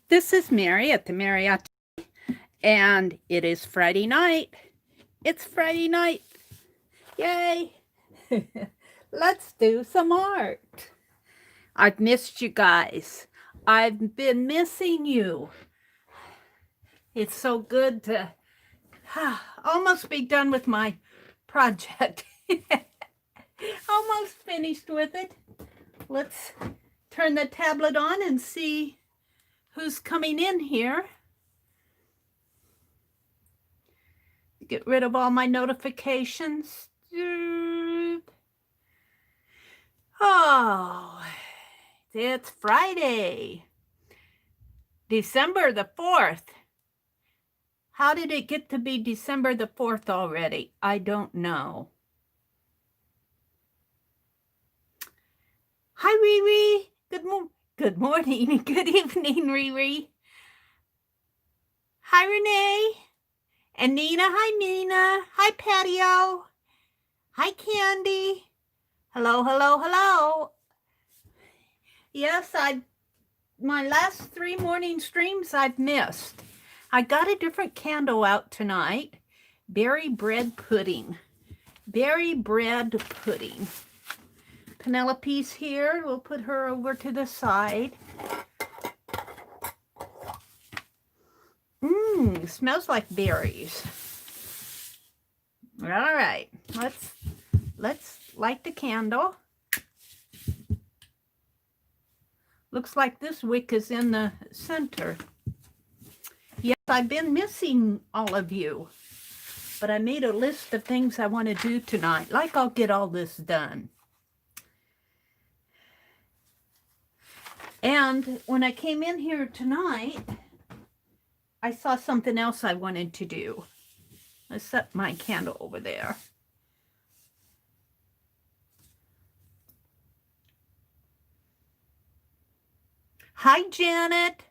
This is Mary at the.meri.atelier, and it is Friday night. It's Friday night. Yay! Let's do some art. I've missed you guys. I've been missing you. It's so good to almost be done with my project. Almost finished with it. Let's turn the tablet on and see who's coming in here. Get rid of all my notifications. Oh, it's Friday, December the 4th. How did it get to be December the 4th already? I don't know. Hi, Riri. Good morning. Good evening, Riri. Hi, Renee. And Nina. Hi, Nina. Hi, Patio. Hi, Candy. Hello, hello, hello. Yes, my last 3 morning streams I've missed. I got a different candle out tonight. Berry bread pudding. Berry bread pudding. Penelope's here. We'll put her over to the side. Smells like berries. All right, let's light the candle. Looks like this wick is in the center. Yes, I've been missing all of you, but I made a list of things I want to do tonight. Like I'll get all this done. And when I came in here tonight, I saw something else I wanted to do. Let's set my candle over there. Hi, Janet.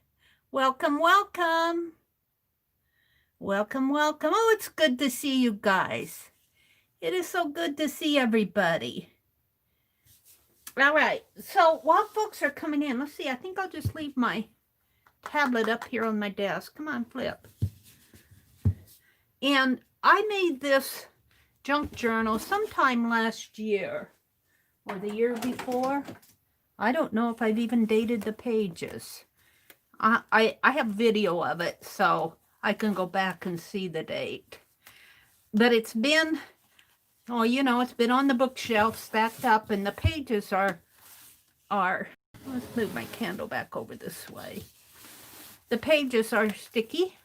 Welcome, welcome. Welcome, welcome. Oh, it's good to see you guys. It is so good to see everybody. All right, so while folks are coming in, let's see, I think I'll just leave my tablet up here on my desk. Come on, flip. And I made this junk journal sometime last year or the year before. I don't know if I've even dated the pages. I have video of it, so I can go back and see the date. But it's been, oh, you know, it's been on the bookshelf stacked up, and the pages are, let's move my candle back over this way. The pages are sticky,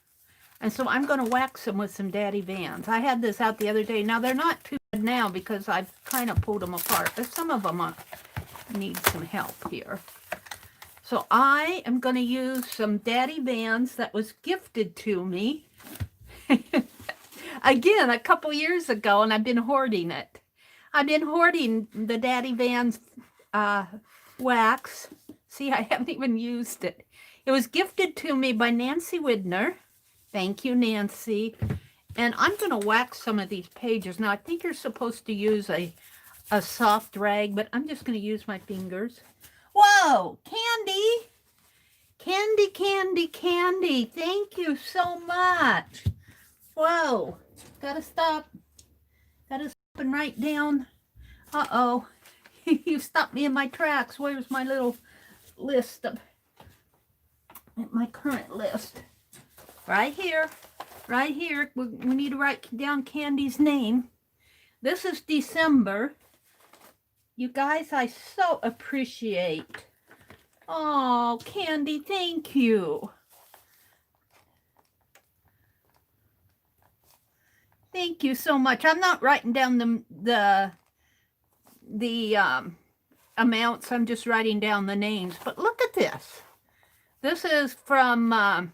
and so I'm going to wax them with some Daddy Vans. I had this out the other day. Now, they're not too bad now because I've kind of pulled them apart, but some of them need some help here. So I am going to use some Daddy Vans that was gifted to me again a couple years ago, and I've been hoarding it. I've been hoarding the Daddy Vans wax. See, I haven't even used it. It was gifted to me by Nancy Widner. Thank you, Nancy. And I'm going to wax some of these pages. Now, I think you're supposed to use a soft rag, but I'm just going to use my fingers. Whoa, Candy. Candy, Candy, Candy. Thank you so much. Whoa, gotta stop. Gotta stop and write down. Uh-oh. You stopped me in my tracks. Where's my little list of my current list? Right here. Right here. We need to write down Candy's name. This is December. You guys, I so appreciate. Oh, Candy, thank you. Thank you so much. I'm not writing down the amounts. I'm just writing down the names. But look at this. This is from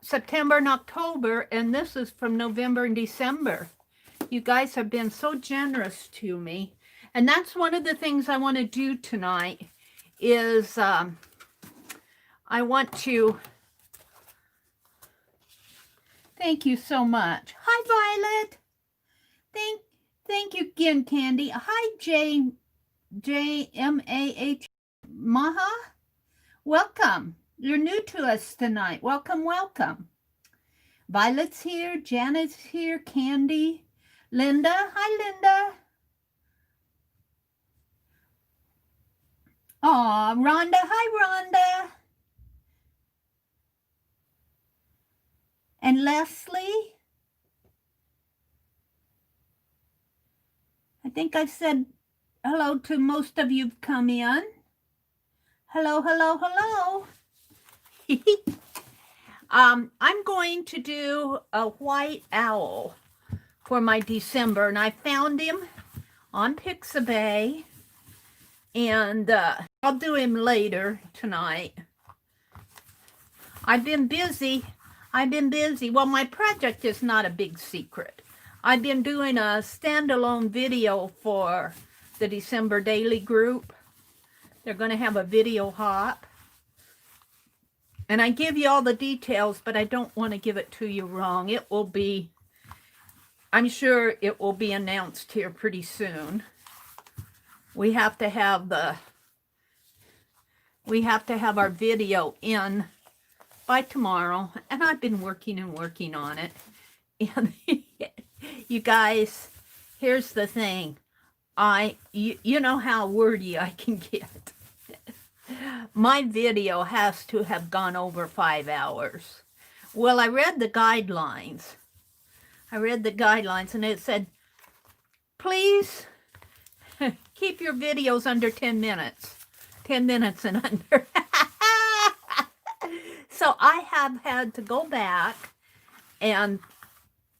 September and October, and this is from November and December. You guys have been so generous to me. And that's one of the things I want to do tonight is I want to, thank you so much. Hi, Violet. Thank you again, Candy. Hi, J-M-A-H Maha. Welcome. You're new to us tonight. Welcome, welcome. Violet's here, Janet's here, Candy, Linda. Hi, Linda. Aw, Rhonda. Hi, Rhonda. And Leslie. I think I've said hello to most of you've come in. Hello, hello, hello. I'm going to do a white owl for my December, and I found him on Pixabay, and I'll do him later tonight. I've been busy. Well, my project is not a big secret. I've been doing a standalone video for the December daily group. They're going to have a video hop. And I give you all the details, but I don't want to give it to you wrong. It will be, I'm sure it will be announced here pretty soon. We have to have our video in by tomorrow, and I've been working on it. And you guys, here's the thing. You know how wordy I can get. My video has to have gone over 5 hours. Well, I read the guidelines. And it said, please keep your videos under 10 minutes. 10 minutes and under. So I have had to go back, and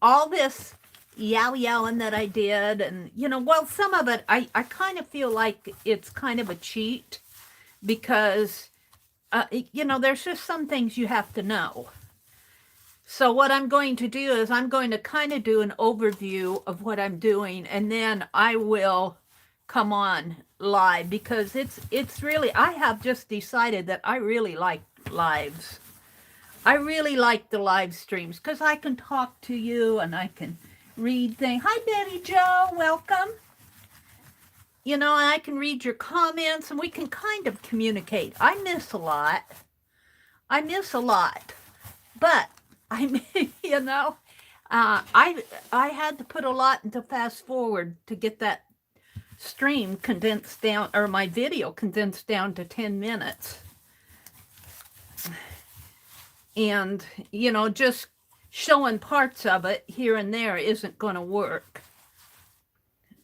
all this yowing that I did, and, well, some of it, I kind of feel like it's kind of a cheat, because, there's just some things you have to know. So what I'm going to do is I'm going to kind of do an overview of what I'm doing, and then I will come on live, because it's really, I have just decided that I really like lives. I really like the live streams, because I can talk to you and I can read things. Hi, Betty Jo, welcome. And I can read your comments, and we can kind of communicate. I miss a lot, but I had to put a lot into fast forward to get that stream condensed down, or my video condensed down to 10 minutes. And, just showing parts of it here and there isn't going to work.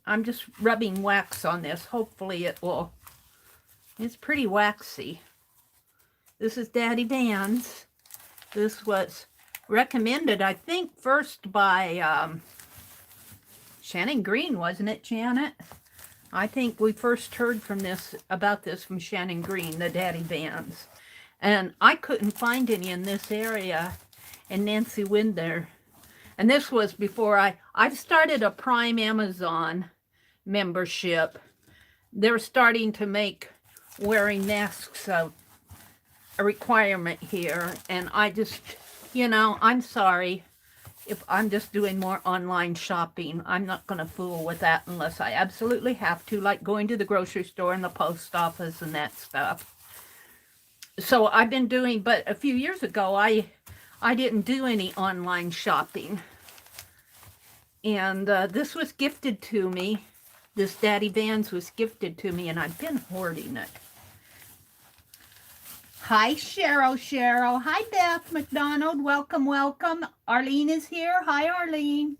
I'm just rubbing wax on this. Hopefully it will. It's pretty waxy. This is Daddy Van's. This was recommended, I think, first by Shannon Green, wasn't it, Janet? I think we first heard about this from Shannon Green, the Daddy Vans. And I couldn't find any in this area, and Nancy Winder. And this was before I've started a Prime Amazon membership. They're starting to make wearing masks a requirement here. And I just, I'm sorry if I'm just doing more online shopping. I'm not going to fool with that unless I absolutely have to, like going to the grocery store and the post office and that stuff. So I've been doing, but a few years ago, I didn't do any online shopping. And this was gifted to me. This Daddy Vans was gifted to me, and I've been hoarding it. Hi, Cheryl. Hi, Beth McDonald. Welcome. Arlene is here. Hi, Arlene.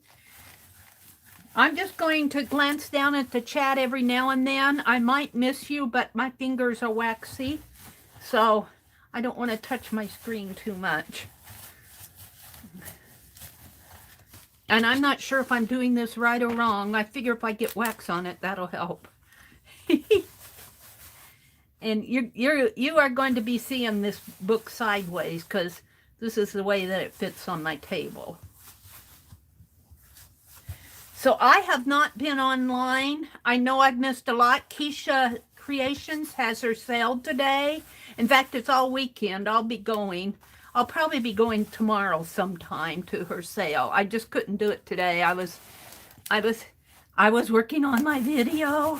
I'm just going to glance down at the chat every now and then. I might miss you, but my fingers are waxy, so I don't want to touch my screen too much. And I'm not sure if I'm doing this right or wrong. I figure if I get wax on it, that'll help. And you are going to be seeing this book sideways, because this is the way that it fits on my table. So I have not been online. I know I've missed a lot. Keisha Creations has her sale today. In fact, it's all weekend. I'll be going. I'll probably be going tomorrow sometime to her sale. I just couldn't do it today. I was working on my video.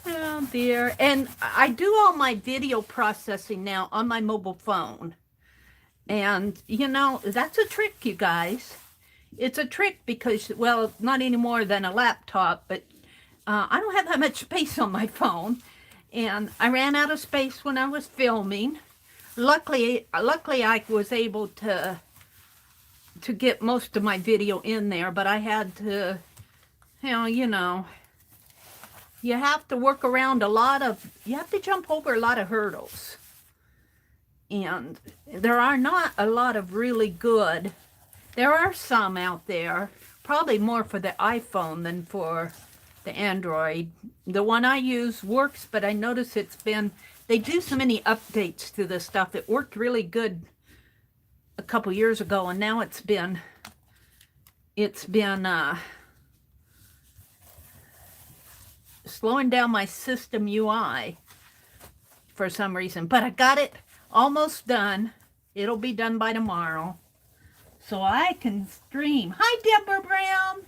Oh Oh dear. And I do all my video processing now on my mobile phone. And, you know, that's a trick, you guys. It's a trick because, well, not any more than a laptop, but I don't have that much space on my phone. And I ran out of space when I was filming. Luckily I was able to get most of my video in there, but I had to, you know, you have to work around you have to jump over a lot of hurdles. And there are not a lot of really good, there are some out there, probably more for the iPhone than for the Android. The one I use works, but I notice they do so many updates to this stuff. It worked really good a couple years ago, and now it's been slowing down my system UI for some reason. But I got it almost done. It'll be done by tomorrow, so I can stream. Hi, Deborah Brown.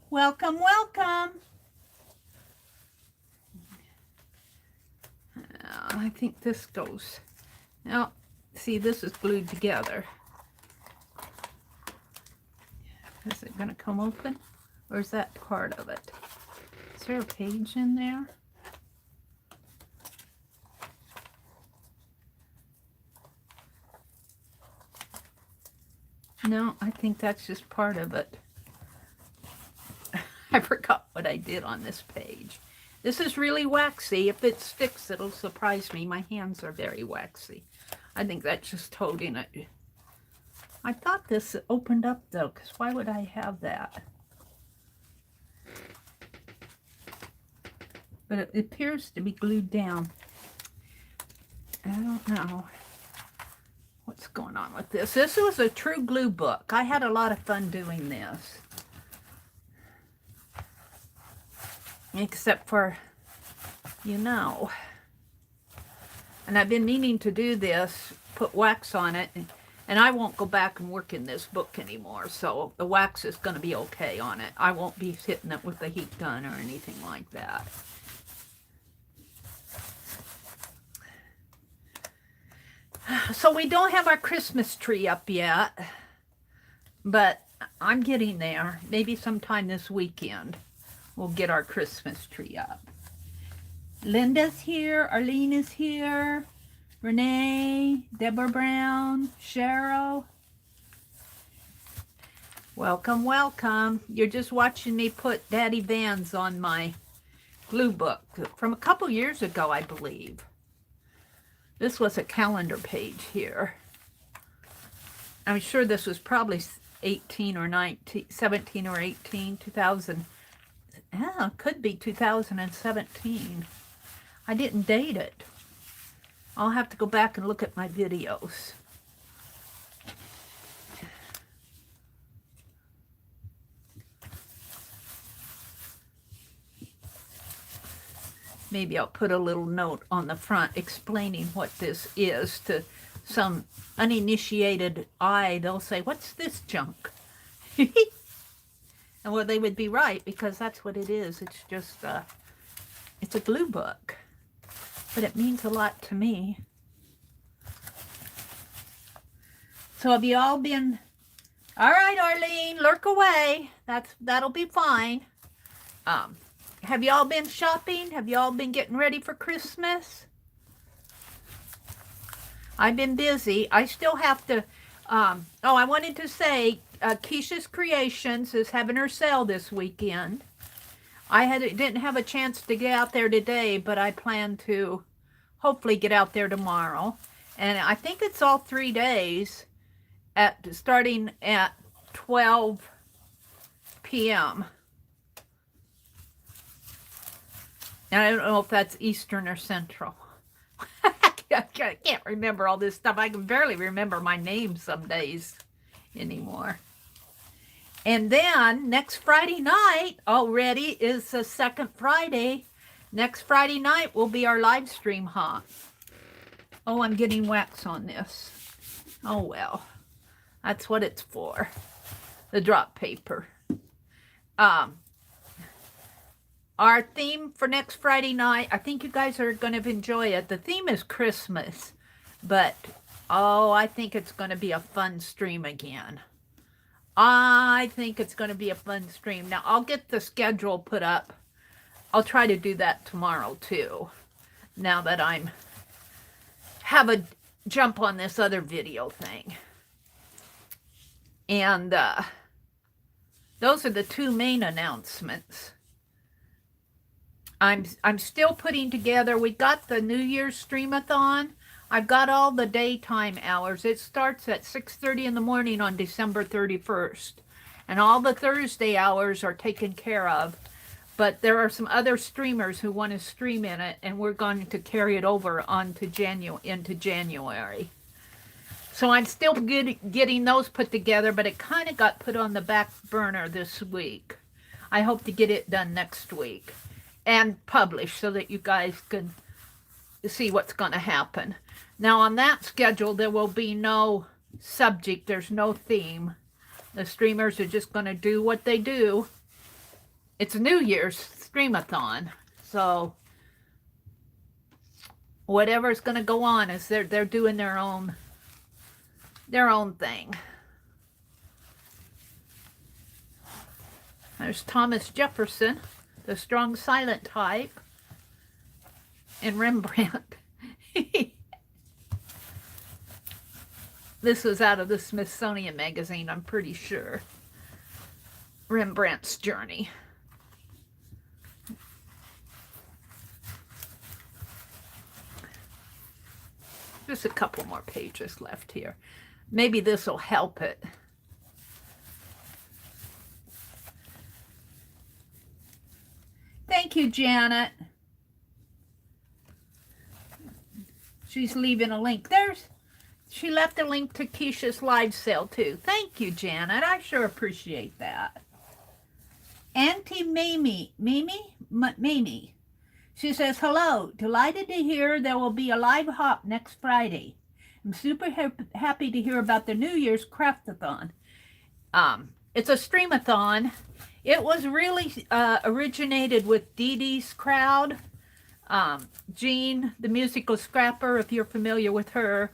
Welcome, welcome. I think this goes. Now, see, this is glued together. Is it going to come open? Or is that part of it? Is there a page in there? No, I think that's just part of it. I forgot what I did on this page. This is really waxy. If it sticks, it'll surprise me. My hands are very waxy. I think that's just holding it. I thought this opened up though, because why would I have that? But it appears to be glued down. I don't know what's going on with this. This was a true glue book. I had a lot of fun doing this. Except for, you know, and I've been meaning to do this, put wax on it, and I won't go back and work in this book anymore, so the wax is going to be okay on it. I won't be hitting it with a heat gun or anything like that. So we don't have our Christmas tree up yet, but I'm getting there. Maybe sometime this weekend we'll get our Christmas tree up. Linda's here, Arlene is here, Renee, Deborah Brown, Cheryl. Welcome, welcome. You're just watching me put Daddy Vans on my glue book from a couple years ago, I believe. This was a calendar page here. I'm sure this was probably 18 or 19, 17 or 18, 2000. Yeah, it could be 2017. I didn't date it. I'll have to go back and look at my videos. Maybe I'll put a little note on the front explaining what this is to some uninitiated eye. They'll say, "What's this junk?" And well, they would be right, because that's what it is. It's just, it's a glue book. But it means a lot to me. So have you all been... All right, Arlene, lurk away. That'll be fine. Have you all been shopping? Have you all been getting ready for Christmas? I've been busy. I still have to... oh, I wanted to say... Keisha's Creations is having her sale this weekend. I didn't have a chance to get out there today, but I plan to hopefully get out there tomorrow. And I think it's all 3 days, starting at 12 p.m. And I don't know if that's Eastern or Central. I can't remember all this stuff. I can barely remember my name some days anymore. And then next Friday night already is the second Friday. Next Friday night will be our live stream haunt. Oh, I'm getting wax on this. Oh well, that's what it's for. The drop paper. Our theme for next Friday night, I think you guys are going to enjoy it. The theme is Christmas, but oh, I think it's going to be a fun stream again. I think it's going to be a fun stream. Now, I'll get the schedule put up. I'll try to do that tomorrow, too, now that have a jump on this other video thing. And those are the two main announcements. I'm still putting together, we got the New Year's Streamathon. I've got all the daytime hours. It starts at 6:30 in the morning on December 31st. And all the Thursday hours are taken care of. But there are some other streamers who want to stream in it, and we're going to carry it over into January. So I'm still getting those put together, but it kind of got put on the back burner this week. I hope to get it done next week and published so that you guys can see what's going to happen. Now on that schedule, there will be no subject. There's no theme. The streamers are just going to do what they do. It's a New Year's Streamathon, so whatever's going to go on is they're doing their own thing. There's Thomas Jefferson, the strong silent type, and Rembrandt. This was out of the Smithsonian magazine, I'm pretty sure. Rembrandt's journey. Just a couple more pages left here. Maybe this will help it. Thank you, Janet. She's leaving a link. She left a link to Keisha's live sale, too. Thank you, Janet. I sure appreciate that. Auntie Mimi. Mimi. She says, hello. Delighted to hear there will be a live hop next Friday. I'm super happy to hear about the New Year's Craftathon. It's a streamathon. It was really originated with Dee Dee's crowd. Jean, the musical scrapper, if you're familiar with her,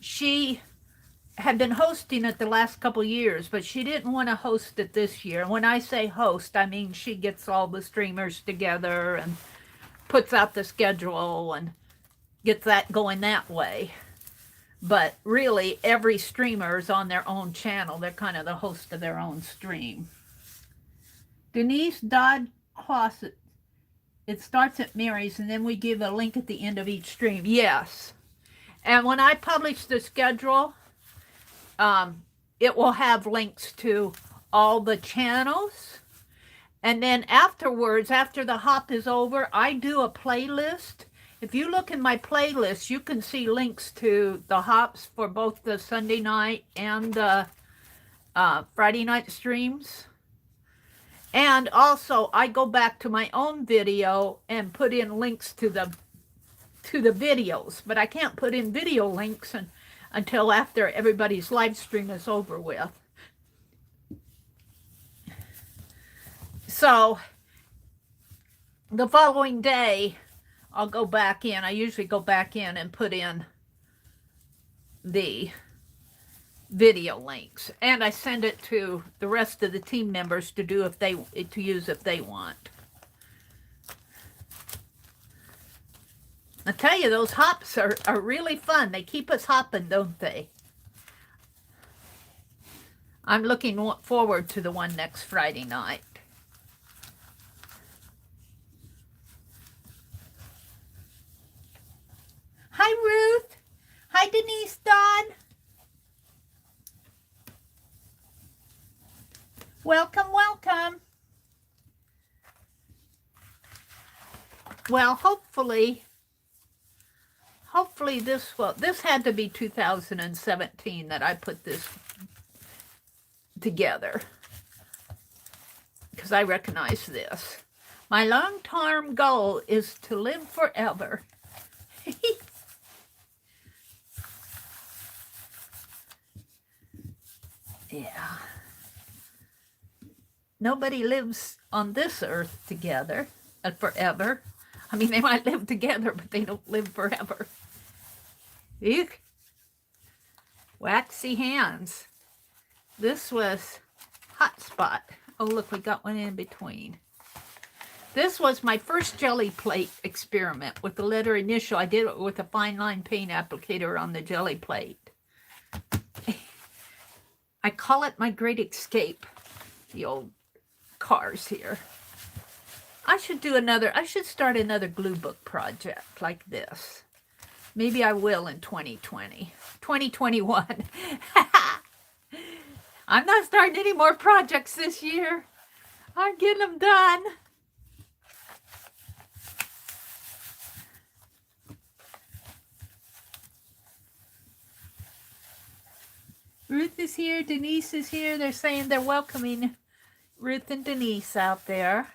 she had been hosting it the last couple years, but she didn't want to host it this year. When I say host, I mean she gets all the streamers together and puts out the schedule and gets that going that way. But really, every streamer is on their own channel. They're kind of the host of their own stream. Denise Dodd Closet. It starts at Mary's, and then we give a link at the end of each stream. Yes. And when I publish the schedule, it will have links to all the channels. And then afterwards, after the hop is over, I do a playlist. If you look in my playlist, you can see links to the hops for both the Sunday night and the Friday night streams. And also, I go back to my own video and put in links to the videos. But I can't put in video links until after everybody's live stream is over with. So, the following day, I'll go back in. I usually go back in and put in the video links, and I send it to the rest of the team members to use if they want. I tell you, those hops are really fun. They keep us hopping, don't they? I'm looking forward to the one next Friday night. Hi, Ruth. Hi, Denise Dodd. Welcome, welcome. Well, hopefully this had to be 2017 that I put this together, because I recognize this. My long-term goal is to live forever. Yeah. Nobody lives on this earth together. forever. I mean, they might live together, but they don't live forever. Eek. Waxy hands. This was Hotspot. Oh, look, we got one in between. This was my first jelly plate experiment with the letter initial. I did it with a fine line paint applicator on the jelly plate. I call it my great escape. The old cars here. I should start another glue book project like this. Maybe I will in 2020. 2021. I'm not starting any more projects this year. I'm getting them done. Ruth is here. Denise is here. They're saying they're welcoming Ruth and Denise out there.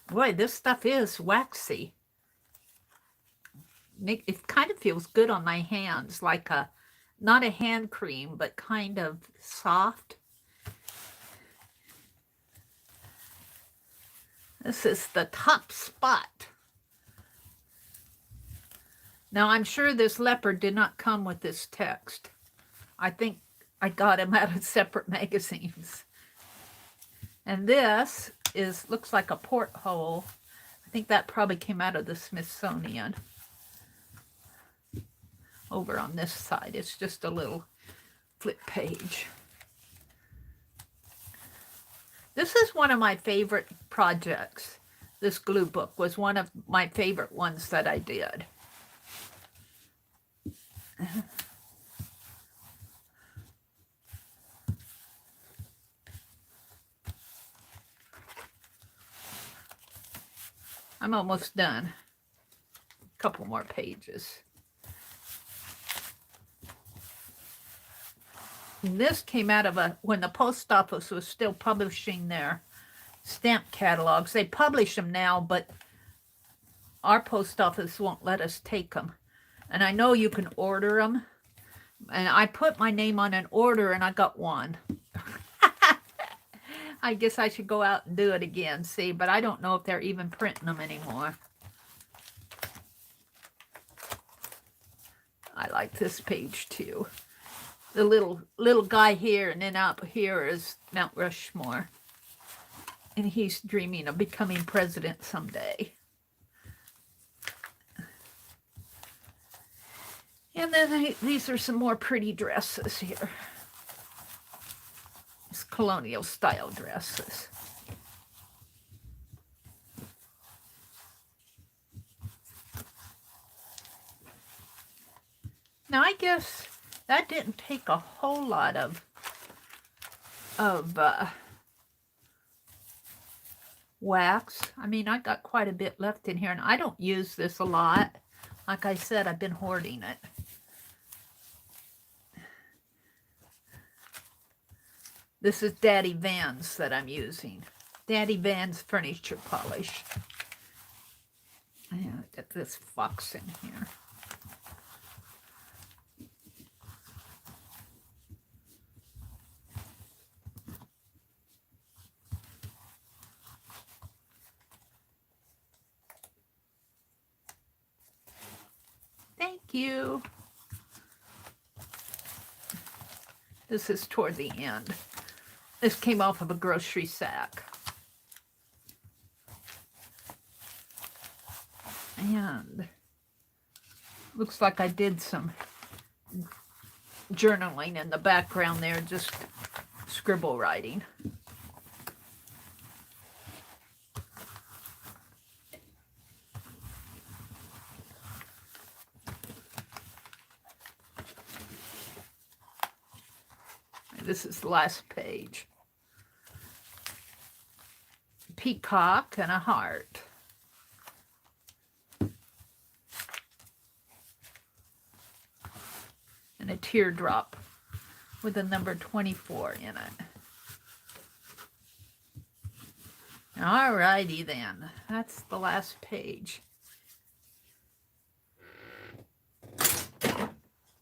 Boy, this stuff is waxy. It kind of feels good on my hands, like not a hand cream, but kind of soft. This is the top spot. Now, I'm sure this leopard did not come with this text. I think I got him out of separate magazines. And this looks like a porthole. I think that probably came out of the Smithsonian. Over on this side, it's just a little flip page. This is one of my favorite projects. This glue book was one of my favorite ones that I did. I'm almost done. A couple more pages. And this came out of when the post office was still publishing their stamp catalogs. They publish them now, but our post office won't let us take them. And I know you can order them. And I put my name on an order and I got one. I guess I should go out and do it again, see, but I don't know if they're even printing them anymore. I like this page too. The little guy here, and then up here is Mount Rushmore. And he's dreaming of becoming president someday. And then these are some more pretty dresses here. It's colonial style dresses. Now I guess that didn't take a whole lot of wax. I mean, I got quite a bit left in here, and I don't use this a lot. Like I said, I've been hoarding it. This is Daddy Van's that I'm using. Daddy Van's furniture polish. Yeah, get this fox in here. Thank you. This is toward the end. This came off of a grocery sack. And looks like I did some journaling in the background there, just scribble writing. This is the last page. Peacock and a heart. And a teardrop with the number 24 in it. Alrighty then. That's the last page.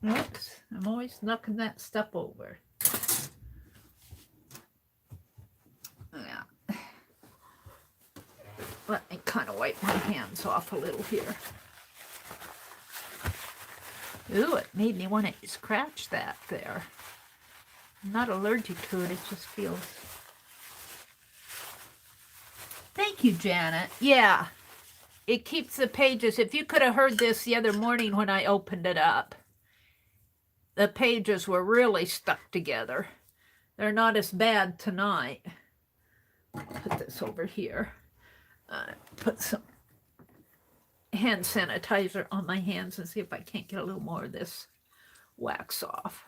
Oops, I'm always knocking that stuff over. Yeah. wipe my hands off a little here. Ooh, it made me want to scratch that there. I'm not allergic to it, it just feels... Thank you, Janet. Yeah, it keeps the pages. If you could have heard this the other morning when I opened it up, the pages were really stuck together. They're not as bad tonight. Put this over here. Put some hand sanitizer on my hands and see if I can't get a little more of this wax off.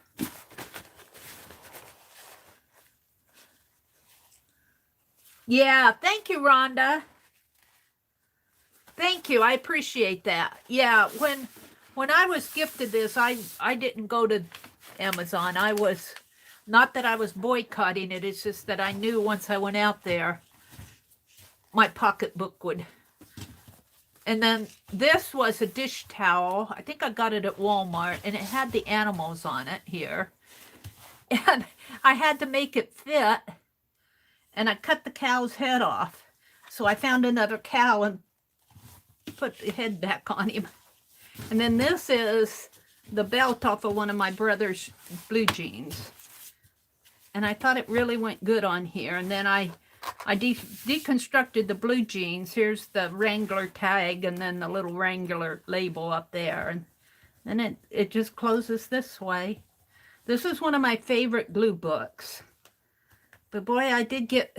Yeah, thank you, Rhonda. Thank you, I appreciate that. Yeah, when I was gifted this, I didn't go to Amazon. I was, not that I was boycotting it, it's just that I knew once I went out there, my pocketbook would. And then this was a dish towel. I think I got it at Walmart, and it had the animals on it here. And I had to make it fit, and I cut the cow's head off. So I found another cow and put the head back on him. And then this is the belt off of one of my brother's blue jeans. And I thought it really went good on here. And then I deconstructed the blue jeans. Here's the Wrangler tag and then the little Wrangler label up there. And then it just closes this way. This is one of my favorite glue books. But boy, I did get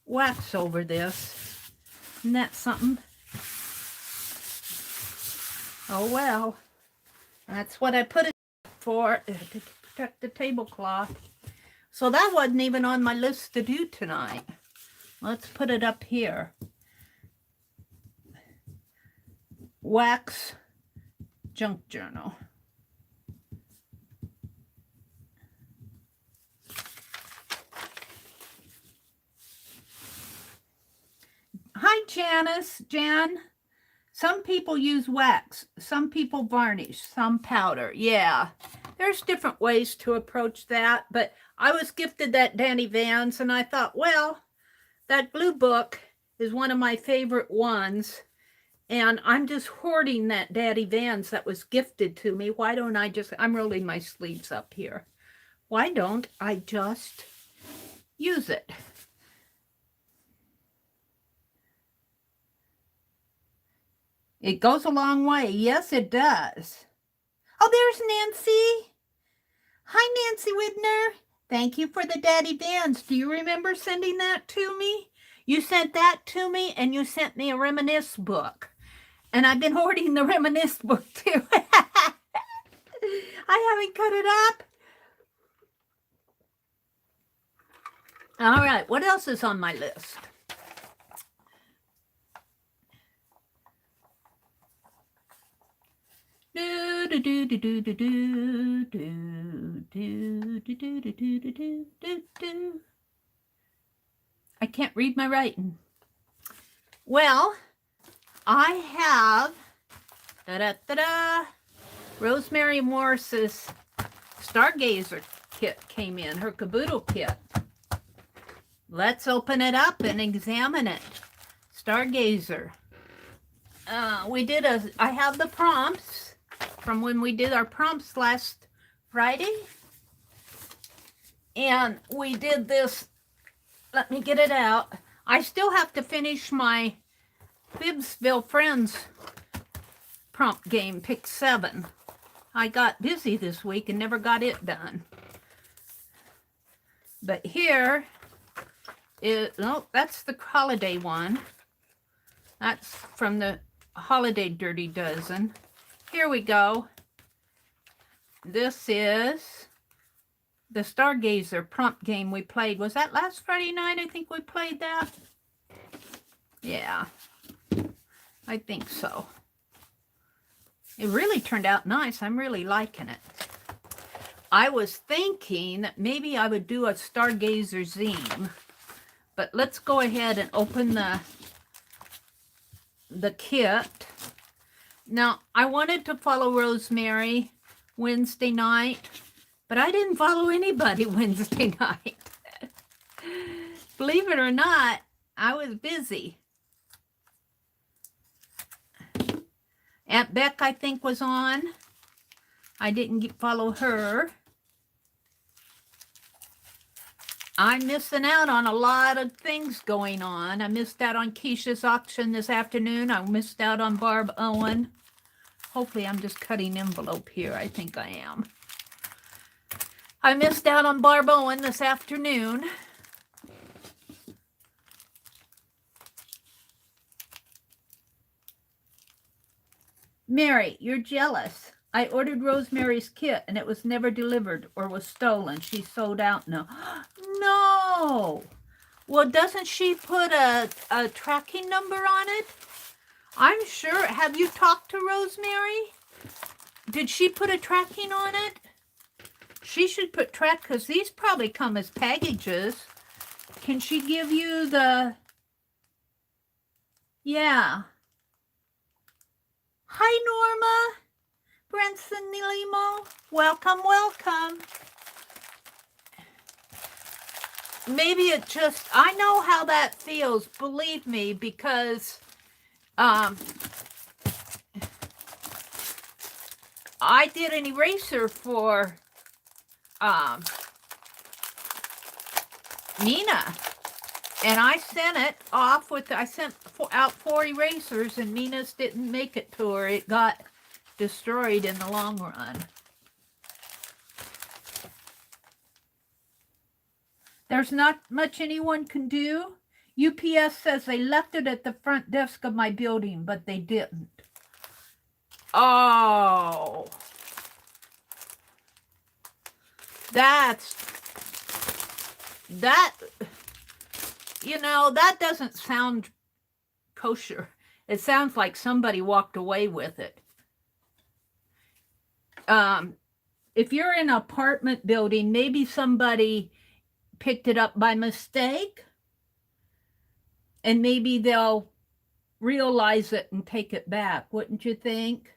wax over this. Isn't that something? Oh well. That's what I put it for, to protect the tablecloth. So that wasn't even on my list to do tonight. Let's put it up here. Wax junk journal. Hi, Janice. Jan. Some people use wax. Some people varnish. Some powder. Yeah. There's different ways to approach that, but I was gifted that Danny Vans, and I thought, well, that glue book is one of my favorite ones, and I'm just hoarding that Danny Vans that was gifted to me. Why don't I just, I'm rolling my sleeves up here. Why don't I just use it? It goes a long way. Yes, it does. Oh, there's Nancy. Hi, Nancy Widner. Thank you for the Daddy Vans. Do you remember sending that to me? You sent that to me, and you sent me a Reminisce book. And I've been hoarding the Reminisce book, too. I haven't cut it up. All right, what else is on my list? I can't read my writing. Well, I have Rosemary Morris's Stargazer kit came in, her caboodle kit. Let's open it up and examine it. Stargazer. I have the prompts from when we did our prompts last Friday. And we did this, let me get it out. I still have to finish my Bibbsville Friends prompt game, pick 7. I got busy this week and never got it done. But here is, no, that's the holiday one. That's from the Holiday Dirty Dozen. Here we go. This is the Stargazer prompt game we played. Was that last Friday night? I think we played that. Yeah, I think so. It really turned out nice. I'm really liking it. I was thinking that maybe I would do a Stargazer zine, but let's go ahead and open the kit. Now, I wanted to follow Rosemary Wednesday night, but I didn't follow anybody Wednesday night. Believe it or not, I was busy. Aunt Beck, I think, was on. I didn't follow her. I'm missing out on a lot of things going on. I missed out on Keisha's auction this afternoon. I missed out on Barb Owen. Hopefully I'm just cutting envelope here. I think I am. I missed out on Barb Owen this afternoon. Mary, you're jealous. I ordered Rosemary's kit and it was never delivered or was stolen. She's sold out now. No. Well, doesn't she put a tracking number on it? I'm sure. Have you talked to Rosemary? Did she put a tracking on it? She should put track, because these probably come as packages. Can she give you the... Yeah. Hi, Norma. Branson Nilimo. Welcome, welcome. Maybe it just... I know how that feels, believe me, because... I did an eraser for Nina, and I sent it off with, I sent out 4 erasers, and Nina's didn't make it to her. It got destroyed in the long run. There's not much anyone can do. UPS says they left it at the front desk of my building, but they didn't. Oh. That, you know, that doesn't sound kosher. It sounds like somebody walked away with it. If you're in an apartment building, maybe somebody picked it up by mistake, and maybe they'll realize it and take it back, wouldn't you think?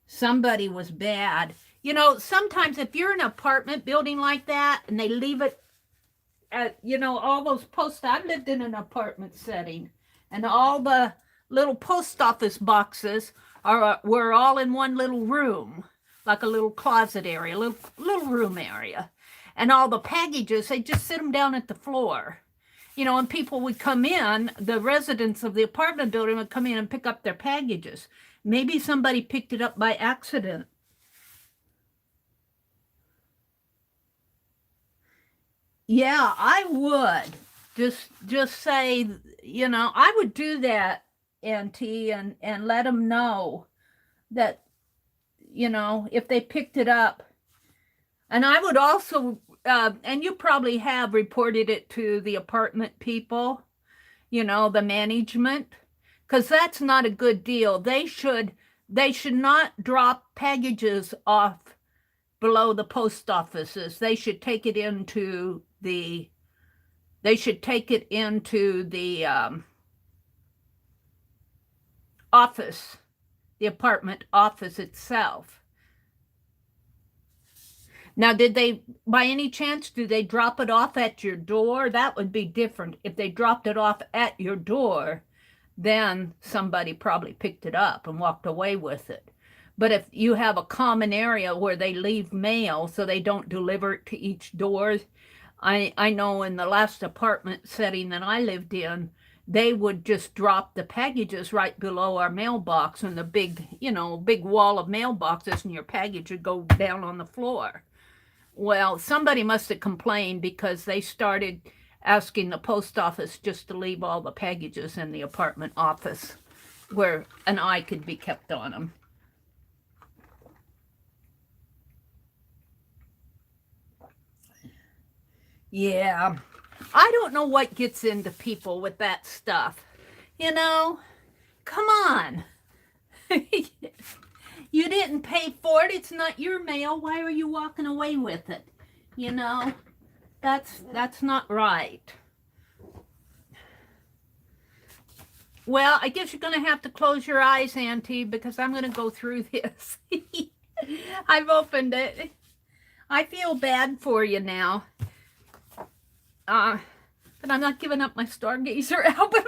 Somebody was bad. You know, sometimes if you're in an apartment building like that and they leave it at, you know, all those posts. I lived in an apartment setting, and all the little post office boxes were all in one little room, like a little closet area, little room area. And all the packages, they just sit them down at the floor. You know, and people would come in, the residents of the apartment building would come in and pick up their packages. Maybe somebody picked it up by accident. Yeah, I would. Just say, you know, I would do that, Auntie, and let them know that, you know, if they picked it up. And I would also, and you probably have reported it to the apartment people, you know, the management, because that's not a good deal. They should not drop packages off below the post offices. They should take it into the office, the apartment office itself. Now, did they, by any chance, do they drop it off at your door? That would be different. If they dropped it off at your door, then somebody probably picked it up and walked away with it. But if you have a common area where they leave mail so they don't deliver it to each door, I know in the last apartment setting that I lived in, they would just drop the packages right below our mailbox, and the big, you know, big wall of mailboxes, and your package would go down on the floor. Well, somebody must have complained because they started asking the post office just to leave all the packages in the apartment office where an eye could be kept on them. Yeah, I don't know what gets into people with that stuff. You know, come on. You didn't pay for it. It's not your mail. Why are you walking away with it? You know, that's not right. Well, I guess you're going to have to close your eyes, Auntie, because I'm going to go through this. I've opened it. I feel bad for you now. But I'm not giving up my Stargazer album.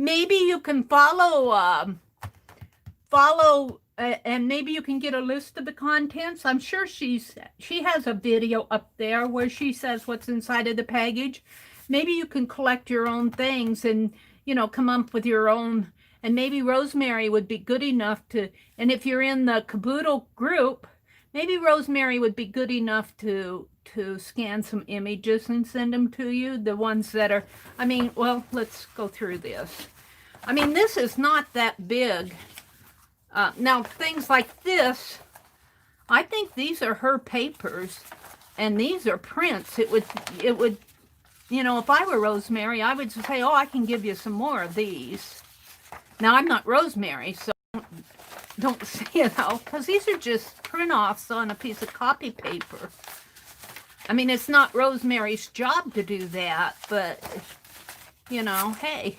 maybe you can follow and maybe you can get a list of the contents. I'm sure she has a video up there where she says what's inside of the package. Maybe you can collect your own things and, you know, come up with your own. And maybe Rosemary would be good enough to, and if you're in the Caboodle group, maybe Rosemary would be good enough to scan some images and send them to you. The ones that are, I mean, well, let's go through this. I mean, this is not that big. Now, things like this, I think these are her papers, and these are prints. It would, you know, if I were Rosemary, I would say, oh, I can give you some more of these. Now, I'm not Rosemary, so don't say, you know, because these are just print-offs on a piece of copy paper. I mean, it's not Rosemary's job to do that, but, you know, hey.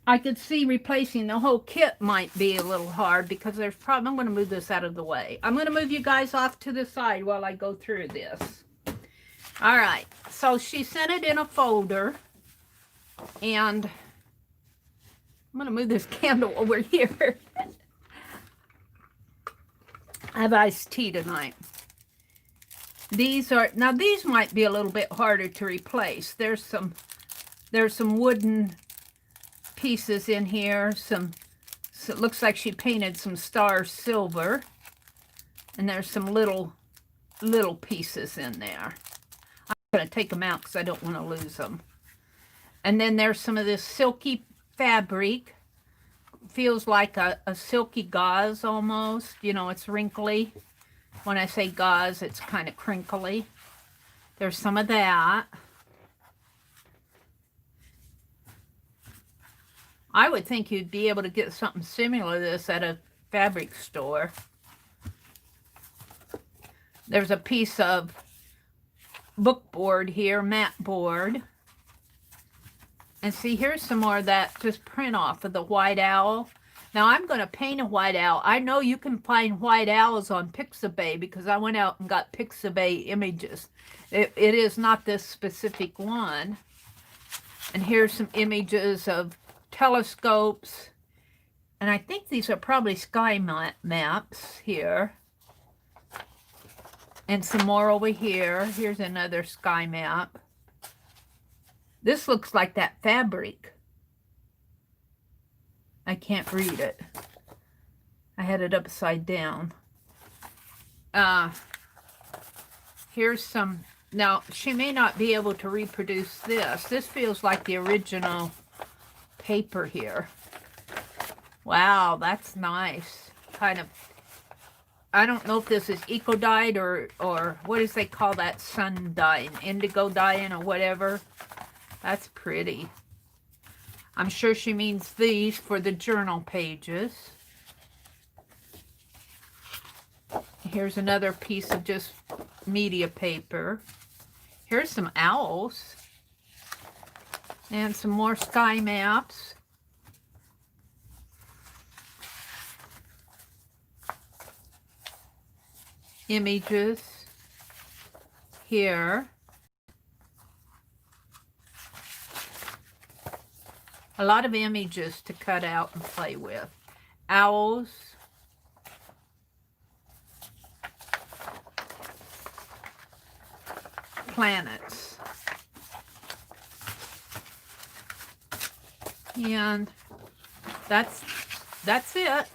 I could see replacing the whole kit might be a little hard because there's probably, I'm going to move this out of the way. I'm going to move you guys off to the side while I go through this. All right, so she sent it in a folder, and I'm going to move this candle over here. I have iced tea tonight. These are, now these might be a little bit harder to replace. There's some wooden pieces in here. So it looks like she painted some stars silver, and there's some little pieces in there. I'm going to take them out because I don't want to lose them. And then there's some of this silky fabric. Feels like a silky gauze almost. You know, it's wrinkly. When I say gauze, it's kind of crinkly. There's some of that. I would think you'd be able to get something similar to this at a fabric store. There's a piece of book board here, mat board. And see, here's some more of that just print off of the white owl. Now, I'm going to paint a white owl. I know you can find white owls on Pixabay because I went out and got Pixabay images. It is not this specific one. And here's some images of telescopes. And I think these are probably sky maps here. And some more over here. Here's another sky map. This looks like that fabric. I can't read it. I had it upside down. Here's some. Now, she may not be able to reproduce this. This feels like the original paper here. Wow, that's nice. Kind of, I don't know if this is eco dyed or what does they call that sun dye, indigo dyeing or whatever. That's pretty. I'm sure she means these for the journal pages. Here's another piece of just media paper. Here's some owls. And some more sky maps. Images here. A lot of images to cut out and play with. Owls. Planets. And that's it.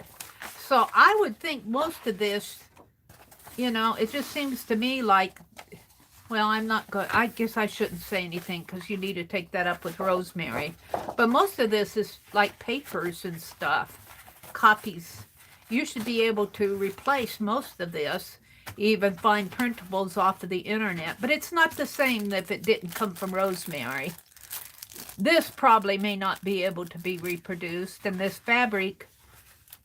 So I would think most of this, you know, it just seems to me like, well, I'm not good. I guess I shouldn't say anything because you need to take that up with Rosemary. But most of this is like papers and stuff, copies. You should be able to replace most of this, even find printables off of the internet. But it's not the same if it didn't come from Rosemary. This probably may not be able to be reproduced. And this fabric,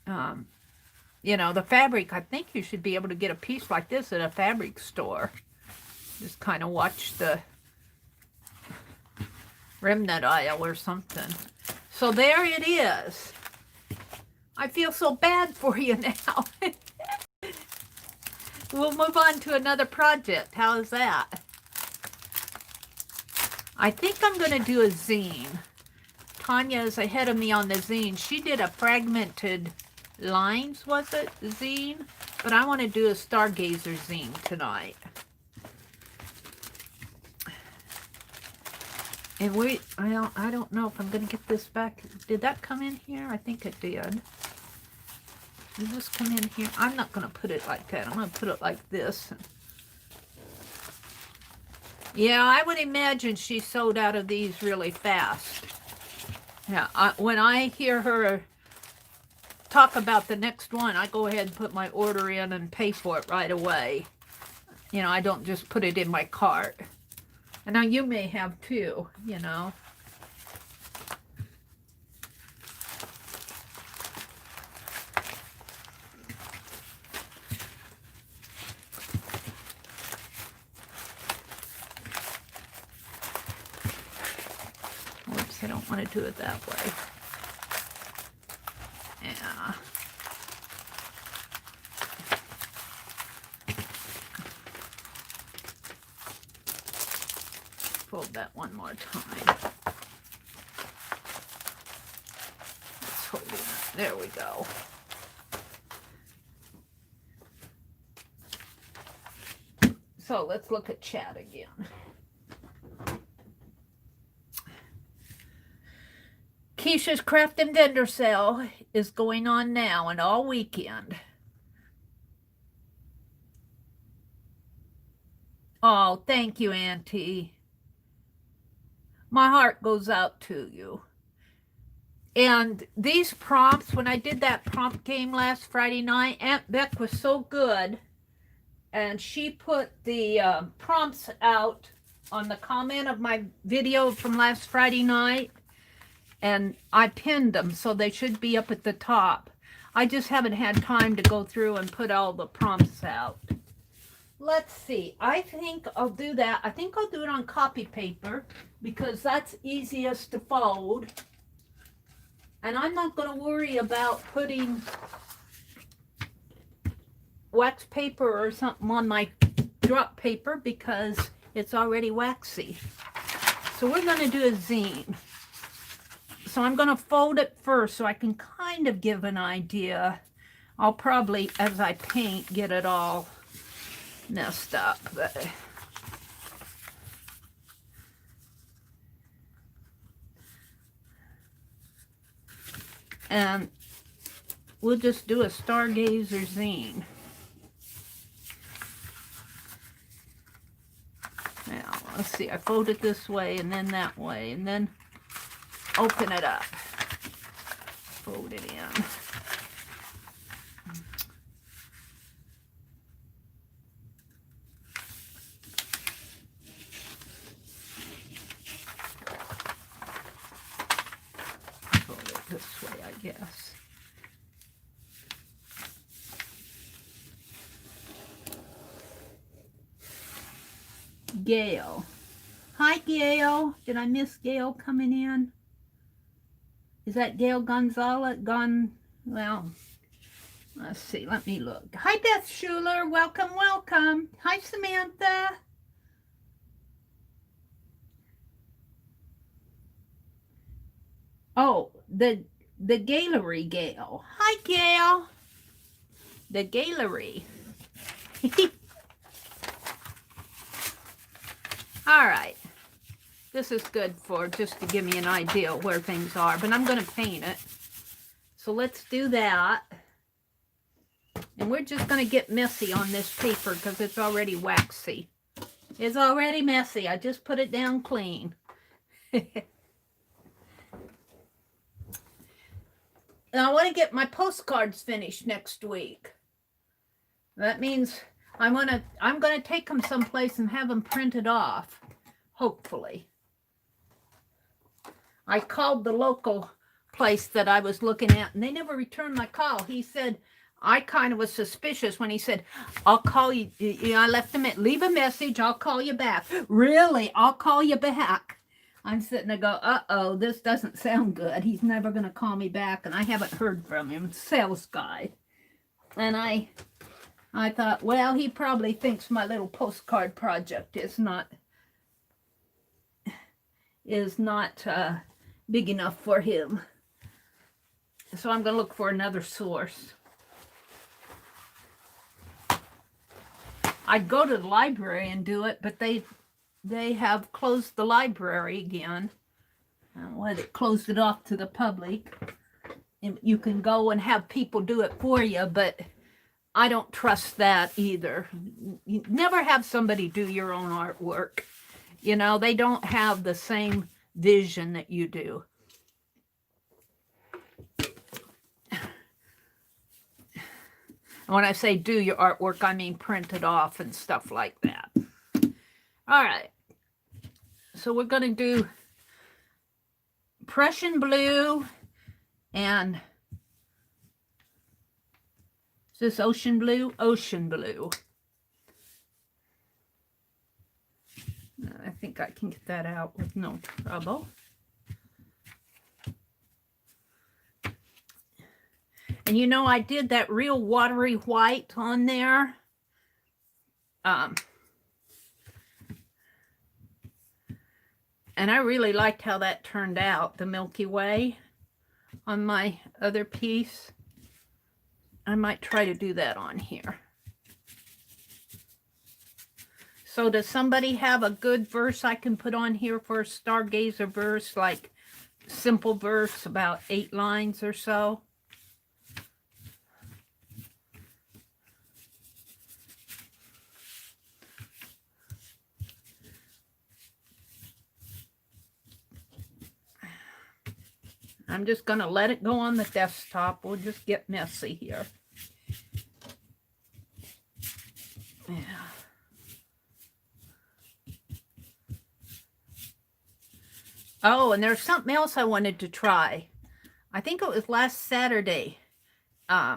you know, the fabric, I think you should be able to get a piece like this at a fabric store. Just kind of watch the remnant aisle or something. So there it is. I feel so bad for you now. We'll move on to another project. How is that? I think I'm going to do a zine. Tanya is ahead of me on the zine. She did a fragmented lines, was it, zine? But I want to do a stargazer zine tonight. And I don't know if I'm going to get this back. Did that come in here? I think it did. Did this come in here? I'm not going to put it like that. I'm going to put it like this. Yeah, I would imagine she sold out of these really fast. Yeah, when I hear her talk about the next one, I go ahead and put my order in and pay for it right away. You know, I don't just put it in my cart. And now you may have too, you know. Whoops, I don't want to do it that way. Yeah. Fold that one more time. Let's hold it. There we go. So let's look at chat again. Keisha's Craft and Vendor Sale is going on now and all weekend. Oh, thank you, Auntie. My heart goes out to you. And these prompts, when I did that prompt game last Friday night, Aunt Beck was so good. And she put the prompts out on the comment of my video from last Friday night. And I pinned them, so they should be up at the top. I just haven't had time to go through and put all the prompts out. Let's see. I think I'll do that. I think I'll do it on copy paper because that's easiest to fold. And I'm not going to worry about putting wax paper or something on my drop paper because it's already waxy. So we're going to do a zine. So I'm going to fold it first so I can kind of give an idea. I'll probably, as I paint, get it all messed up. But and we'll just do a stargazer zine. Now, let's see. I fold it this way and then that way and then open it up. Fold it in. Fold it this way, I guess. Gail. Hi, Gail. Did I miss Gail coming in? Is that Gail Gonzalez? Well, let's see. Let me look. Hi, Beth Schuler. Welcome, welcome. Hi, Samantha. Oh, the gallery, Gail. Hi, Gail. The gallery. All right. This is good for just to give me an idea of where things are, but I'm going to paint it. So let's do that. And we're just going to get messy on this paper because it's already waxy. It's already messy. I just put it down clean. And I want to get my postcards finished next week. That means I'm going to take them someplace and have them printed off, hopefully. I called the local place that I was looking at, and they never returned my call. He said, I kind of was suspicious when he said, I'll call you. I left him at, leave a message, I'll call you back. Really? I'll call you back. I'm sitting there go, uh-oh, this doesn't sound good. He's never going to call me back, and I haven't heard from him. Sales guy. And I thought, well, he probably thinks my little postcard project is not is not big enough for him. So I'm going to look for another source. I'd go to the library and do it, but they have closed the library again. Well, they closed it off to the public. And you can go and have people do it for you, but I don't trust that either. You never have somebody do your own artwork. You know, they don't have the same vision that you do. And when I say do your artwork, I mean print it off and stuff like that. All right. So we're going to do Prussian blue and is this ocean blue? Ocean blue. I think I can get that out with no trouble. And you know, I did that real watery white on there. And I really liked how that turned out, the Milky Way on my other piece. I might try to do that on here. So does somebody have a good verse I can put on here for a stargazer verse, like simple verse, about 8 lines or so? I'm just going to let it go on the desktop. We'll just get messy here. Yeah. Oh, and there's something else I wanted to try. I think it was last Saturday. I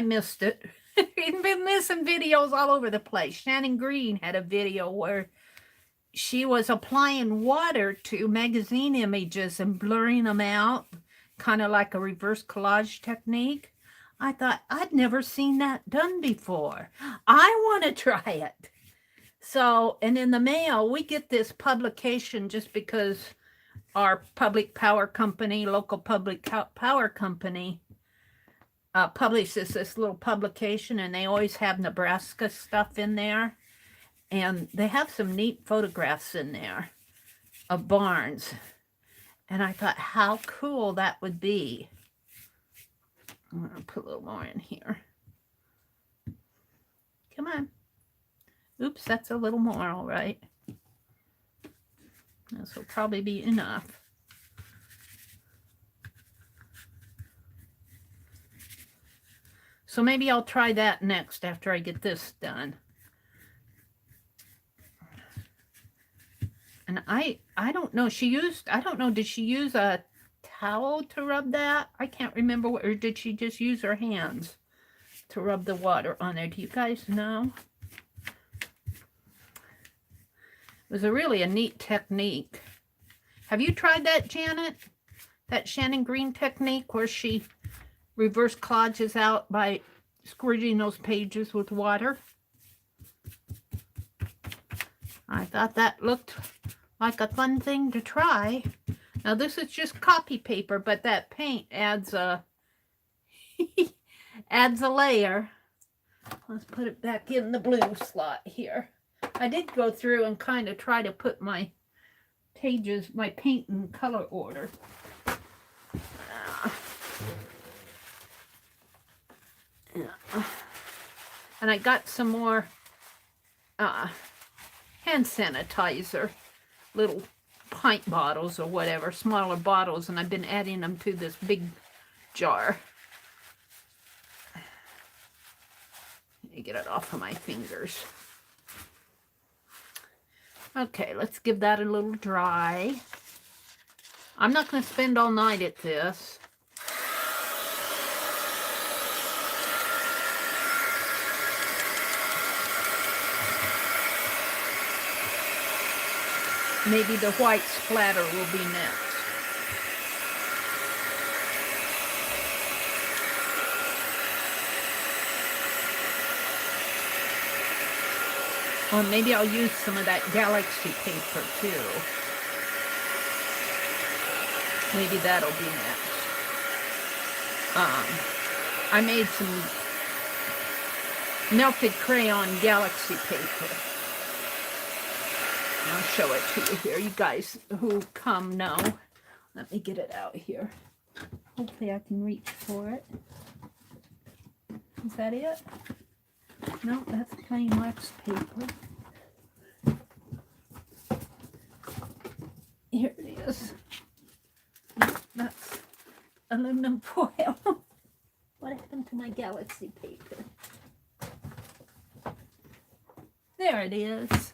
missed it. I've been missing videos all over the place. Shannon Green had a video where she was applying water to magazine images and blurring them out, kind of like a reverse collage technique. I thought, I'd never seen that done before. I want to try it. So, and in the mail, we get this publication just because our public power company, local public power company, publishes this little publication, and they always have Nebraska stuff in there. And they have some neat photographs in there of barns. And I thought how cool that would be. I'm going to put a little more in here. Come on. Oops, that's a little more, all right. This will probably be enough. So maybe I'll try that next after I get this done. And I don't know, I don't know, did she use a towel to rub that? I can't remember, or did she just use her hands to rub the water on there? Do you guys know? It was really a neat technique. Have you tried that, Janet? That Shannon Green technique where she reverse collages out by squirting those pages with water? I thought that looked like a fun thing to try. Now this is just copy paper, but that paint adds a adds a layer. Let's put it back in the blue slot here. I did go through and kind of try to put my pages, my paint in color order. And I got some more hand sanitizer, little pint bottles or whatever, smaller bottles, and I've been adding them to this big jar. Let me get it off of my fingers. Okay, let's give that a little dry. I'm not going to spend all night at this. Maybe the white splatter will be next. Or maybe I'll use some of that galaxy paper too. Maybe that'll be next. I made some melted crayon galaxy paper. I'll show it to you here. You guys who come know. Let me get it out here. Hopefully I can reach for it. Is that it? No, that's plain wax paper. Here it is. That's aluminum foil. What happened to my galaxy paper? There it is.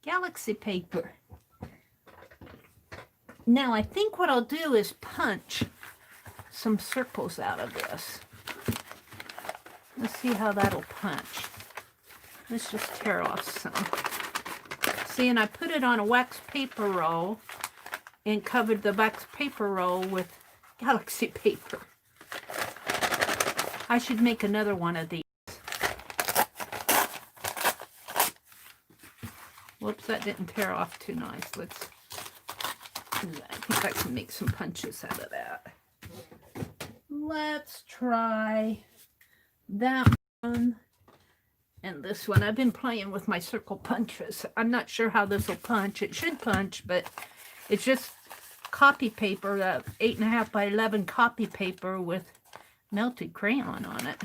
Galaxy paper. Now I think what I'll do is punch some circles out of this. Let's see how that'll punch. Let's just tear off some. See, and I put it on a wax paper roll and covered the wax paper roll with galaxy paper. I should make another one of these. Whoops, that didn't tear off too nice. Let's do that. I think I can make some punches out of that. Let's try that one and this one. I've been playing with my circle punches. I'm not sure how this will punch. It should punch, but it's just copy paper, 8.5 by 11 copy paper with melted crayon on it.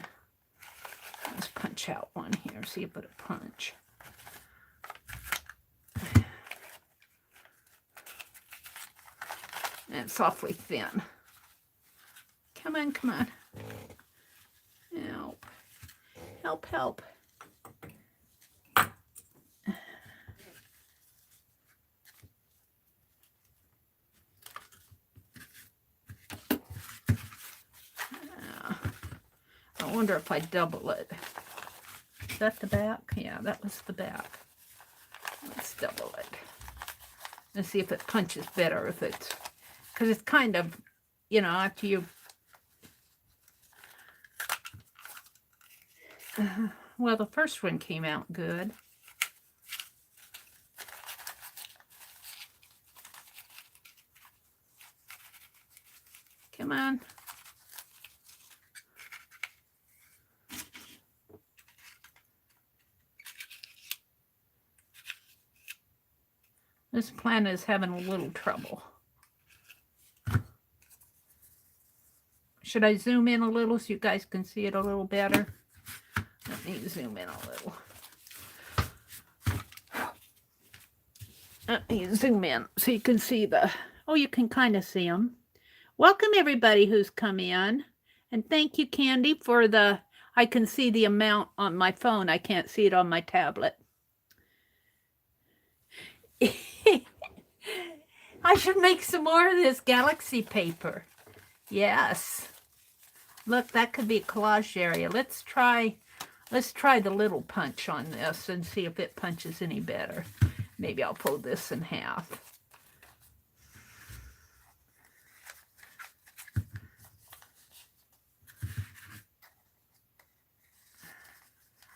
Let's punch out one here, see if it'll punch. And it's awfully thin. Come on, come on. Help. Help, help. I wonder if I double it. Is that the back? Yeah, that was the back. Let's double it. Let's see if it punches better. If it's, because it's kind of, you know, after you, well, the first one came out good. Come on. This plant is having a little trouble. Should I zoom in a little so you guys can see it a little better? Let me zoom in a little. Let me zoom in so you can see the... Oh, you can kind of see them. Welcome everybody who's come in. And thank you, Candy, for the... I can see the amount on my phone. I can't see it on my tablet. I should make some more of this galaxy paper. Yes. Look, that could be a collage area. Let's try the little punch on this and see if it punches any better. Maybe I'll fold this in half.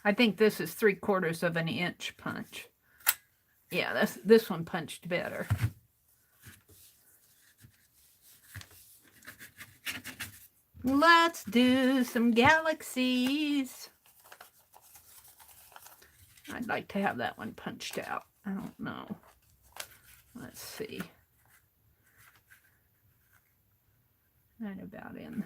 I think this is 3/4 of an inch punch. Yeah, this one punched better. Let's do some galaxies. I'd like to have that one punched out. I don't know. Let's see. Right about in.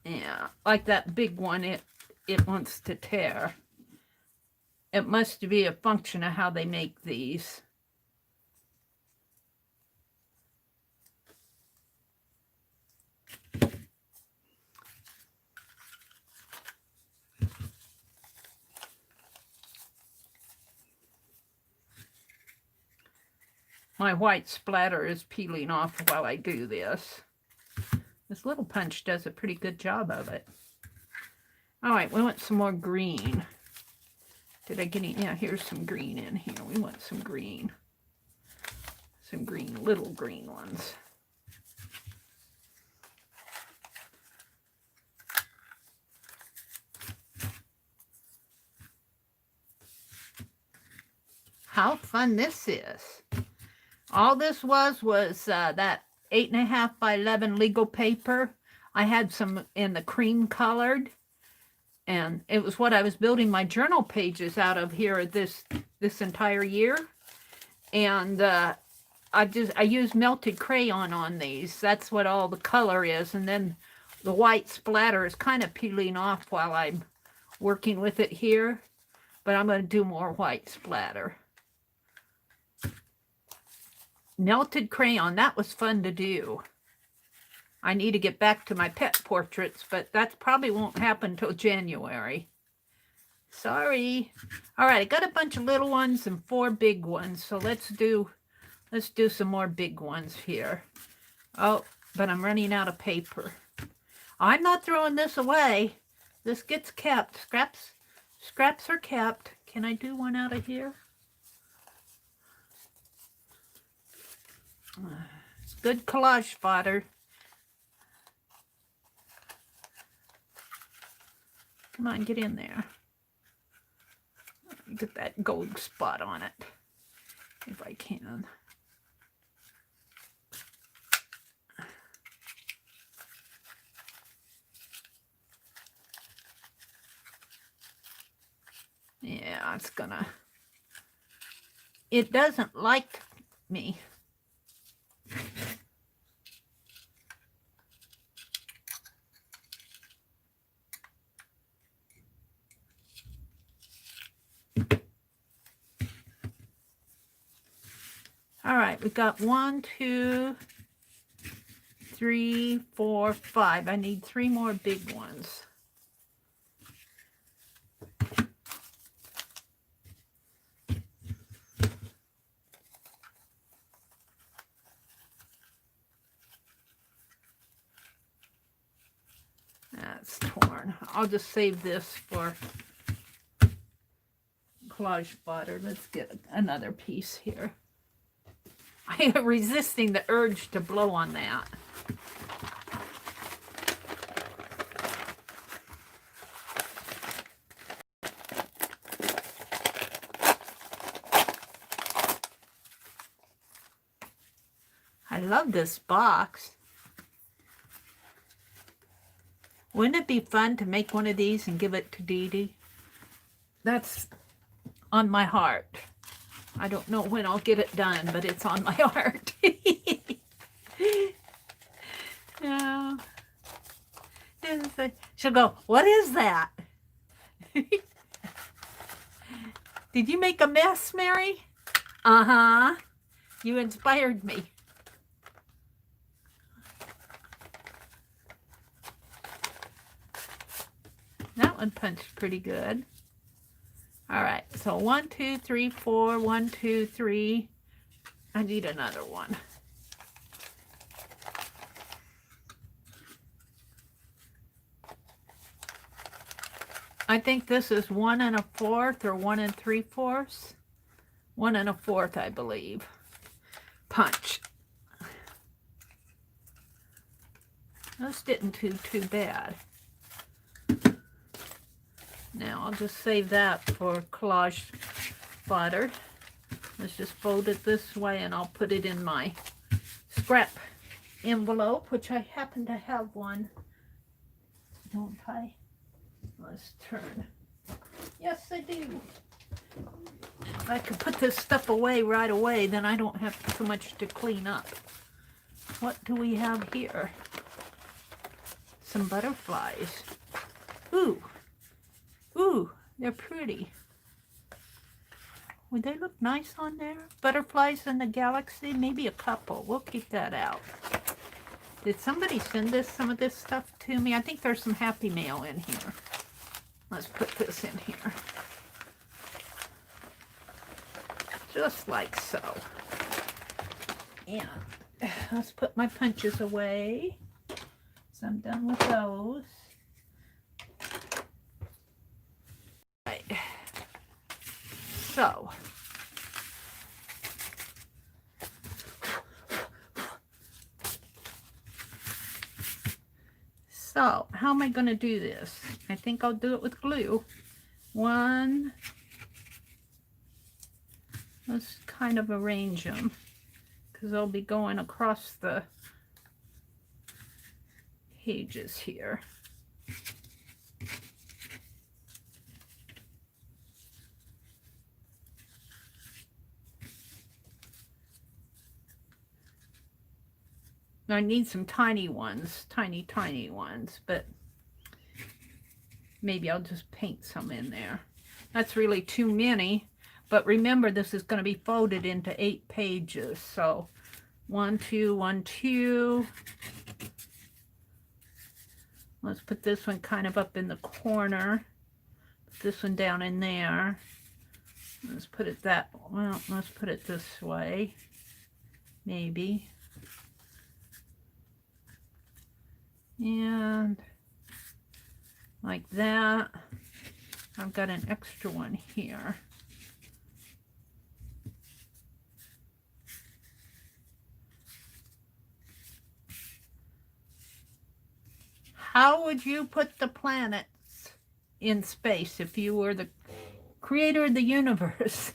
Yeah, like that big one, it wants to tear. It must be a function of how they make these. My white splatter is peeling off while I do this. This little punch does a pretty good job of it. All right, we want some more green. Did I get any? Yeah, here's some green in here. We want some green. Some green, little green ones. how fun this is. All this was that 8.5 by 11 legal paper. I had some in the cream colored, and it was what I was building my journal pages out of here this entire year. And I used melted crayon on these. That's what all the color is. And then the white splatter is kind of peeling off while I'm working with it here. But I'm going to do more white splatter. Melted crayon, that was fun to do. I need to get back to my pet portraits, but that probably won't happen till January. Sorry. All right, I got a bunch of little ones and 4 big ones, so let's do some more big ones here. Oh, but I'm running out of paper. I'm not throwing this away. This gets kept. Scraps are kept. Can I do one out of here? It's good collage fodder. Come on, get in there. Get that gold spot on it, if I can. Yeah, it doesn't like me. All right, we got 1, 2, 3, 4, 5. I need 3 more big ones. That's torn. I'll just save this for collage fodder. Let's get another piece here. I am resisting the urge to blow on that. I love this box. Wouldn't it be fun to make one of these and give it to Dee Dee? That's on my heart. I don't know when I'll get it done, but it's on my heart. Yeah. She'll go, what is that? Did you make a mess, Mary? Uh-huh. You inspired me. That one punched pretty good. All right, so 1, 2, 3, 4, 1, 2, 3. I need another one. I think this is 1 1/4 or 1 3/4. 1 1/4, I believe. Punch. This didn't do too bad. Now I'll just save that for collage fodder. Let's just fold it this way and I'll put it in my scrap envelope, which I happen to have one. Don't I? Let's turn. Yes, I do. If I could put this stuff away right away, then I don't have so much to clean up. What do we have here? Some butterflies. Ooh. Ooh, they're pretty. Would they look nice on there? Butterflies in the galaxy? Maybe a couple. We'll keep that out. Did somebody send some of this stuff to me? I think there's some Happy Mail in here. Let's put this in here. Just like so. And let's put my punches away. So I'm done with those. Right. So. So, how am I going to do this? I think I'll do it with glue. One. Let's kind of arrange them because they'll be going across the pages here. I need some tiny ones, tiny ones, but maybe I'll just paint some in there. That's really too many, but remember this is going to be folded into 8 pages, so 1, 2, 1, 2. Let's put this one kind of up in the corner. Put this one down in there. Let's put it let's put it this way, maybe. And like that. I've got an extra one here. How would you put the planets in space if you were the creator of the universe?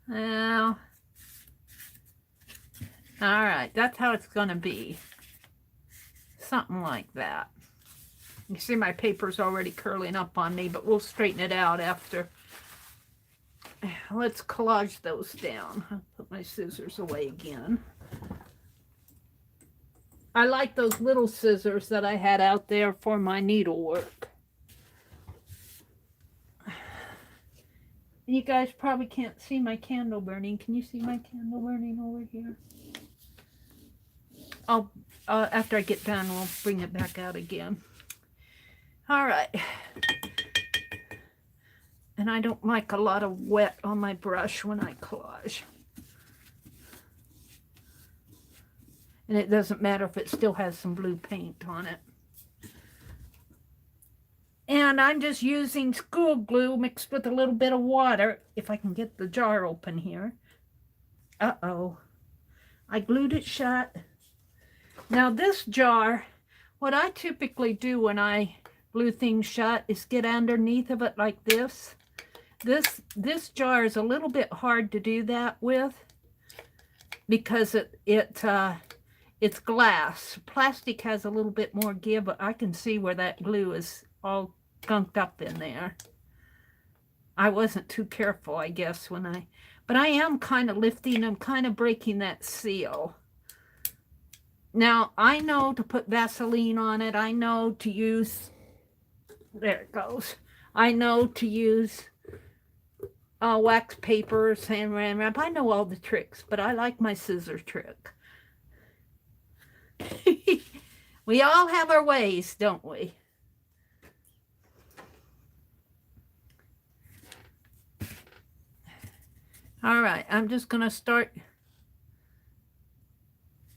Well, all right, that's how it's going to be. Something like that. You see my paper's already curling up on me, but we'll straighten it out after. Let's collage those down. I'll put my scissors away again. I like those little scissors that I had out there for my needlework. You guys probably can't see my candle burning. Can you see my candle burning over here? I'll, after I get done, we'll bring it back out again. All right. And I don't like a lot of wet on my brush when I collage. And it doesn't matter if it still has some blue paint on it. And I'm just using school glue mixed with a little bit of water, if I can get the jar open here. Uh-oh. I glued it shut. Now this jar, what I typically do when I glue things shut is get underneath of it like this. This jar is a little bit hard to do that with because it's glass. Plastic has a little bit more give, but I can see where that glue is all gunked up in there. I wasn't too careful, I guess, but I am kind of lifting, I'm kind of breaking that seal. Now, I know to put Vaseline on it. I know to use, there it goes. I know to use wax paper, saran wrap. I know all the tricks, but I like my scissor trick. We all have our ways, don't we? All right, I'm just going to start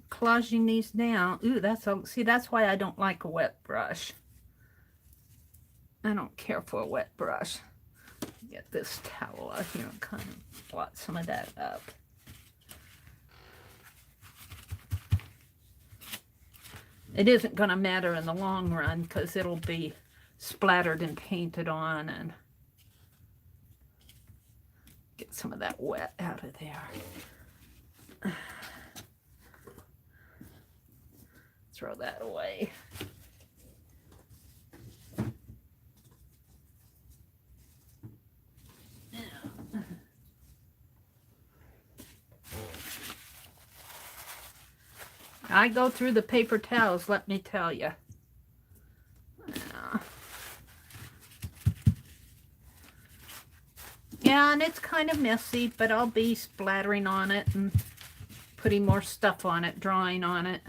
collaging these down. Ooh, see, that's why I don't like a wet brush. I don't care for a wet brush. Get this towel out here and kind of blot some of that up. It isn't going to matter in the long run because it'll be splattered and painted on, and get some of that wet out of there. Throw that away. I go through the paper towels, let me tell you. Yeah, and it's kind of messy, but I'll be splattering on it and putting more stuff on it, drawing on it.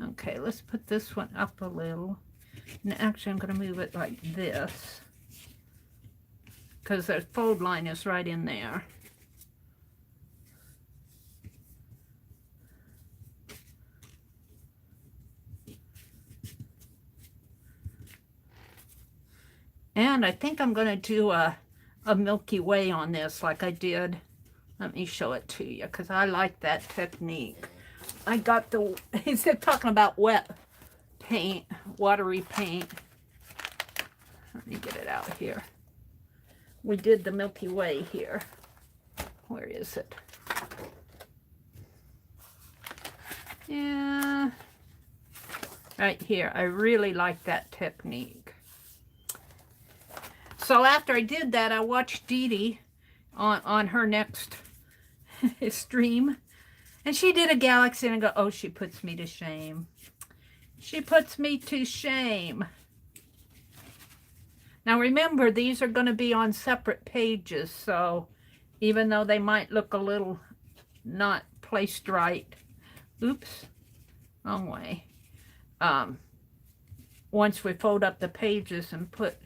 Okay, let's put this one up a little. And actually, I'm going to move it like this because the fold line is right in there. And I think I'm going to do a Milky Way on this like I did. Let me show it to you because I like that technique. I got he's talking about wet paint, watery paint. Let me get it out here. We did the Milky Way here. Where is it? Yeah, right here. I really like that technique. So after I did that, I watched Dee Dee on her next stream, and she did a galaxy, and I go, oh, she puts me to shame. She puts me to shame. Now remember, these are going to be on separate pages, so even though they might look a little not placed right, oops, wrong way. Once we fold up the pages and put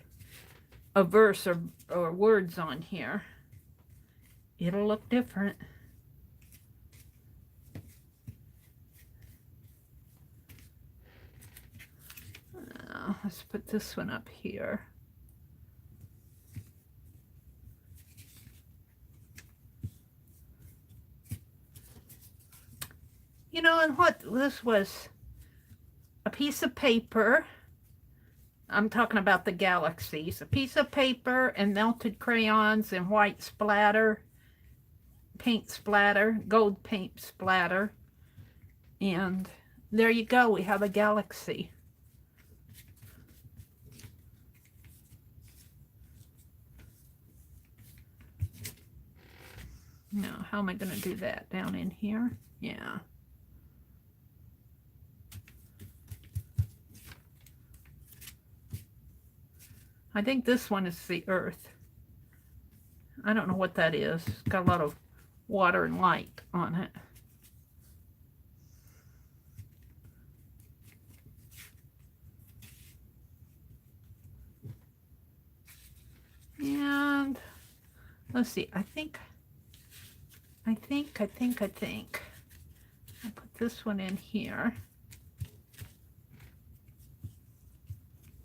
a verse or words on here, it'll look different. Let's put this one up here. You know, and what this was, a piece of paper. I'm talking about the galaxies. A piece of paper and melted crayons and white splatter, paint splatter, gold paint splatter. And there you go, we have a galaxy. Now, how am I going to do that? Down in here? Yeah. I think this one is the Earth. I don't know what that is. It's got a lot of water and light on it. And let's see, I think I put this one in here.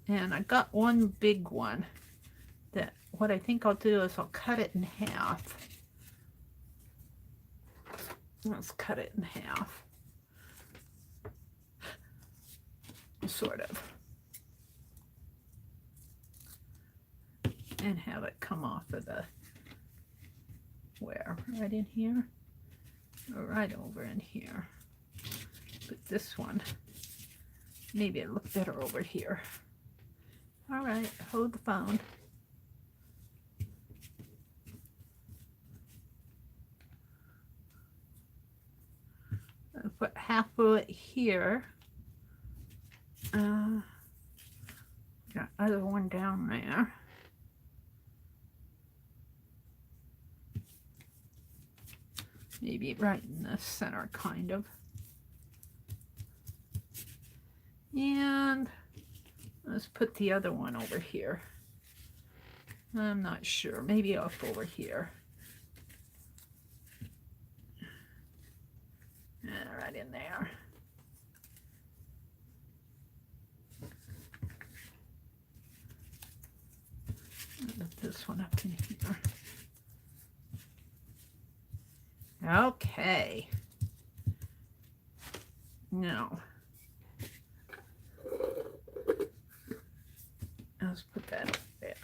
And I got one big one that what I think I'll do is I'll cut it in half. Let's cut it in half. Sort of. And have it come off of the, where? Right in here? Or right over in here. Put this one. Maybe it'll look better over here. All right, hold the phone. I'll put half of it here. Got other one down there. Maybe right in the center, kind of. And let's put the other one over here. I'm not sure. Maybe up over here. Right in there. Put this one up in here. Okay. Now, let's put that up there.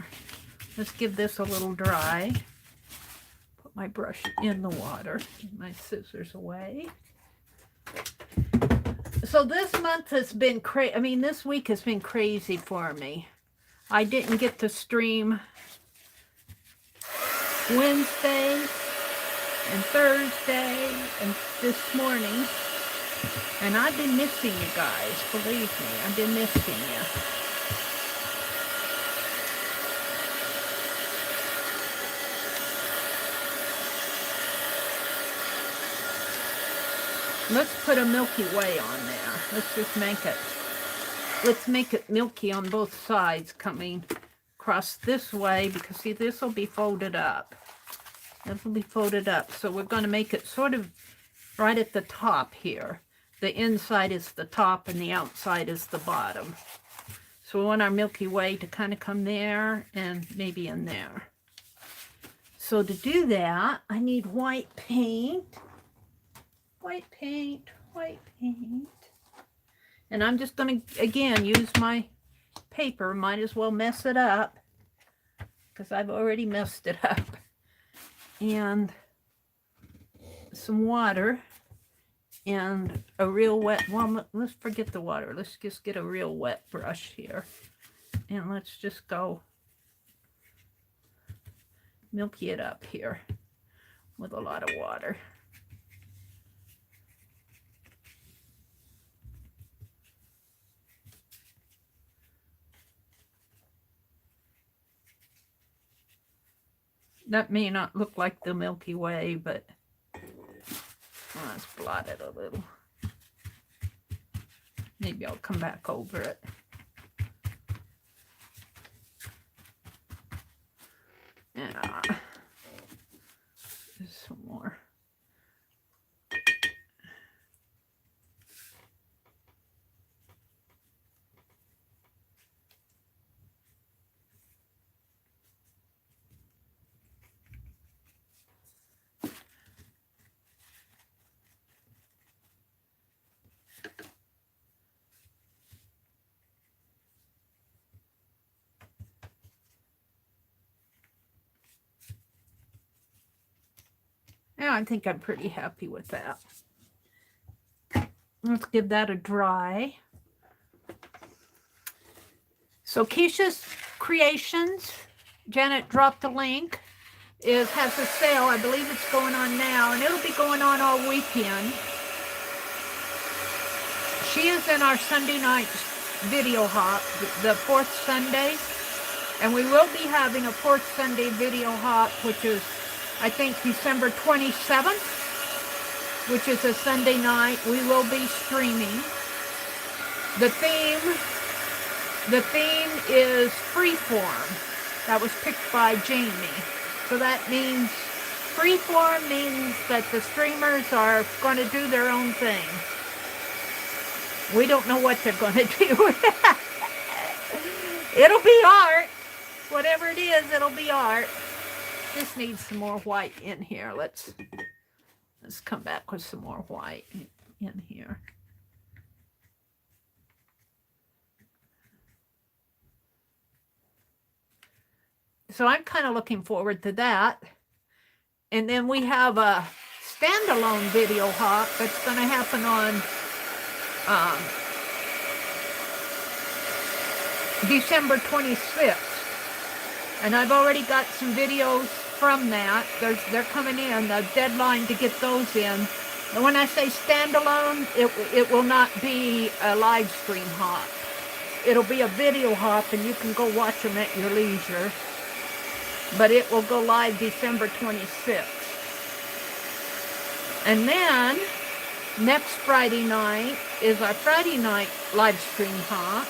Let's give this a little dry. Put my brush in the water. My scissors away. So this month has been crazy. I mean, this week has been crazy for me. I didn't get to stream Wednesday and Thursday and this morning. And I've been missing you guys. Believe me, I've been missing you. Let's put a Milky Way on there. Let's just make it. Let's make it milky on both sides coming across this way, because see, this will be folded up. This will be folded up. So we're going to make it sort of right at the top here. The inside is the top and the outside is the bottom. So we want our Milky Way to kind of come there and maybe in there. So to do that, I need white paint. White paint, white paint. And I'm just going to, again, use my paper. Might as well mess it up. because I've already messed it up. And some water and a real wet, well, let's forget the water. Let's just get a real wet brush here. And let's just go milky it up here with a lot of water. That may not look like the Milky Way, but let's blot it a little. Maybe I'll come back over it. Yeah. There's some more. Yeah, I think I'm pretty happy with that. Let's give that a dry. So Keisha's Creations, Janet dropped the link, has a sale. I believe it's going on now, and it'll be going on all weekend. She is in our Sunday night video hop, the fourth Sunday, and we will be having a fourth Sunday video hop, which is, I think, December 27th, which is a Sunday night. We will be streaming. The theme is freeform. That was picked by Jamie. So that means freeform means that the streamers are going to do their own thing. We don't know what they're going to do. It'll be art. Whatever it is, it'll be art. This needs some more white in here. Let's come back with some more white in here. So I'm kind of looking forward to that. And then we have a standalone video hop that's going to happen on December 26th. And I've already got some videos from that. They're coming in. The deadline to get those in. And when I say standalone, it will not be a live stream hop. It'll be a video hop, and you can go watch them at your leisure. But it will go live December 26th. And then next Friday night is our Friday night live stream hop.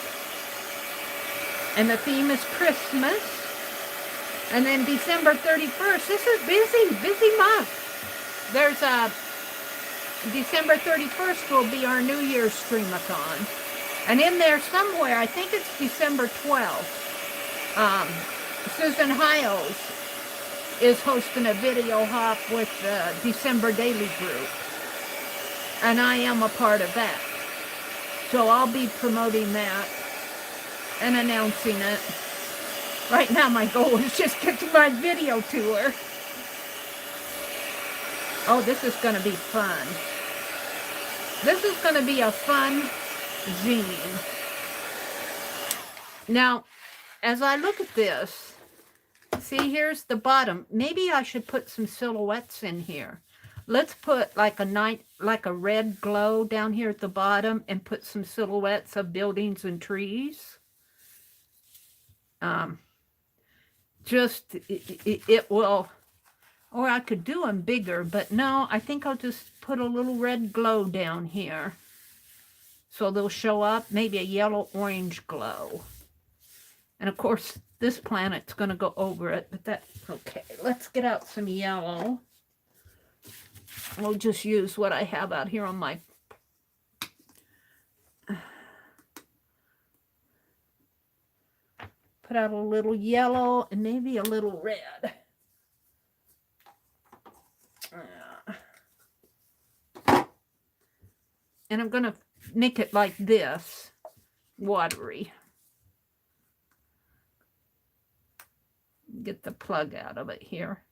And the theme is Christmas. And then December 31st, this is busy month. There's a December 31st will be our New Year's streamathon. And in there somewhere, I think it's December 12th, Susan Hiles is hosting a video hop with the December Daily Group. And I am a part of that. So I'll be promoting that and announcing it. Right now my goal is just get to my video tour. Oh, this is going to be fun. This is going to be a fun zine. Now, as I look at this, see, here's the bottom. Maybe I should put some silhouettes in here. Let's put like a red glow down here at the bottom and put some silhouettes of buildings and trees. It will, or I could do them bigger, but no, I think I'll just put a little red glow down here. So they'll show up, maybe a yellow-orange glow. And of course, this planet's going to go over it, but that's okay. Let's get out some yellow. We'll just use what I have out here on my... Put out a little yellow and maybe a little red. And I'm going to make it like this, watery. Get the plug out of it here.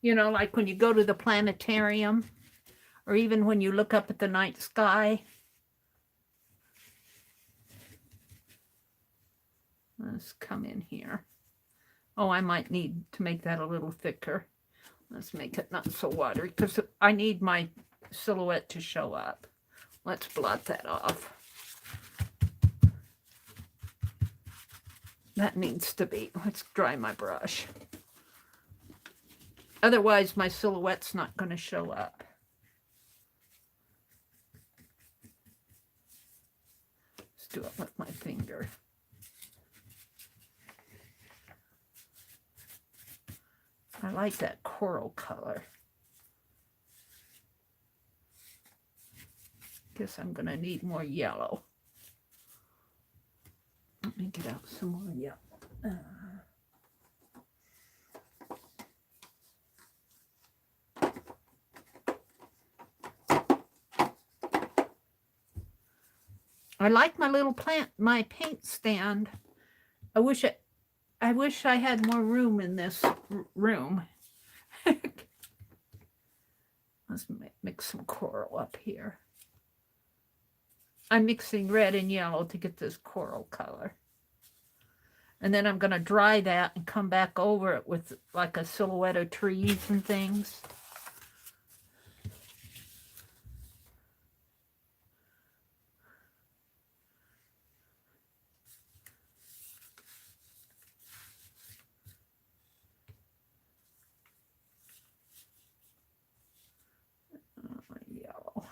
You know, like when you go to the planetarium, or even when you look up at the night sky. Let's come in here. Oh, I might need to make that a little thicker. Let's make it not so watery, because I need my silhouette to show up. Let's blot that off. That needs to be, let's dry my brush. Otherwise, my silhouette's not going to show up. Let's do it with my finger. I like that coral color. Guess I'm going to need more yellow. Let me get out some more yellow. I like my little my paint stand. I wish I had more room in this room. Let's mix some coral up here. I'm mixing red and yellow to get this coral color. And then I'm going to dry that and come back over it with like a silhouette of trees and things. Yellow.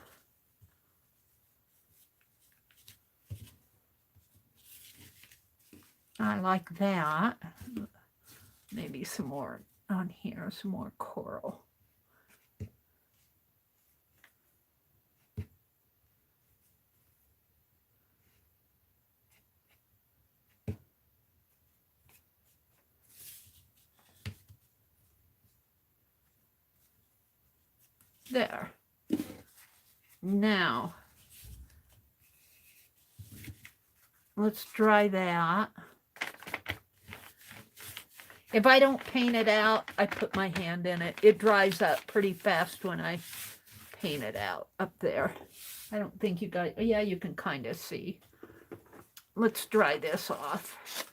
I like that. Maybe some more on here, some more coral. There. Now, let's dry that. If I don't paint it out, I put my hand in it. It dries up pretty fast when I paint it out up there. I don't think you got, yeah, you can kind of see. Let's dry this off.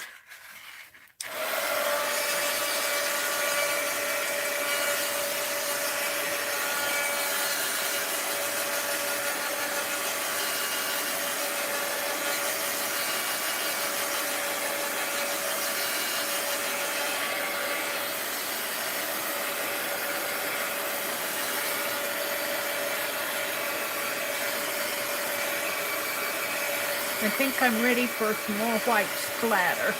I think I'm ready for some more white splatter,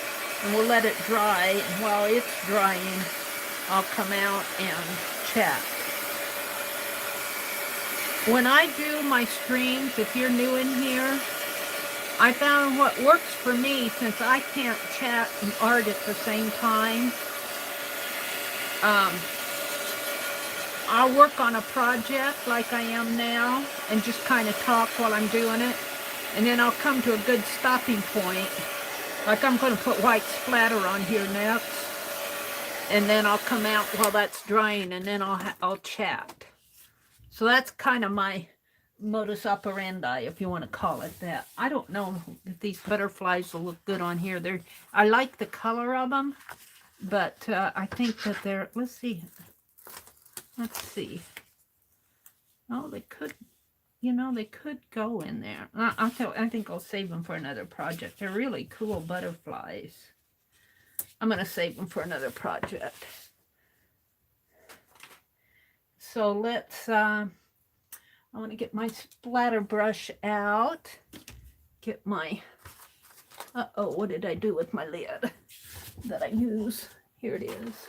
and we'll let it dry, and while it's drying, I'll come out and chat. When I do my streams, if you're new in here, I found what works for me, since I can't chat and art at the same time, I'll work on a project like I am now and just kind of talk while I'm doing it. And then I'll come to a good stopping point. Like I'm going to put white splatter on here next. And then I'll come out while that's drying, and then I'll chat. So that's kind of my modus operandi, if you want to call it that. I don't know if these butterflies will look good on here. I like the color of them, but I think that they're, let's see. Oh, they could. You know, they could go in there. I think I'll save them for another project. They're really cool butterflies. I'm going to save them for another project. So let's, I want to get my splatter brush out. Get my, what did I do with my lid that I use? Here it is.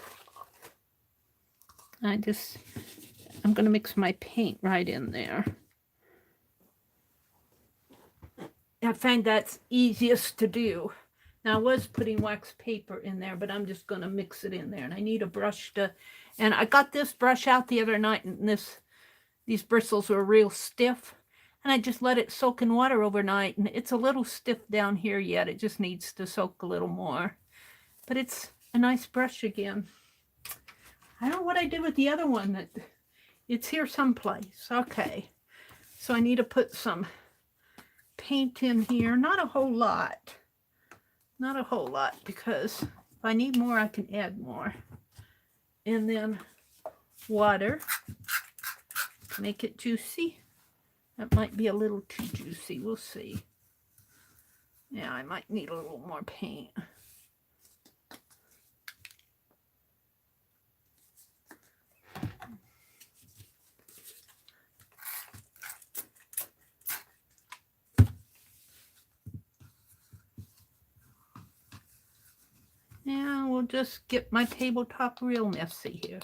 I'm going to mix my paint right in there. I find that's easiest to do. Now I was putting wax paper in there, but I'm just going to mix it in there. And I need a brush to And I got this brush out the other night, and these bristles were real stiff. And I just let it soak in water overnight, and it's a little stiff down here yet. It just needs to soak a little more. But it's a nice brush again. I don't know what I did with the other one. It's here someplace. Okay. So I need to put some paint in here. Not a whole lot. Not a whole lot, because if I need more, I can add more. And then water. Make it juicy. That might be a little too juicy. We'll see. Yeah, I might need a little more paint. Yeah, we'll just get my tabletop real messy here.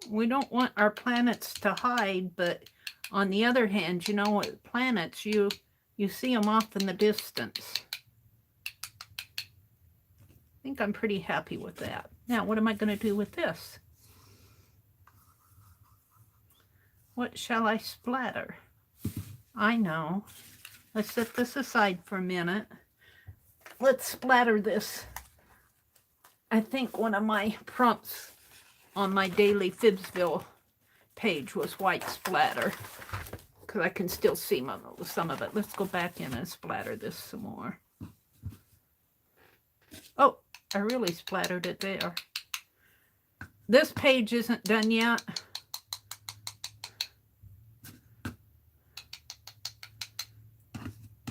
We don't want our planets to hide, but on the other hand, you know, with planets, you see them off in the distance. I think I'm pretty happy with that. Now, what am I going to do with this? What shall I splatter? I know. Let's set this aside for a minute. Let's splatter this. I think one of my prompts on my daily Fibsville page was white splatter, because I can still see some of it. Let's go back in and splatter this some more. Oh, I really splattered it there. This page isn't done yet.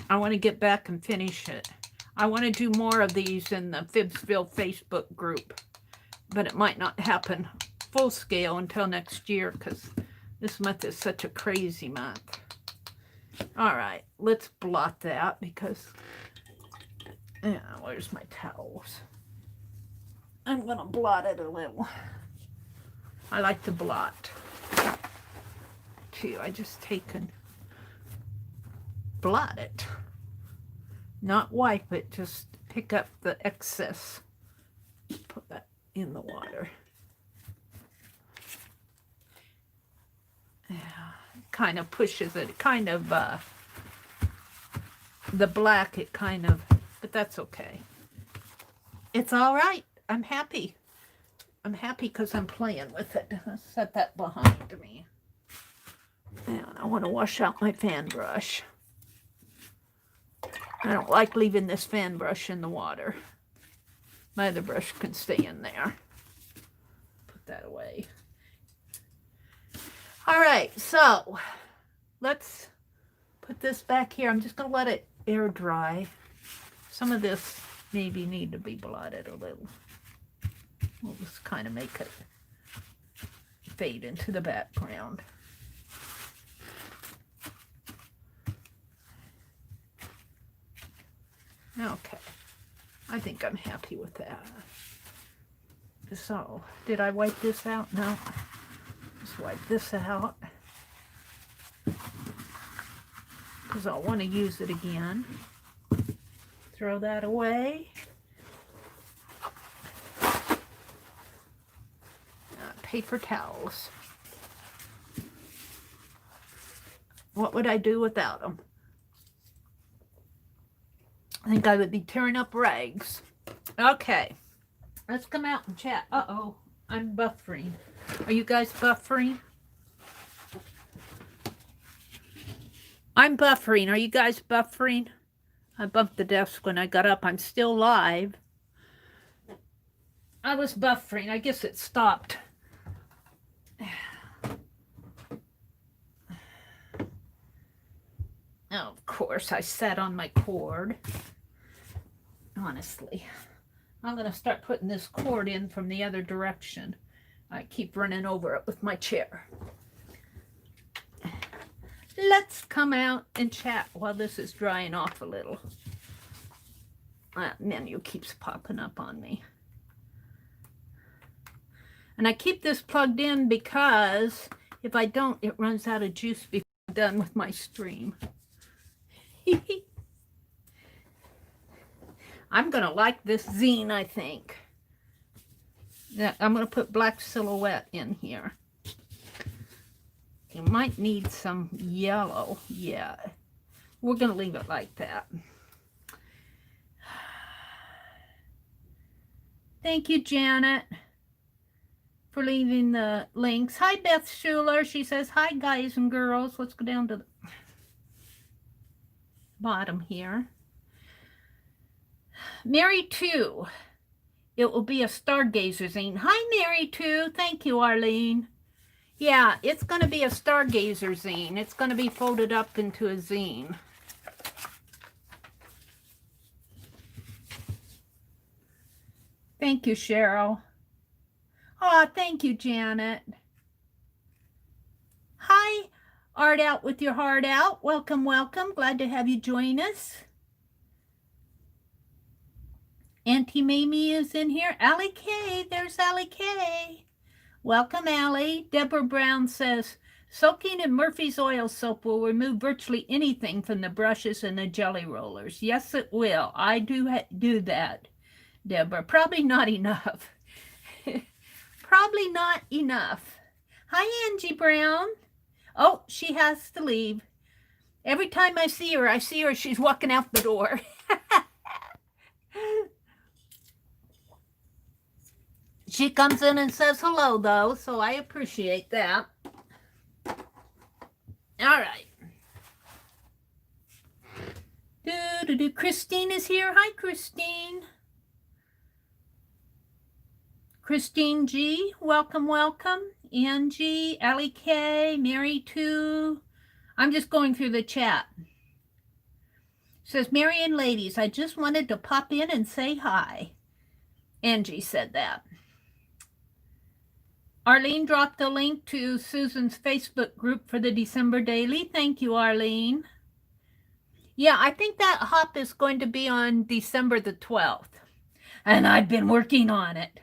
I want to get back and finish it. I want to do more of these in the Fibsville Facebook group, but it might not happen full scale until next year, because this month is such a crazy month. All right, let's blot that, because, yeah, where's my towels? I'm going to blot it a little. I like to blot, too. I just take and blot it. Not wipe it, just pick up the excess. Put that in the water. Yeah, it kind of pushes it. Kind of, the black, it kind of, but that's okay. It's all right. I'm happy. I'm happy because I'm playing with it. Let's set that behind me. And I want to wash out my fan brush. I don't like leaving this fan brush in the water. My other brush can stay in there. Put that away. All right, so let's put this back here. I'm just going to let it air dry. Some of this maybe need to be blotted a little. We'll just kind of make it fade into the background. Okay, I think I'm happy with that. So, did I wipe this out? No. Just wipe this out, because I'll want to use it again. Throw that away. Paper towels. What would I do without them? I think I would be tearing up rags. Okay, let's come out and chat. Uh-oh, I'm buffering. Are you guys buffering? I'm buffering. Are you guys buffering? I bumped the desk when I got up. I'm still live. I was buffering. I guess it stopped. Oh, of course, I sat on my cord. Honestly, I'm going to start putting this cord in from the other direction. I keep running over it with my chair. Let's come out and chat while this is drying off a little. That menu keeps popping up on me. And I keep this plugged in because if I don't, it runs out of juice before I'm done with my stream. I'm going to like this zine, I think. I'm going to put black silhouette in here. You might need some yellow. Yeah. We're going to leave it like that. Thank you, Janet, for leaving the links. Hi, Beth Schuler. She says, hi, guys and girls. Let's go down to the bottom here. Mary 2. It will be a stargazer zine. Hi, Mary 2. Thank you, Arlene. Yeah, it's going to be a stargazer zine. It's going to be folded up into a zine. Thank you, Cheryl. Oh, thank you, Janet. Hi, Art Out with Your Heart Out. Welcome, welcome. Glad to have you join us. Auntie Mamie is in here. Allie K. There's Allie K. Welcome, Allie. Deborah Brown says, soaking in Murphy's oil soap will remove virtually anything from the brushes and the jelly rollers. Yes, it will. I do that, Deborah. Probably not enough. Probably not enough. Hi, Angie Brown. Oh, she has to leave. Every time I see her, she's walking out the door. She comes in and says hello, though, so I appreciate that. All right. Christine is here. Hi, Christine. Christine G, welcome, welcome. Angie, Allie K, Mary 2. I'm just going through the chat. Says, Mary and ladies, I just wanted to pop in and say hi. Angie said that. Arlene dropped a link to Susan's Facebook group for the December Daily. Thank you, Arlene. Yeah, I think that hop is going to be on December the 12th. And I've been working on it.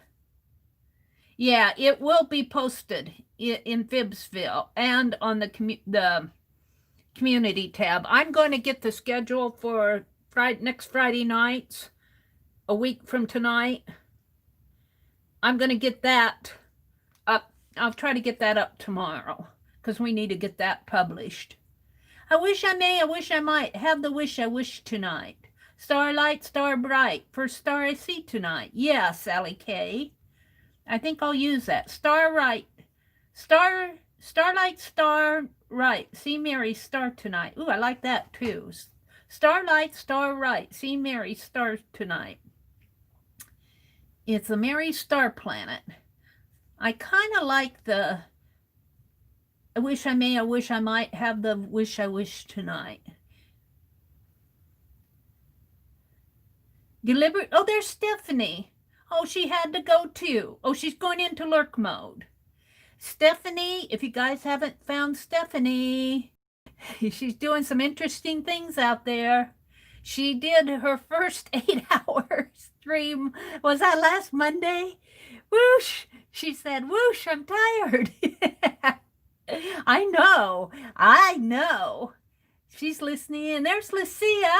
Yeah, it will be posted in Fibsville and on the community tab. I'm going to get the schedule for next Friday nights, a week from tonight. I'm going to get that up. I'll try to get that up tomorrow because we need to get that published. I wish I may, I wish I might have the wish I wish tonight. Starlight, star bright, first star I see tonight. Yes, Sally K. I think I'll use that. Starlight, star right. See Mary star tonight. Ooh, I like that too. Starlight, star right. See Mary star tonight. It's a Mary star planet. I kind of like the I wish I may, I wish I might have the wish I wish tonight. Deliberate. Oh, there's Stephanie. Oh, she had to go too. Oh, she's going into lurk mode. Stephanie, if you guys haven't found Stephanie, she's doing some interesting things out there. She did her first 8-hour stream. Was that last Monday? Whoosh! She said, whoosh, I'm tired. I know. She's listening in. There's Lucia.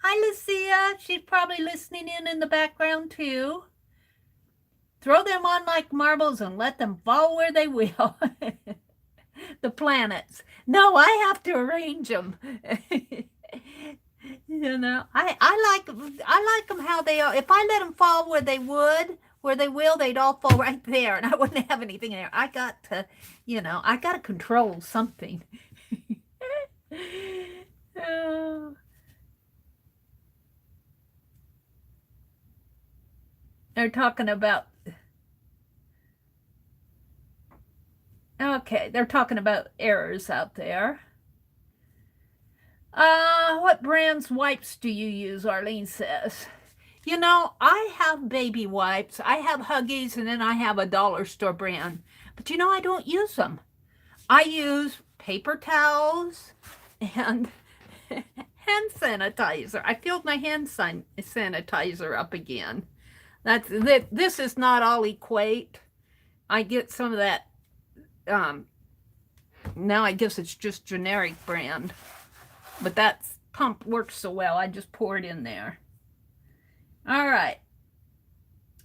Hi, Lucia. She's probably listening in the background too. Throw them on like marbles and let them fall where they will. The planets. No, I have to arrange them. You know, I like them how they are. If I let them fall where they will, they'd all fall right there, and I wouldn't have anything there. I got to, I got to control something. Oh. They're talking about. Okay, they're talking about errors out there. What brand's wipes do you use? Arlene says. I have baby wipes. I have Huggies, and then I have a dollar store brand. But I don't use them. I use paper towels and hand sanitizer. I filled my hand sanitizer up again. This is not all equate. I get some of that Now I guess it's just generic brand. But that pump works so well, I just pour it in there. All right.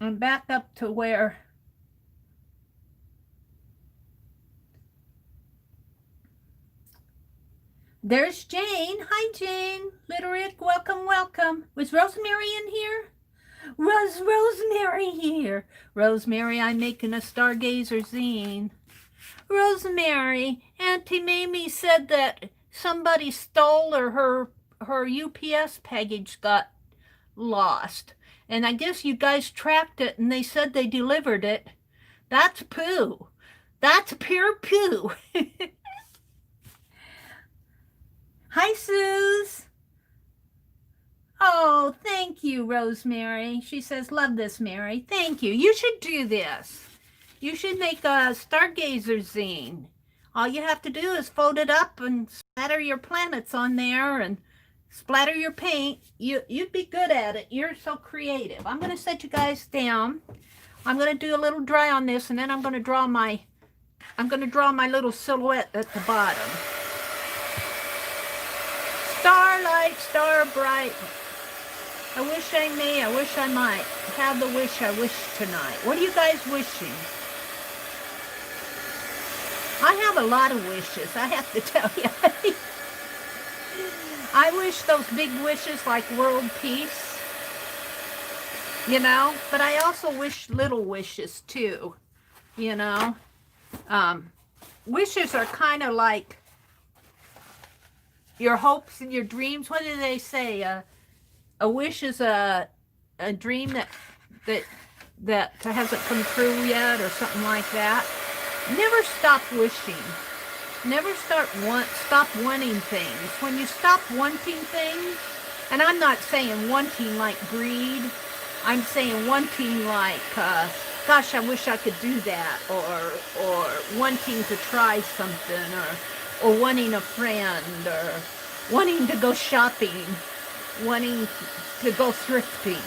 I'm back up to where there's Jane. Hi, Jane. Literate, welcome, welcome. Was Rosemary in here? Rosemary here. Rosemary, I'm making a stargazer zine. Rosemary, Auntie Mamie said that somebody stole her UPS package got lost. And I guess you guys tracked it and they said they delivered it. That's poo. That's pure poo. Hi, Suze. Oh, thank you, Rosemary. She says, love this, Mary. Thank you. You should do this. You should make a stargazer zine. All you have to do is fold it up and splatter your planets on there and splatter your paint. You'd be good at it. You're so creative. I'm going to set you guys down. I'm going to do a little dry on this, and then I'm going to draw my little silhouette at the bottom. Starlight, star bright. I wish I may, I wish I might have the wish I wish tonight. What are you guys wishing? I have a lot of wishes, I have to tell you. I wish those big wishes like world peace, you know, but I also wish little wishes too, you know. Wishes are kind of like your hopes and your dreams. What do they say? A wish is a dream that hasn't come true yet, or something like that. Never stop wishing. Never stop wanting things. When you stop wanting things, and I'm not saying wanting like greed, I'm saying wanting like, gosh, I wish I could do that, or wanting to try something, or wanting a friend, or wanting to go shopping, wanting to go thrifting,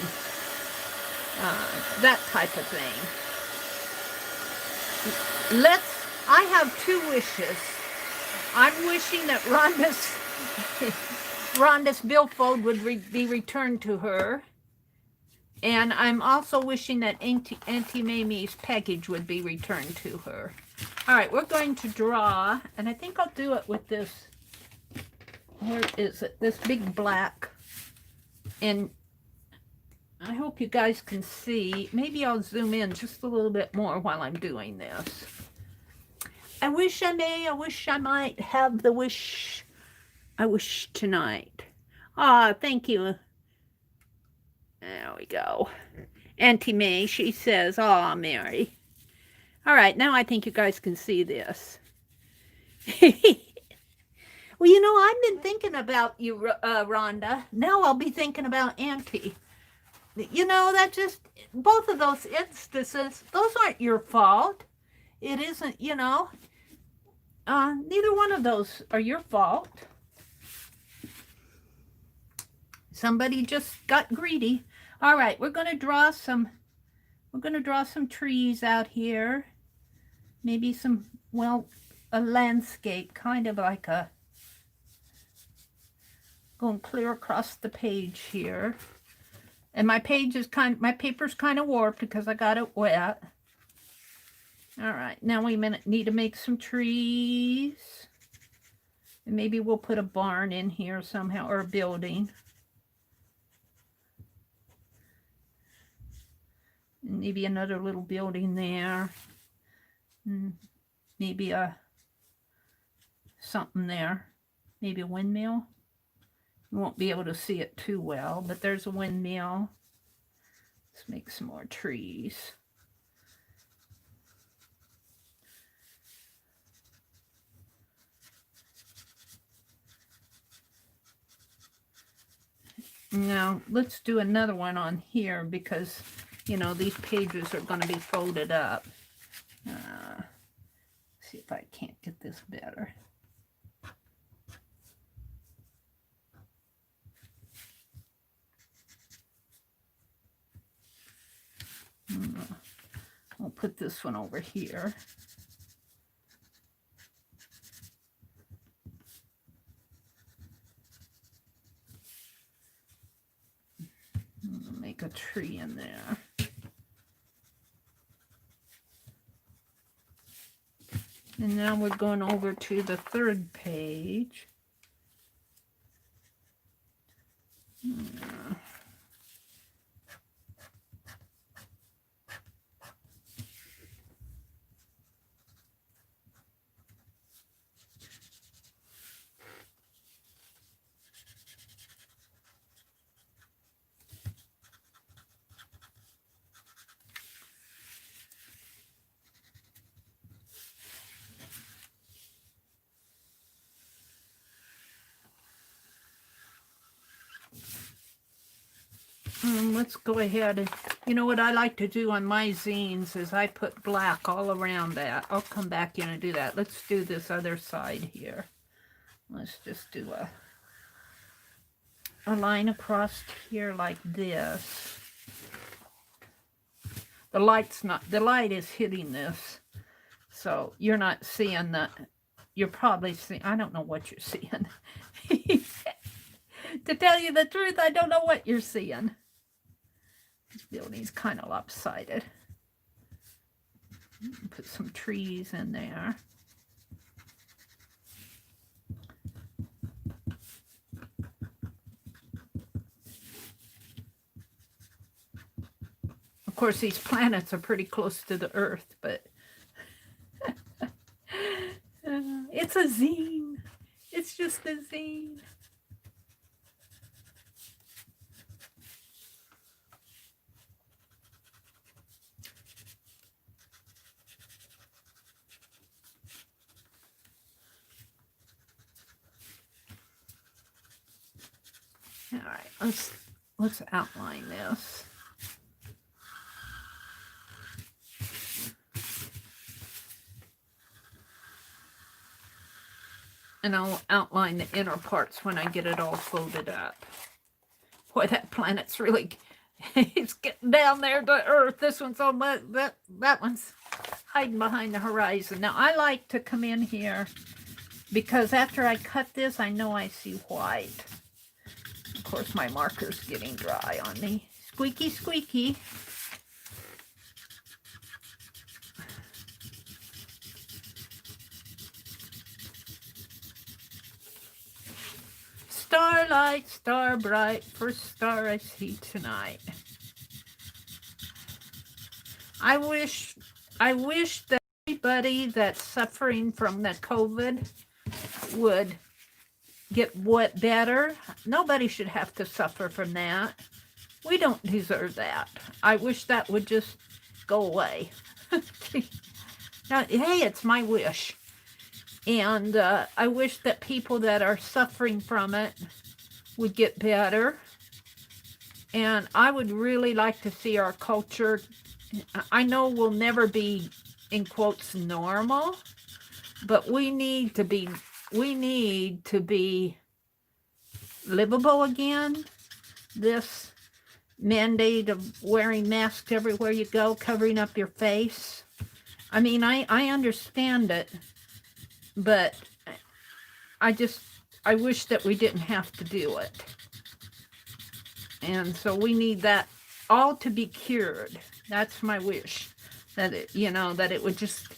that type of thing. I have two wishes. I'm wishing that Rhonda's billfold would be returned to her. And I'm also wishing that Auntie Mamie's package would be returned to her. All right, we're going to draw, and I think I'll do it with this, where is it? This big black. And I hope you guys can see. Maybe I'll zoom in just a little bit more while I'm doing this. I wish I may, I wish I might have the wish I wish tonight. Ah, thank you. There we go. Auntie May, she says, aw, Mary. All right, now I think you guys can see this. Well, you know, I've been thinking about you, Rhonda. Now I'll be thinking about Auntie. You know, that just, both of those instances, those aren't your fault. It isn't, you know. Neither one of those are your fault. Somebody just got greedy. All right, we're going to draw some trees out here. Maybe some, well, a landscape, kind of like a, going clear across the page here. And my paper's kind of warped because I got it wet. All right, now we need to make some trees. And maybe we'll put a barn in here somehow, or a building. And maybe another little building there. And maybe something there. Maybe a windmill. You won't be able to see it too well, but there's a windmill. Let's make some more trees. Now, let's do another one on here because, you know, these pages are going to be folded up. See if I can't get this better. I'll put this one over here. tree in there. And now we're going over to the third page. Let's go ahead and, you know what I like to do on my zines is I put black all around that. I'll come back in and do that. Let's do this other side here. Let's just do a line across here like this. The light is hitting this, so you're not seeing that. You're probably seeing, I don't know what you're seeing. To tell you the truth, I don't know what you're seeing. This building's kind of lopsided. Put some trees in there. Of course, these planets are pretty close to the Earth, but it's a zine. It's just a zine. All right, let's outline this. And I'll outline the inner parts when I get it all folded up. Boy, that planet's really, it's getting down there to Earth. This one's on that one's hiding behind the horizon. Now, I like to come in here because after I cut this, I know I see white. Of course, my marker's getting dry on me. Squeaky, squeaky. Starlight, star bright, first star I see tonight. I wish that everybody that's suffering from the COVID would get what better. Nobody should have to suffer from that. We don't deserve that. I wish that would just go away. Now, hey, it's my wish. And I wish that people that are suffering from it would get better. And I would really like to see our culture, I know we'll never be, in quotes, normal, but we need to be livable again. This mandate of wearing masks everywhere you go, covering up your face. I mean, I understand it. But I wish that we didn't have to do it. And so we need that all to be cured. That's my wish. That it, that it would just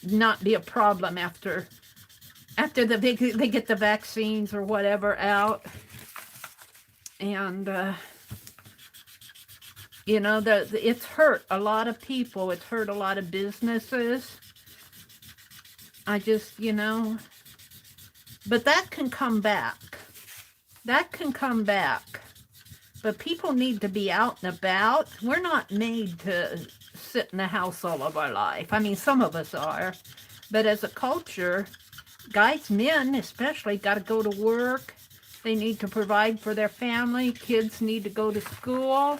not be a problem after they get the vaccines or whatever out. And, it's hurt a lot of people. It's hurt a lot of businesses. I just, but that can come back. That can come back. But people need to be out and about. We're not made to sit in the house all of our life. I mean, some of us are. But as a culture, guys, men especially, got to go to work. They need to provide for their family. Kids need to go to school.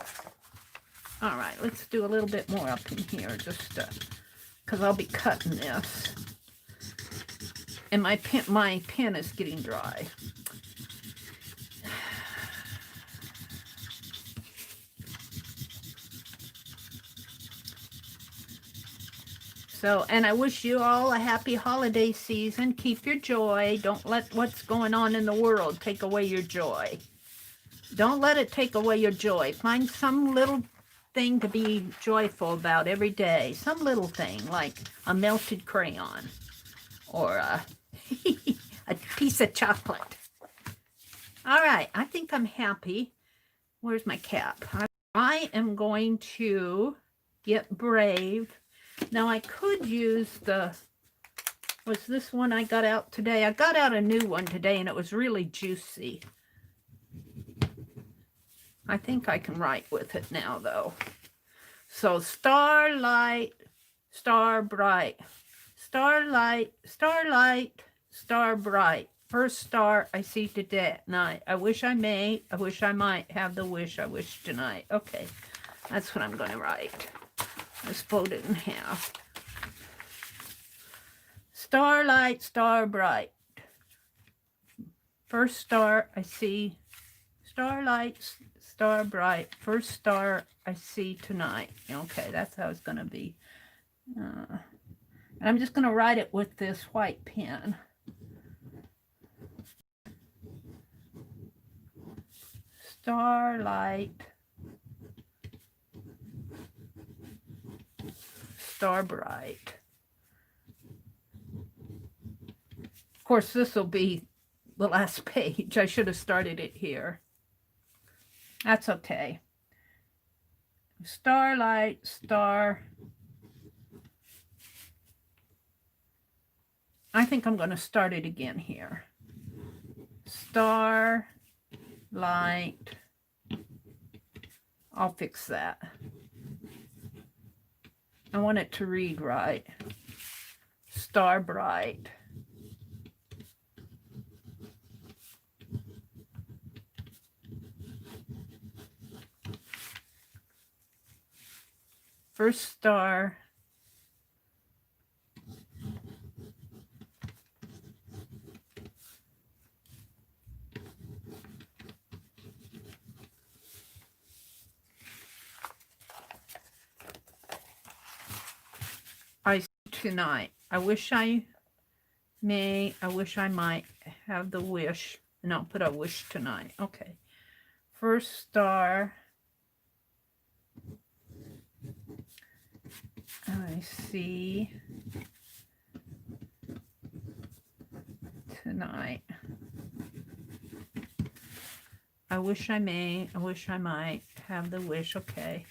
All right, let's do a little bit more up in here, just because I'll be cutting this. And my pen is getting dry. So, and I wish you all a happy holiday season. Keep your joy. Don't let what's going on in the world take away your joy. Don't let it take away your joy. Find some little thing to be joyful about every day. Some little thing like a melted crayon or a piece of chocolate. All right, I think I'm happy. Where's my cap? I am going to get brave. Now I could use was this one I got out today? I got out a new one today and it was really juicy. I think I can write with it now though. So starlight, star bright, starlight, starlight, star bright. First star I see today night. I wish I may, I wish I might have the wish I wish tonight. Okay, that's what I'm going to write. Let's fold it in half. Starlight, star bright. First star I see, starlight, star bright. First star I see tonight. Okay, that's how it's going to be. And I'm just going to write it with this white pen. Starlight, star bright. Of course, this will be the last page. I should have started it here. That's okay. Starlight, star. I think I'm going to start it again here. Star, light. I'll fix that. I want it to read right. Star bright. First star. I see tonight. I wish I may, I wish I might have the wish. And I'll put a wish tonight. Okay. First star. I see tonight. I wish I may, I wish I might have the wish. Okay.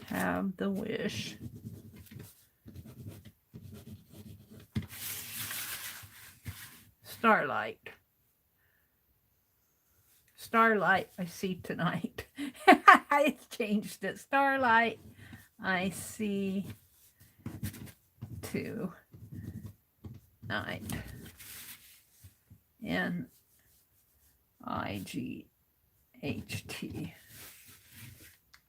Have the wish. Starlight. Starlight I see tonight. I changed it. Starlight I see tonight. N-I-G-H-T.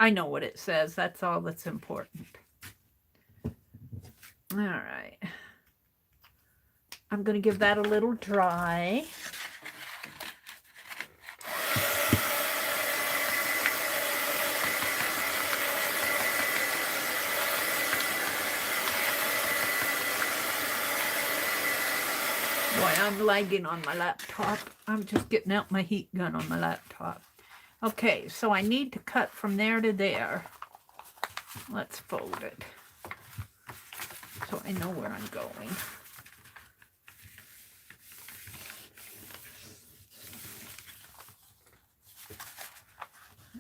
I know what it says. That's all that's important. All right. I'm going to give that a little dry. Boy, I'm lagging on my laptop. I'm just getting out my heat gun on my laptop. Okay, so I need to cut from there to there. Let's fold it so I know where I'm going.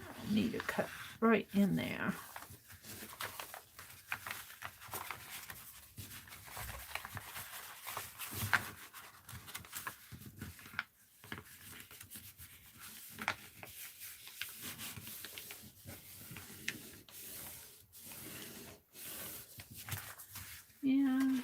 I need to cut right in there. And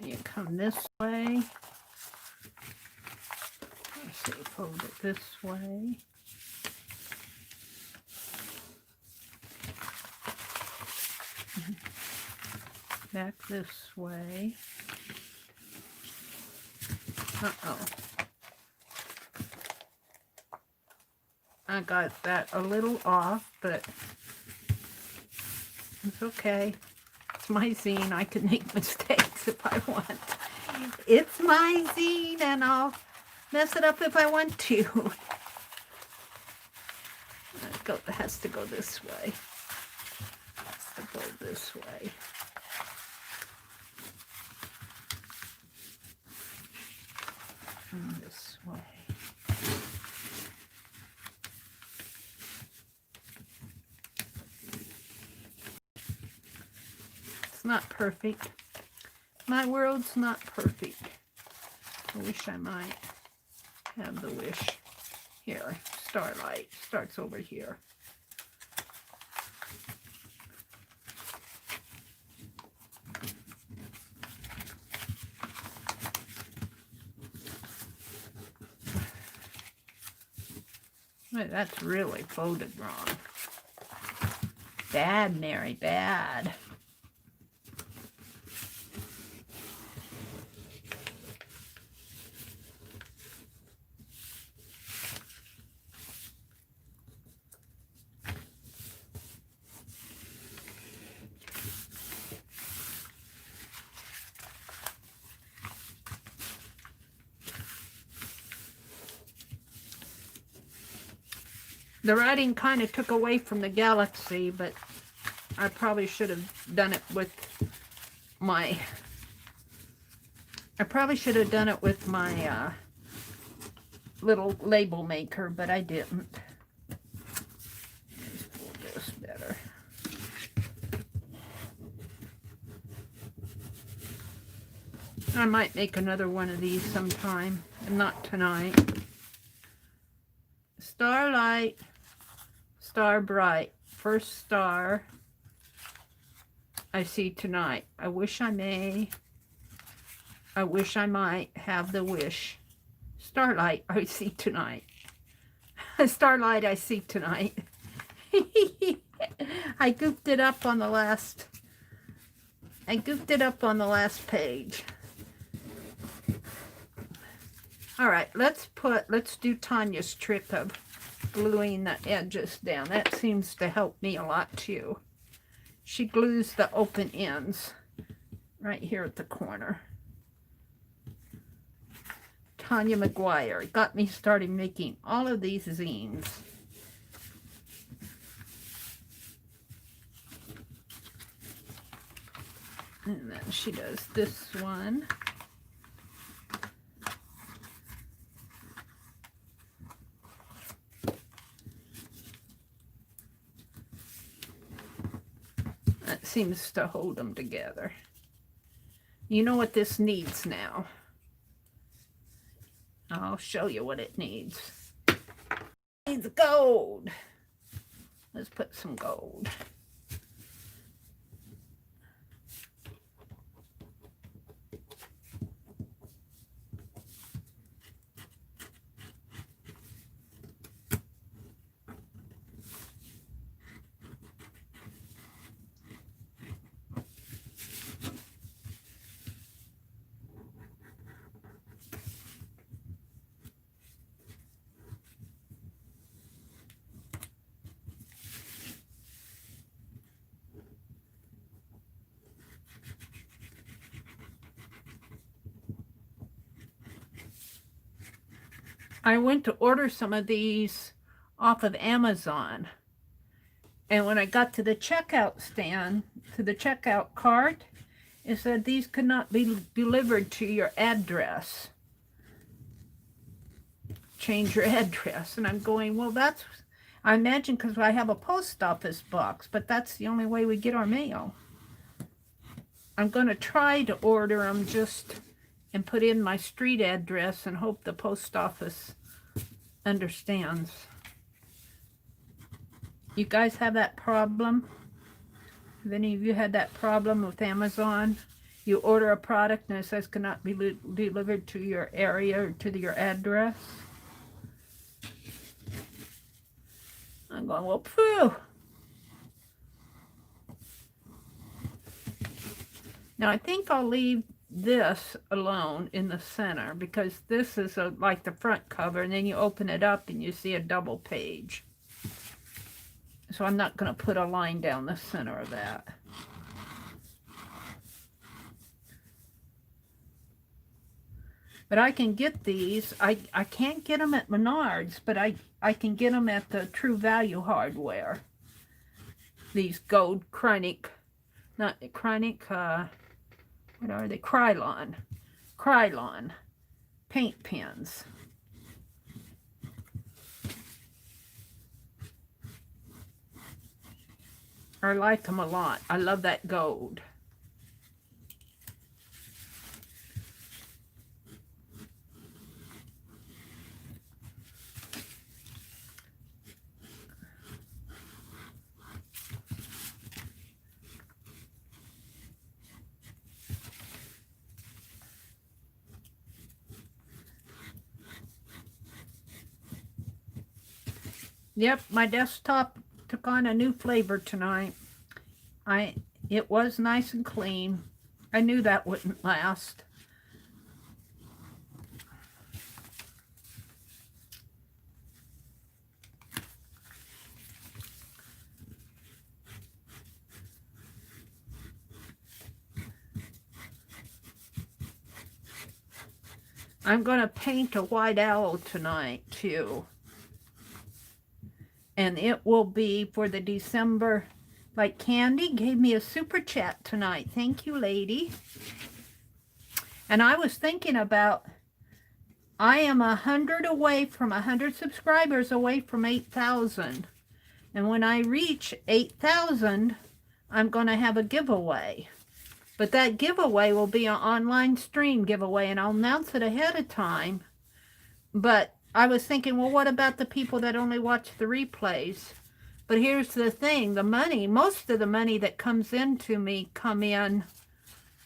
You come this way. Let's see, fold it this way. Back this way. Uh-oh. I got that a little off, but it's okay. It's my zine. I can make mistakes if I want. It's my zine, and I'll mess it up if I want to. It has to go this way. It has to go this way. And this way. It's not perfect. My world's not perfect. I wish I might have the wish. Here, starlight starts over here. Wait, that's really folded wrong. Bad, Mary, bad. The writing kind of took away from the galaxy, but I probably should have done it with my little label maker, but I didn't. Let's pull this better. I might make another one of these sometime, and not tonight. Starlight, star bright, first star I see tonight. I wish I may, I wish I might have the wish. Starlight I see tonight. Starlight I see tonight. I goofed it up on the last page. All right, let's do Tanya's trick of gluing the edges down. That seems to help me a lot too. She glues the open ends right here at the corner. Tanya McGuire got me started making all of these zines. And then she does this one. That seems to hold them together. You know what this needs now? I'll show you what it needs. It needs gold. Let's put some gold. I went to order some of these off of Amazon. And when I got to the checkout stand, to the checkout cart, it said these could not be delivered to your address. Change your address. And I'm going, well, that's, I imagine because I have a post office box, but that's the only way we get our mail. I'm going to try to order them just and put in my street address and hope the post office understands. You guys have that problem? Have any of you had that problem with Amazon? You order a product and it says cannot be delivered to your area or to your address. I'm going, well, phew. Now, I think I'll leave this alone in the center because this is like the front cover, and then you open it up and you see a double page. So I'm not going to put a line down the center of that. But I can get these. I can't get them at Menards, but I can get them at the True Value Hardware. These gold Chronic, not Chronic, what are they? Krylon paint pens. I like them a lot. I love that gold. Yep, my desktop took on a new flavor tonight. It was nice and clean. I knew that wouldn't last. I'm going to paint a white owl tonight too. And it will be for the December, like Candy gave me a super chat tonight. Thank you, lady. And I was thinking about, I am 100 away from 100 subscribers away from 8,000. And when I reach 8,000, I'm going to have a giveaway. But that giveaway will be an online stream giveaway, and I'll announce it ahead of time. But I was thinking, well, what about the people that only watch the replays? But here's the thing, the money, most of the money that comes into me come in.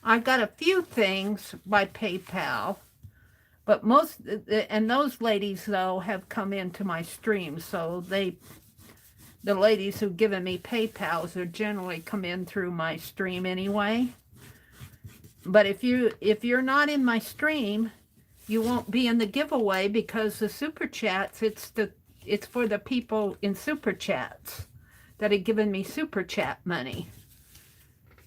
I've got a few things by PayPal, but most, and those ladies, though, have come into my stream. So the ladies who've given me PayPals are generally come in through my stream anyway. But if you're not in my stream, you won't be in the giveaway because the super chats, it's for the people in super chats that have given me super chat money.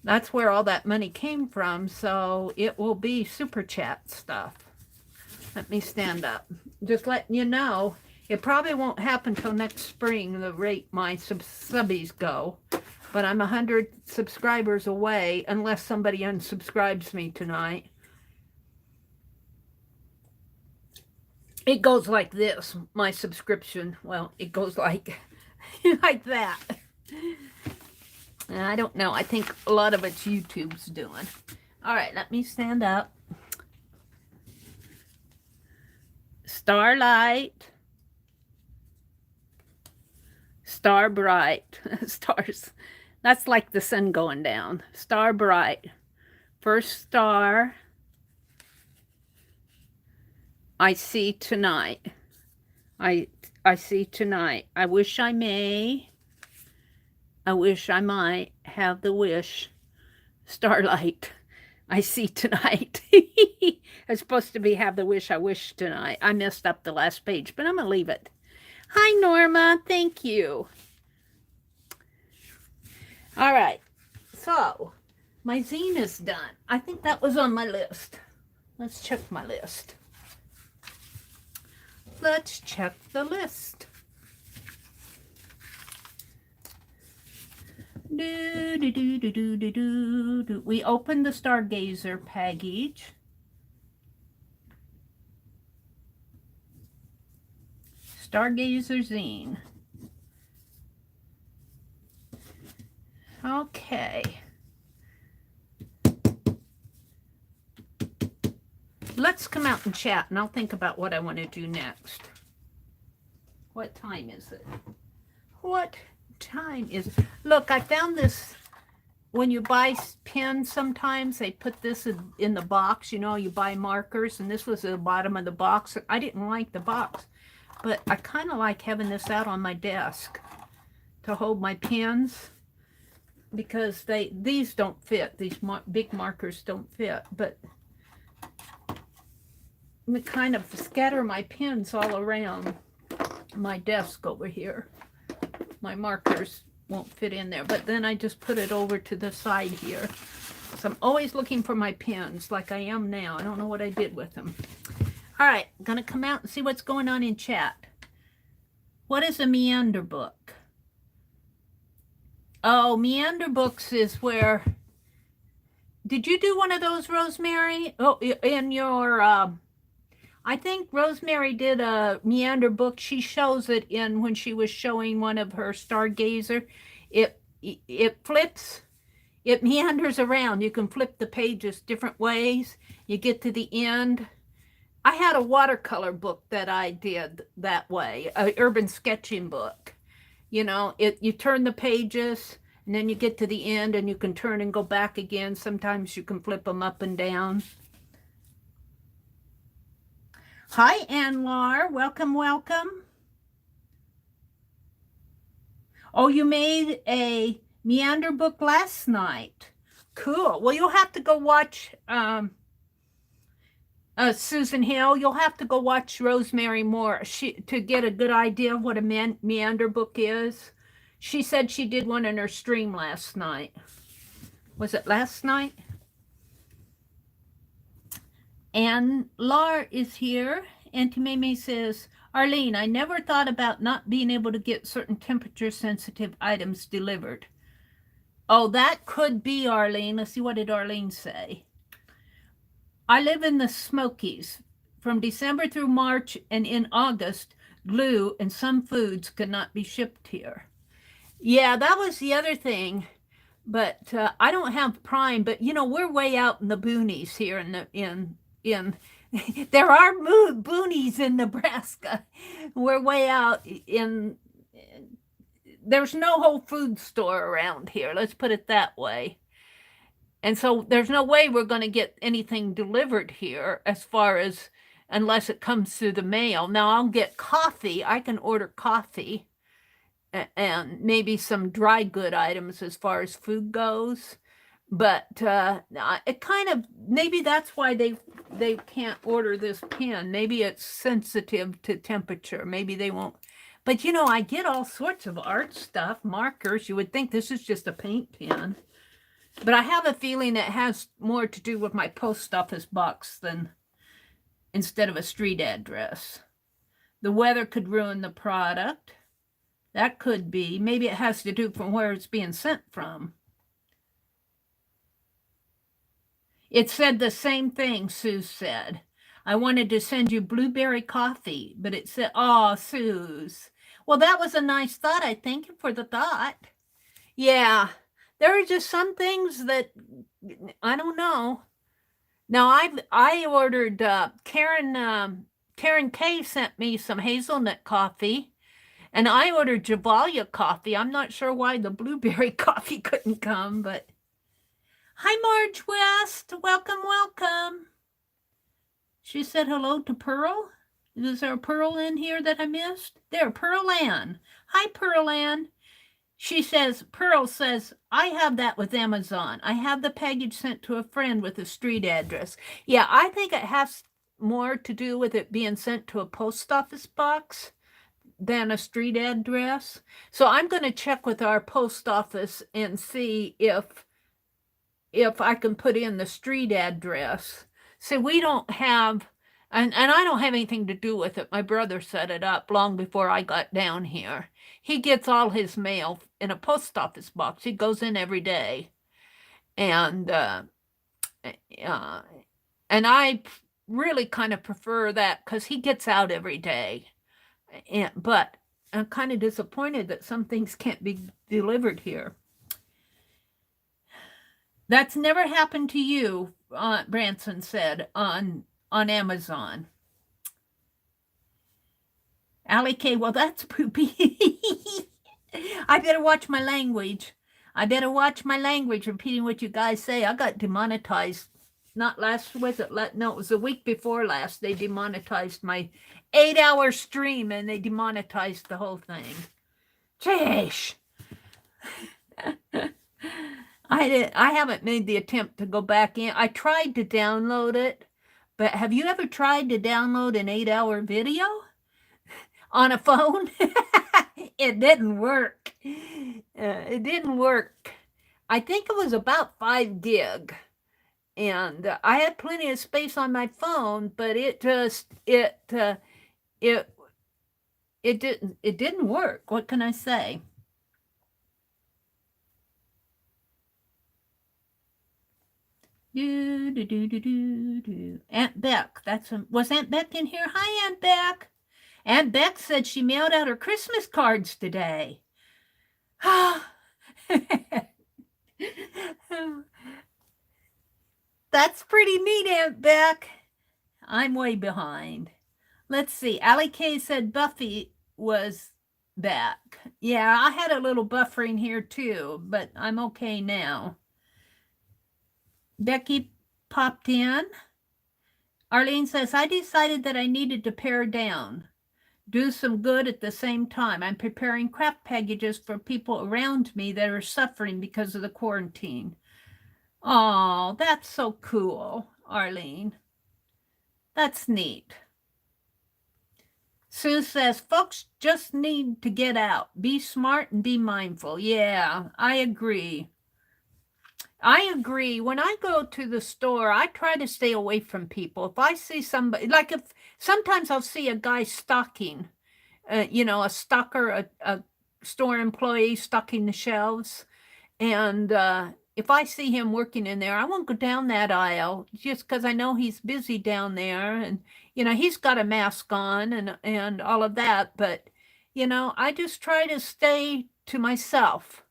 That's where all that money came from, so it will be super chat stuff. Let me stand up. Just letting you know, it probably won't happen till next spring, the rate my subbies go. But I'm 100 subscribers away unless somebody unsubscribes me tonight. It goes like this, my subscription. Well, it goes like, like that. And I don't know. I think a lot of it's YouTube's doing. All right, let me stand up. Starlight. Star bright. Stars. That's like the sun going down. Star bright. First star. I see tonight. I see tonight. I wish I may. I wish I might have the wish. Starlight. I see tonight. It's supposed to be have the wish I wish tonight. I messed up the last page, but I'm going to leave it. Hi, Norma. Thank you. All right. So, my zine is done. I think that was on my list. Let's check my list. Let's check the list. We opened the Stargazer package. Stargazer zine. Okay. Let's come out and chat, and I'll think about what I want to do next. What time is it? What time is it? Look, I found this when you buy pens, sometimes they put this in the box. You know, you buy markers, and this was at the bottom of the box. I didn't like the box, but I kind of like having this out on my desk to hold my pens, because these don't fit. These big markers don't fit, but I kind of scatter my pens all around my desk over here. My markers won't fit in there, but then I just put it over to the side here. So I'm always looking for my pens, like I am now. I don't know what I did with them. All right, gonna come out and see what's going on in chat. What is a meander book? Oh, meander books is where... Did you do one of those, Rosemary? Oh, in your... I think Rosemary did a meander book. She shows it in when she was showing one of her stargazer. It flips, it meanders around. You can flip the pages different ways. You get to the end. I had a watercolor book that I did that way, an urban sketching book. You know, you turn the pages, and then you get to the end, and you can turn and go back again. Sometimes you can flip them up and down. Hi, Anwar. Welcome, welcome. Oh, you made a meander book last night. Cool. Well, you'll have to go watch Susan Hill. You'll have to go watch Rosemary Moore to get a good idea of what a meander book is. She said she did one in her stream last night. Was it last night? And Lar is here. Auntie Maymay says, Arlene, I never thought about not being able to get certain temperature-sensitive items delivered. Oh, that could be, Arlene. Let's see, what did Arlene say? I live in the Smokies. From December through March and in August, glue and some foods could not be shipped here. Yeah, that was the other thing. But I don't have Prime, but, you know, we're way out in the boonies here in there are boonies in Nebraska. We're way out in, there's no Whole Food store around here. Let's put it that way. And so there's no way we're going to get anything delivered here as far as, unless it comes through the mail. Now I'll get coffee. I can order coffee and maybe some dry good items as far as food goes. But it kind of, maybe that's why they can't order this pen. Maybe it's sensitive to temperature. Maybe they won't. But, you know, I get all sorts of art stuff, markers. You would think this is just a paint pen. But I have a feeling it has more to do with my post office box than instead of a street address. The weather could ruin the product. That could be. Maybe it has to do from where it's being sent from. It said the same thing, Sue said. I wanted to send you blueberry coffee, but it said, oh, Suze. Well, that was a nice thought. I thank you for the thought. Yeah, there are just some things that, I don't know. Now, I ordered, Karen K sent me some hazelnut coffee, and I ordered Javalia coffee. I'm not sure why the blueberry coffee couldn't come, but... Hi, Marge West. Welcome, welcome. She said hello to Pearl. Is there a Pearl in here that I missed? There, Pearl Ann. Hi, Pearl Ann. She says, Pearl says, I have that with Amazon. I have the package sent to a friend with a street address. Yeah, I think it has more to do with it being sent to a post office box than a street address. So I'm going to check with our post office and see if I can put in the street address. See, we don't have, and I don't have anything to do with it. My brother set it up long before I got down here. He gets all his mail in a post office box. He goes in every day. And I really kind of prefer that because he gets out every day. But I'm kind of disappointed that some things can't be delivered here. That's never happened to you, Branson said, on Amazon. Allie K, well, that's poopy. I better watch my language. I better watch my language repeating what you guys say. I got demonetized. Not last, was it? No, it was the week before last. They demonetized my 8-hour stream and they demonetized the whole thing. Jeez. I haven't made the attempt to go back in. I tried to download it, but have you ever tried to download an 8-hour video on a phone? It didn't work. It didn't work. I think it was about 5 gig. And I had plenty of space on my phone, but it didn't work. What can I say? Aunt Beck. Was Aunt Beck in here? Hi, Aunt Beck. Aunt Beck said she mailed out her Christmas cards today. That's pretty neat, Aunt Beck. I'm way behind. Let's see. Allie K said Buffy was back. Yeah, I had a little buffering here too, but I'm okay now. Becky popped in. Arlene says, I decided that I needed to pare down, do some good at the same time. I'm preparing craft packages for people around me that are suffering because of the quarantine. Oh, that's so cool, Arlene. That's neat. Sue says, folks just need to get out. Be smart and be mindful. Yeah, I agree. I agree. When I go to the store, I try to stay away from people. If I see somebody, like if sometimes I'll see a guy stocking, a stocker, a store employee stocking the shelves. And if I see him working in there, I won't go down that aisle just because I know he's busy down there. And, he's got a mask on and all of that. But, I just try to stay to myself.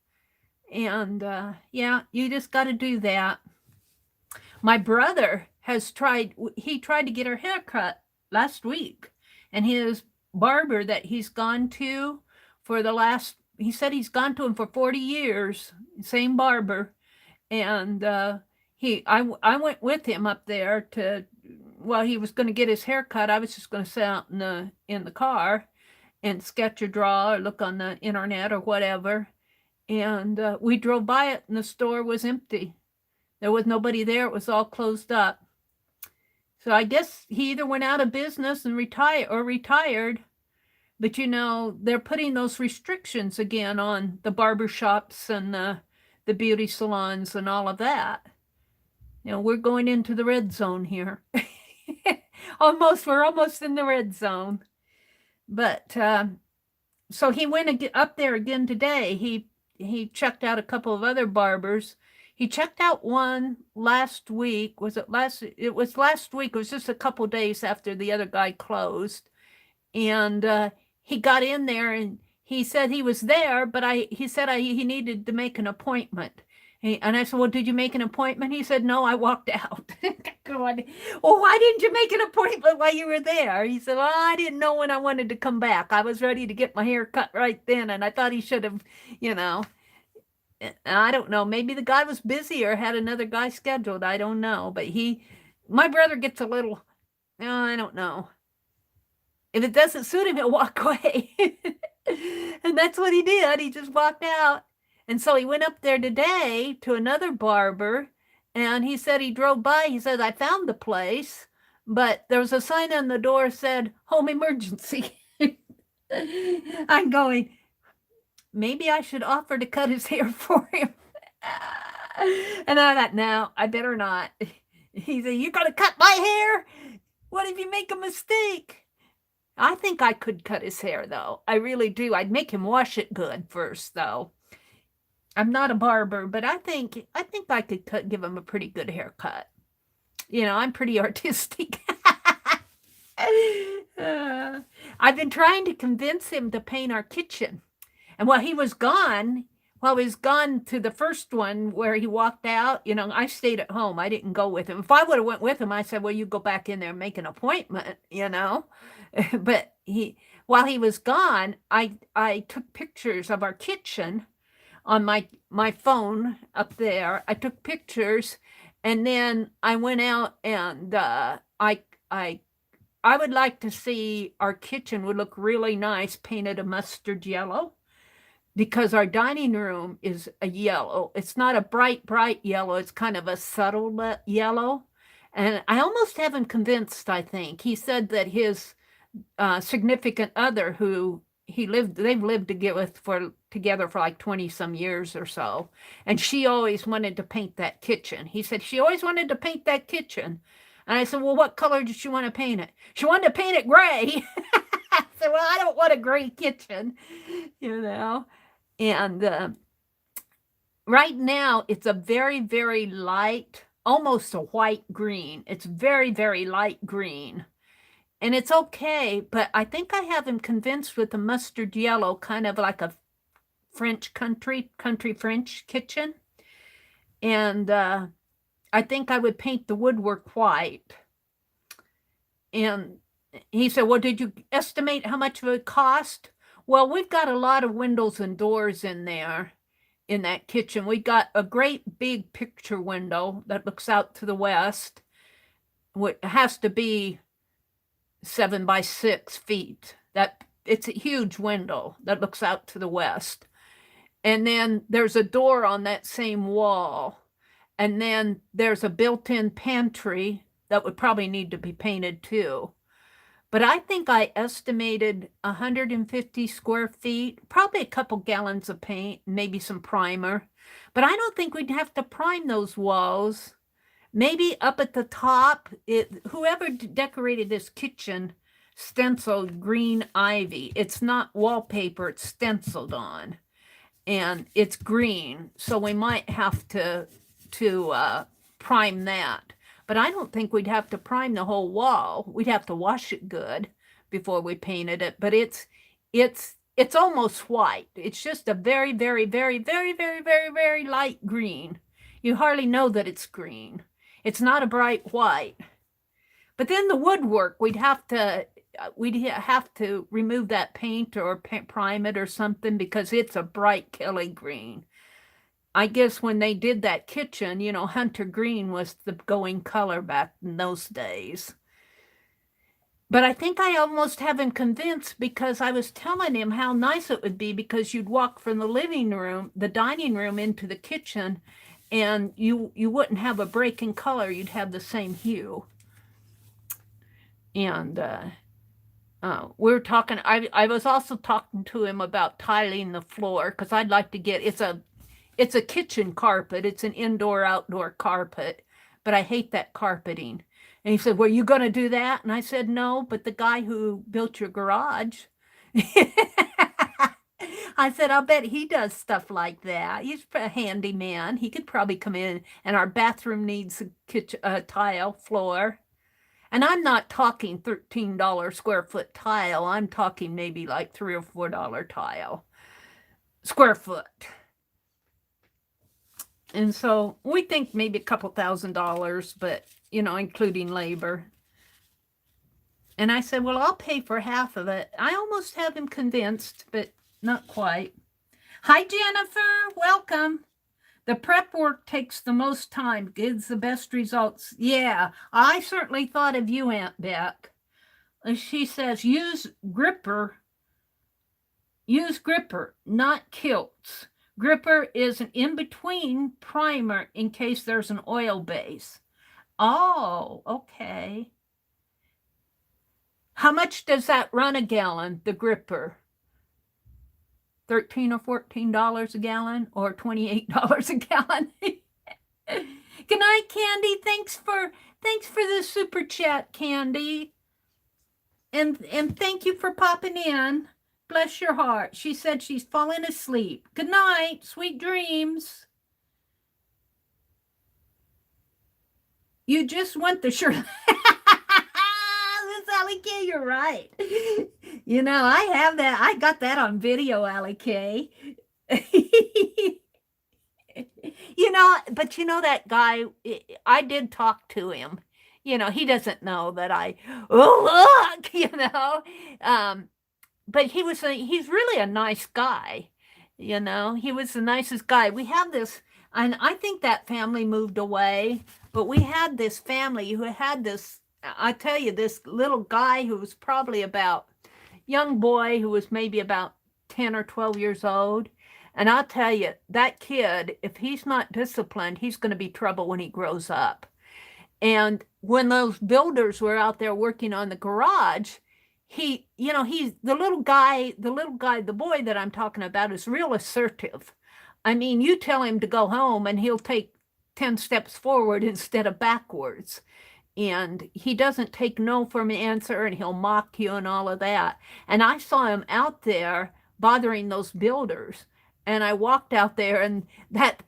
And yeah, you just got to do that. My brother he tried to get her hair cut last week. And his barber that he's gone to he said he's gone to him for 40 years, same barber. And I went with him up there while he was going to get his hair cut. I was just going to sit out in the car and sketch or draw or look on the internet or whatever. And we drove by it and the store was empty. There was nobody there. It was all closed up. So I guess he either went out of business and retired. But, they're putting those restrictions again on the barbershops and the beauty salons and all of that. We're going into the red zone here. We're almost in the red zone. But so he went up there again today. He checked out a couple of other barbers. He checked out one last week. It was last week. It was just a couple days after the other guy closed. And he got in there and he said he was there, but he said he needed to make an appointment. And I said, well, did you make an appointment? He said, no, I walked out. God. Well, why didn't you make an appointment while you were there? He said, well, I didn't know when I wanted to come back. I was ready to get my hair cut right then. And I thought he should have, I don't know. Maybe the guy was busy or had another guy scheduled. I don't know. But my brother gets a little, I don't know. If it doesn't suit him, he'll walk away. And that's what he did. He just walked out. And so he went up there today to another barber, and he said he drove by. He said, I found the place, but there was a sign on the door said, home emergency. I'm going, maybe I should offer to cut his hair for him. And I thought, no, I better not. He said, you're going to cut my hair? What if you make a mistake? I think I could cut his hair, though. I really do. I'd make him wash it good first, though. I'm not a barber, but I think I could give him a pretty good haircut. I'm pretty artistic. I've been trying to convince him to paint our kitchen. And while he was gone to the first one where he walked out, I stayed at home. I didn't go with him. If I would have went with him, I said, well, you go back in there and make an appointment, But while he was gone, I took pictures of our kitchen on my phone up there. I took pictures, and then I went out and I would like to see our kitchen would look really nice painted a mustard yellow, because our dining room is a yellow. It's not a bright yellow. It's kind of a subtle yellow. And I almost have him convinced, I think. He said that his significant other, who they've lived together for like 20 some years or so, and she always wanted to paint that kitchen. He said she always wanted to paint that kitchen. And I said, well, what color did she want to paint it? She wanted to paint it gray. I said, well, I don't want a gray kitchen, you know. And right now, it's a very, very light, almost a white green. It's very, very light green. And it's okay, but I think I have him convinced with the mustard yellow, kind of like a French country French kitchen. And I think I would paint the woodwork white. And he said, well, did you estimate how much it would cost? Well, we've got a lot of windows and doors in there, in that kitchen. We got a great big picture window that looks out to the west. It has to be 7 by 6 feet. It's a huge window that looks out to the west. And then there's a door on that same wall. And then there's a built-in pantry that would probably need to be painted too. But I think I estimated 150 square feet, probably a couple gallons of paint, maybe some primer. But I don't think we'd have to prime those walls. Maybe up at the top, whoever decorated this kitchen stenciled green ivy. It's not wallpaper, it's stenciled on. And it's green, so we might have to prime that. But I don't think we'd have to prime the whole wall. We'd have to wash it good before we painted it. But it's almost white. It's just a very, very, very, very, very, very, very light green. You hardly know that it's green. It's not a bright white. But then the woodwork, we'd have to remove that paint or prime it or something, because it's a bright Kelly green. I guess when they did that kitchen, hunter green was the going color back in those days. But I think I almost have him convinced, because I was telling him how nice it would be, because you'd walk from the dining room into the kitchen, and you wouldn't have a break in color. You'd have the same hue. And we're talking, I was also talking to him about tiling the floor, because I'd like to get, it's a kitchen carpet. It's an indoor-outdoor carpet, but I hate that carpeting. And he said, well, you going to do that? And I said, no, but the guy who built your garage, I said, I'll bet he does stuff like that. He's a handyman. He could probably come in, and our bathroom needs a tile floor. And I'm not talking $13 square foot tile. I'm talking maybe like $3 or $4 tile square foot. And so we think maybe a couple $1,000s, but, including labor. And I said, well, I'll pay for half of it. I almost have him convinced, but not quite. Hi, Jennifer. Welcome. The prep work takes the most time, gives the best results. Yeah, I certainly thought of you, Aunt Beck. She says, use gripper, not kilts. Gripper is an in-between primer in case there's an oil base. Oh, okay. How much does that run a gallon, the gripper? $13 or $14 a gallon, or $28 a gallon? Good night, Candy. Thanks for the super chat, Candy. And thank you for popping in. Bless your heart. She said she's falling asleep. Good night. Sweet dreams. You just want the shirt. Miss Allie K, you're right. I have that. I got that on video, Allie K. But that guy, I did talk to him. He doesn't know that look, but he's really a nice guy. You know, he was the nicest guy. We have this, and I think that family moved away, but we had this family who had this, I tell you, this little guy who was probably about, young boy who was maybe about 10 or 12 years old. And I'll tell you, that kid, if he's not disciplined, he's going to be trouble when he grows up. And when those builders were out there working on the garage, he's the boy that I'm talking about is real assertive. I mean, you tell him to go home and he'll take 10 steps forward instead of backwards. And he doesn't take no for an answer, and he'll mock you and all of that. And I saw him out there bothering those builders. And I walked out there, and that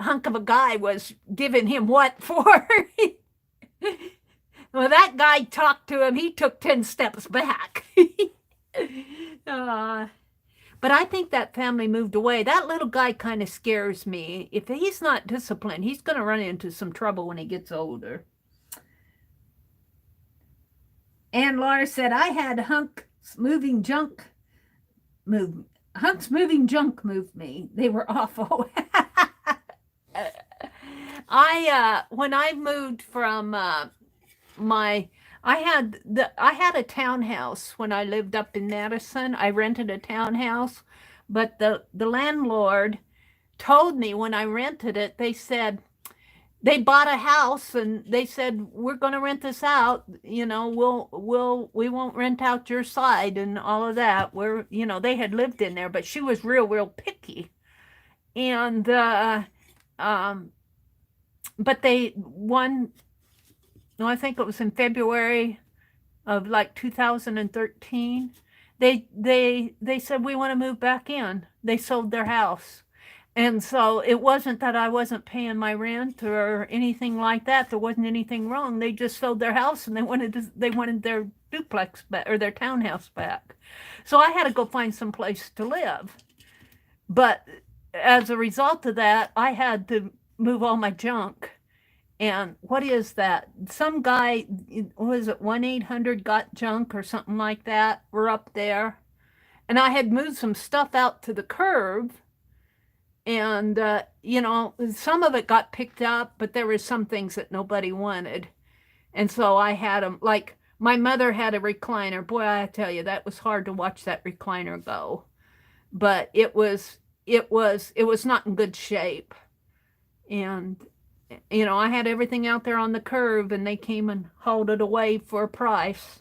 hunk of a guy was giving him what for? Well, that guy talked to him. He took 10 steps back. But I think that family moved away. That little guy kind of scares me. If he's not disciplined, he's going to run into some trouble when he gets older. And Laura said, I had Hunks moving junk move me. They were awful. When I moved from I had a townhouse when I lived up in Madison. I rented a townhouse, but the landlord told me when I rented it, they said they bought a house and they said, we're going to rent this out. You know, we won't rent out your side and all of that. They had lived in there, but she was real picky. And, but I think it was in February of like 2013. They said, we want to move back in. They sold their house. And so it wasn't that I wasn't paying my rent or anything like that. There wasn't anything wrong. They just sold their house and they wanted their duplex back, or their townhouse back. So I had to go find some place to live. But as a result of that, I had to move all my junk. And what is that? Some guy, was it 1-800-GOT-JUNK or something like that? We're up there. And I had moved some stuff out to the curb. And, some of it got picked up, but there were some things that nobody wanted. And so I had them, like my mother had a recliner. Boy, I tell you, that was hard to watch that recliner go. But it was not in good shape. And, I had everything out there on the curb, and they came and hauled it away for a price.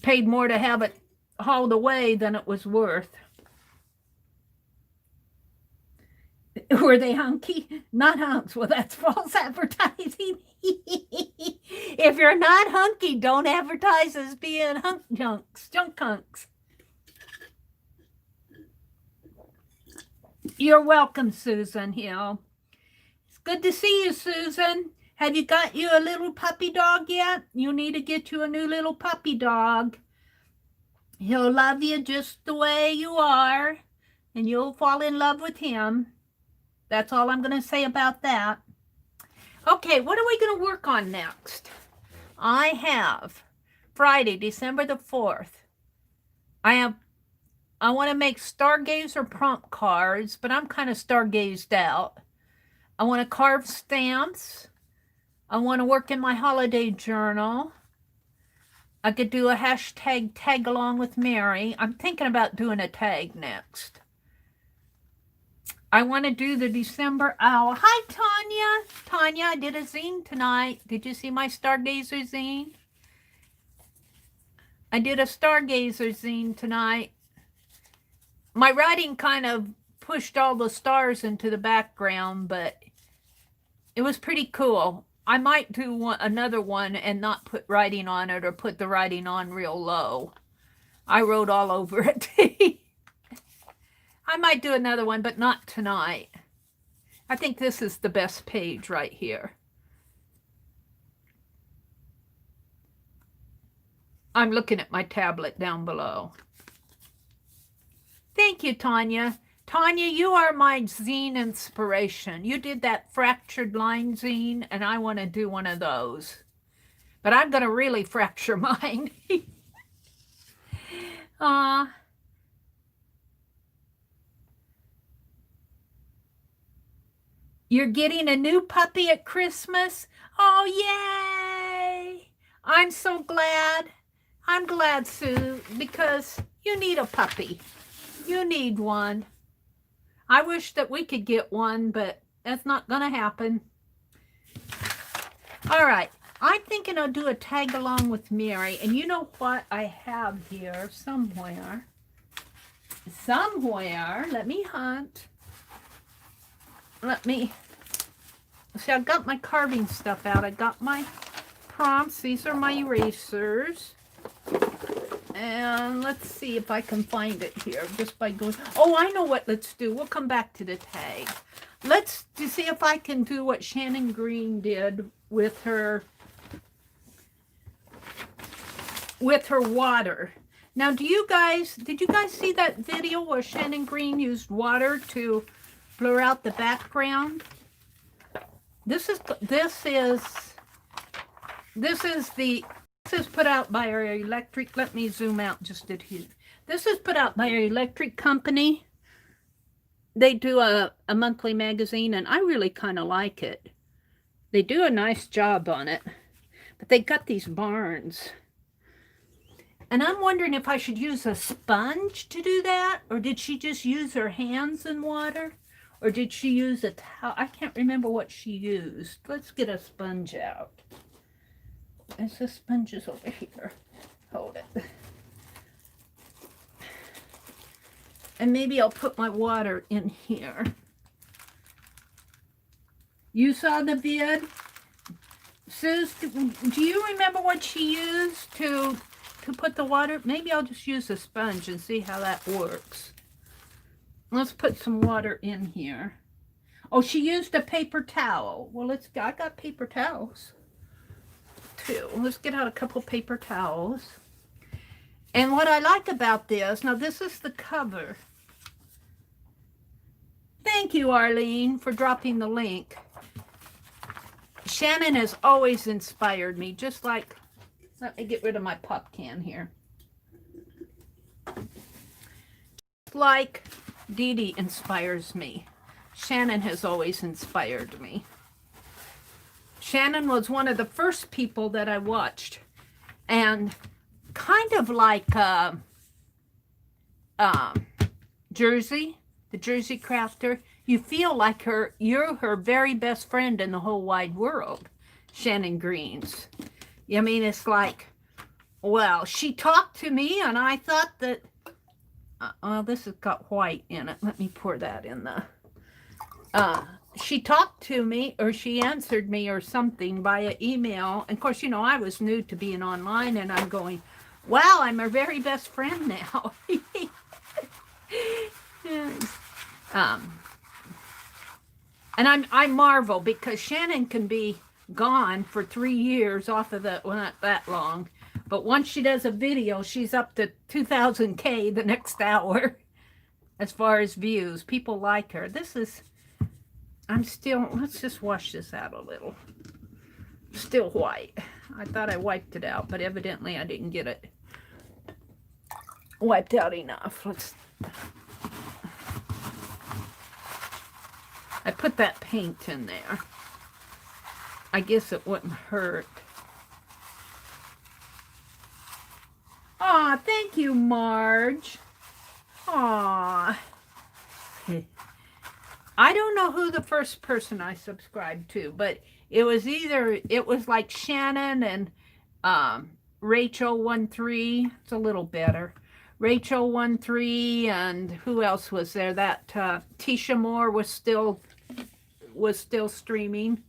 Paid more to have it hauled away than it was worth. Were they hunky? Not hunks. Well, that's false advertising. If you're not hunky, don't advertise as being junk hunks. You're welcome, Susan Hill. It's good to see you, Susan. Have you got you a little puppy dog yet? You need to get you a new little puppy dog. He'll love you just the way you are, and you'll fall in love with him. That's all I'm going to say about that. Okay, what are we going to work on next? I have Friday, December the 4th. I want to make stargazer prompt cards, but I'm kind of stargazed out. I want to carve stamps. I want to work in my holiday journal. I could do a hashtag tag along with Mary. I'm thinking about doing a tag next. I want to do the December owl. Hi, Tanya. Tanya, I did a zine tonight. Did you see my stargazer zine? I did a stargazer zine tonight. My writing kind of pushed all the stars into the background, but it was pretty cool. I might do another one and not put writing on it, or put the writing on real low. I wrote all over it. I might do another one, but not tonight. I think this is the best page right here. I'm looking at my tablet down below. Thank you, Tanya. Tanya, you are my zine inspiration. You did that fractured line zine, and I want to do one of those. But I'm going to really fracture mine. You're getting a new puppy at Christmas? Oh, yay! I'm so glad. I'm glad, Sue, because you need a puppy. You need one. I wish that we could get one, but that's not going to happen. All right. I'm thinking I'll do a tag along with Mary. And you know what I have here somewhere? Let me hunt. See, I've got my carving stuff out. I got my prompts. These are my erasers. And let's see if I can find it here just by going. Oh, I know what let's do. We'll come back to the tag. Let's see if I can do what Shannon Green did with her water. Now, did you guys see that video where Shannon Green used water to blur out the background? This is put out by our electric. Let me zoom out just a here. This is put out by our electric company. They do a monthly magazine, and I really kind of like it. They do a nice job on it, but they got these barns. And I'm wondering if I should use a sponge to do that, or did she just use her hands in water? Or did she use a towel? I can't remember what she used. Let's get a sponge out. There's the sponges over here. Hold it. And maybe I'll put my water in here. You saw the vid? Suze, do you remember what she used to put the water? Maybe I'll just use a sponge and see how that works. Let's put some water in here. Oh, she used a paper towel. Well, I got paper towels too. Let's get out a couple paper towels. And what I like about this, now this is the cover. Thank you, Arlene, for dropping the link. Shannon has always inspired me, just like, let me get rid of my pop can here. Just like Dee Dee inspires me, Shannon has always inspired me. Shannon was one of the first people that I watched, and kind of like Jersey, the Jersey crafter, you feel like you're her very best friend in the whole wide world, Shannon Green's. I mean, it's like, well, she talked to me, and I thought that, well, this has got white in it. Let me pour that in the, she talked to me, or she answered me or something via email. And of course, you know, I was new to being online, and I'm going, wow, I'm her very best friend now. And I marvel, because Shannon can be gone for 3 years off of the, well, not that long, but once she does a video, she's up to 2,000K the next hour as far as views. People like her. This is, let's just wash this out a little. Still white. I thought I wiped it out, but evidently I didn't get it wiped out enough. I put that paint in there. I guess it wouldn't hurt. Aw, thank you, Marge. Aw. I don't know who the first person I subscribed to, but it was like Shannon and Rachel13. It's a little better. Rachel13, and who else was there? That Tisha Moore was still streaming.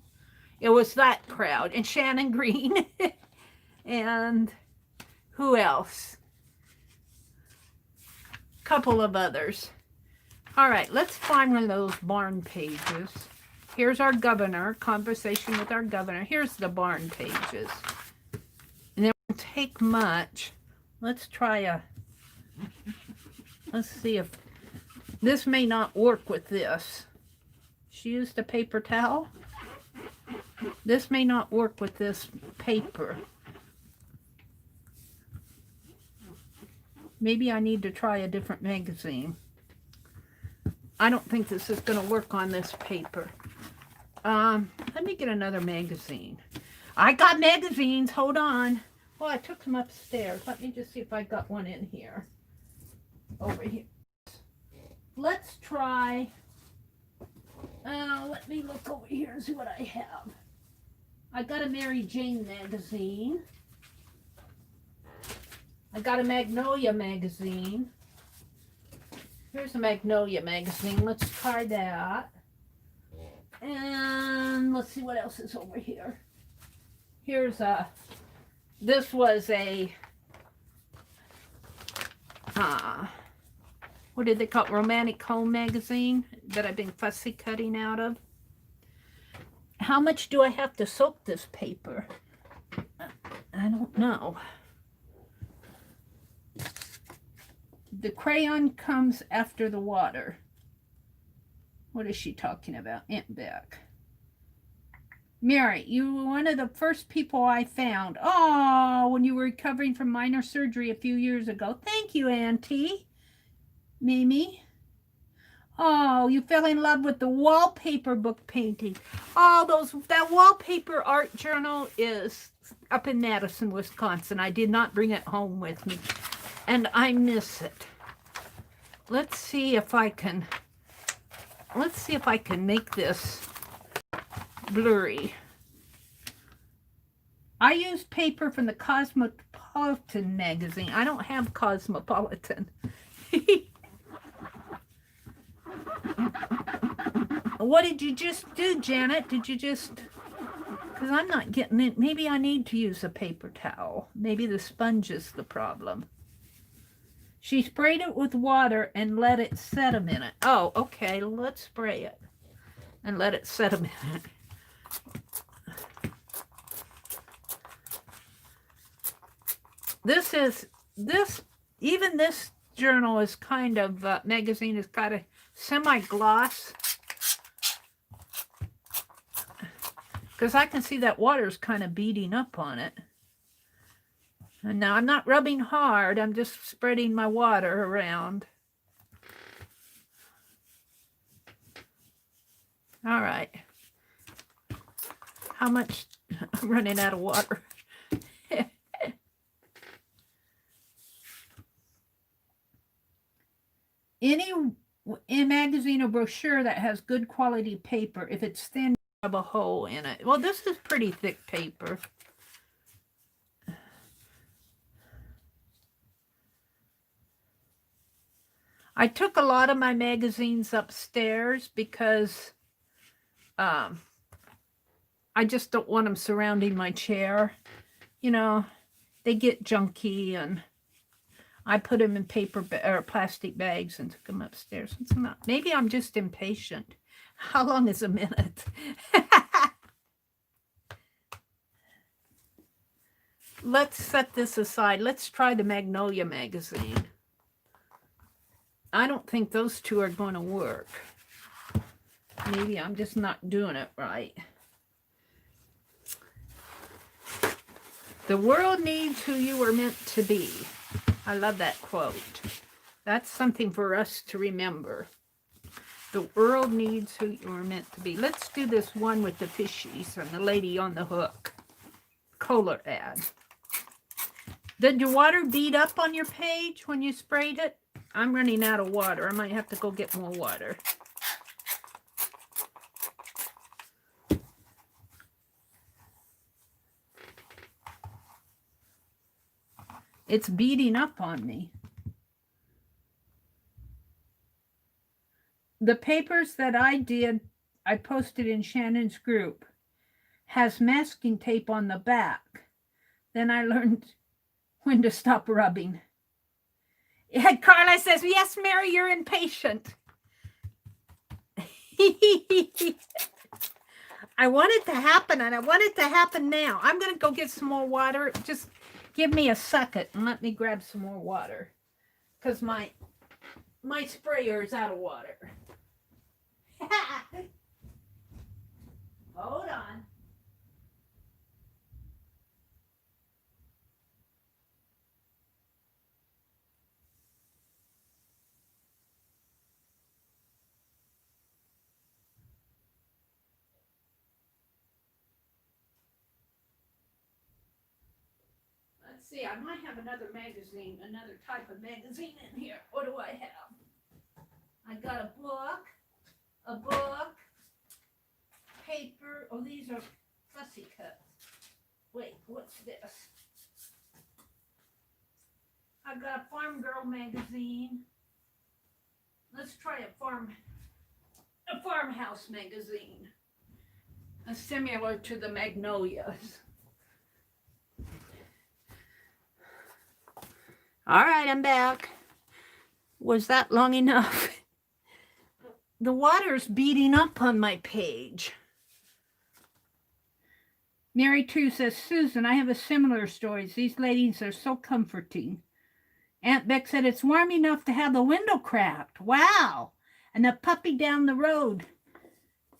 It was that crowd, and Shannon Green, and who else? A couple of others. All right, let's find one of those barn pages. Here's our governor, conversation with our governor. Here's the barn pages. And it won't take much. Let's see if this may not work with this. She used a paper towel. This may not work with this paper. Maybe I need to try a different magazine. I don't think this is going to work on this paper. Let me get another magazine. I got magazines. Hold on. Well, I took them upstairs. Let me just see if I got one in here. Over here. Let's try. Let me look over here and see what I have. I got a Mary Jane magazine. I got a Magnolia magazine. Here's a Magnolia magazine. Let's try that. And let's see what else is over here. Here's a, this was a, what did they call it? Romantic Home magazine that I've been fussy cutting out of. How much do I have to soak this paper? I don't know. The crayon comes after the water. What is she talking about? Aunt Beck. Mary, you were one of the first people I found. Oh, when you were recovering from minor surgery a few years ago. Thank you, Auntie. Mimi. Oh, you fell in love with the wallpaper book painting. Oh, that wallpaper art journal is up in Madison, Wisconsin. I did not bring it home with me, and I miss it. Let's see if I can make this blurry. I use paper from the Cosmopolitan magazine. I don't have Cosmopolitan. What did you just do, Janet? Did you just... Because I'm not getting it. Maybe I need to use a paper towel. Maybe the sponge is the problem. She sprayed it with water and let it set a minute. Oh, okay. Let's spray it and let it set a minute. Even this journal is kind of, magazine is kind of semi-gloss. Because I can see that water's kind of beading up on it. And now I'm not rubbing hard, I'm just spreading my water around. All right. How much? I'm running out of water. Any magazine or brochure that has good quality paper, if it's thin, rub a hole in it. Well, this is pretty thick paper. I took a lot of my magazines upstairs because I just don't want them surrounding my chair. You know, they get junky, and I put them in paper or plastic bags and took them upstairs. Maybe I'm just impatient. How long is a minute? Let's set this aside. Let's try the Magnolia magazine. I don't think those two are going to work. Maybe I'm just not doing it right. The world needs who you were meant to be. I love that quote. That's something for us to remember. The world needs who you were meant to be. Let's do this one with the fishies and the lady on the hook. Kohler ad. Did your water bead up on your page when you sprayed it? I'm running out of water. I might have to go get more water. It's beating up on me. The papers that I posted in Shannon's group, has masking tape on the back. Then I learned when to stop rubbing. Carla says, yes, Mary, you're impatient. I want it to happen, and I want it to happen now. I'm going to go get some more water. Just give me a second and let me grab some more water, because my sprayer is out of water. Hold on. see, I might have another magazine, another type of magazine in here. What do I have? I got a book, paper. Oh, these are fussy cuts. Wait, what's this? I've got a Farm Girl magazine. Let's try a farmhouse magazine. Similar to the Magnolias. All right, I'm back. Was that long enough? The water's beating up on my page. Mary 2 says, Susan, I have a similar story. These ladies are so comforting. Aunt Beck said, it's warm enough to have the window cracked. Wow. And the puppy down the road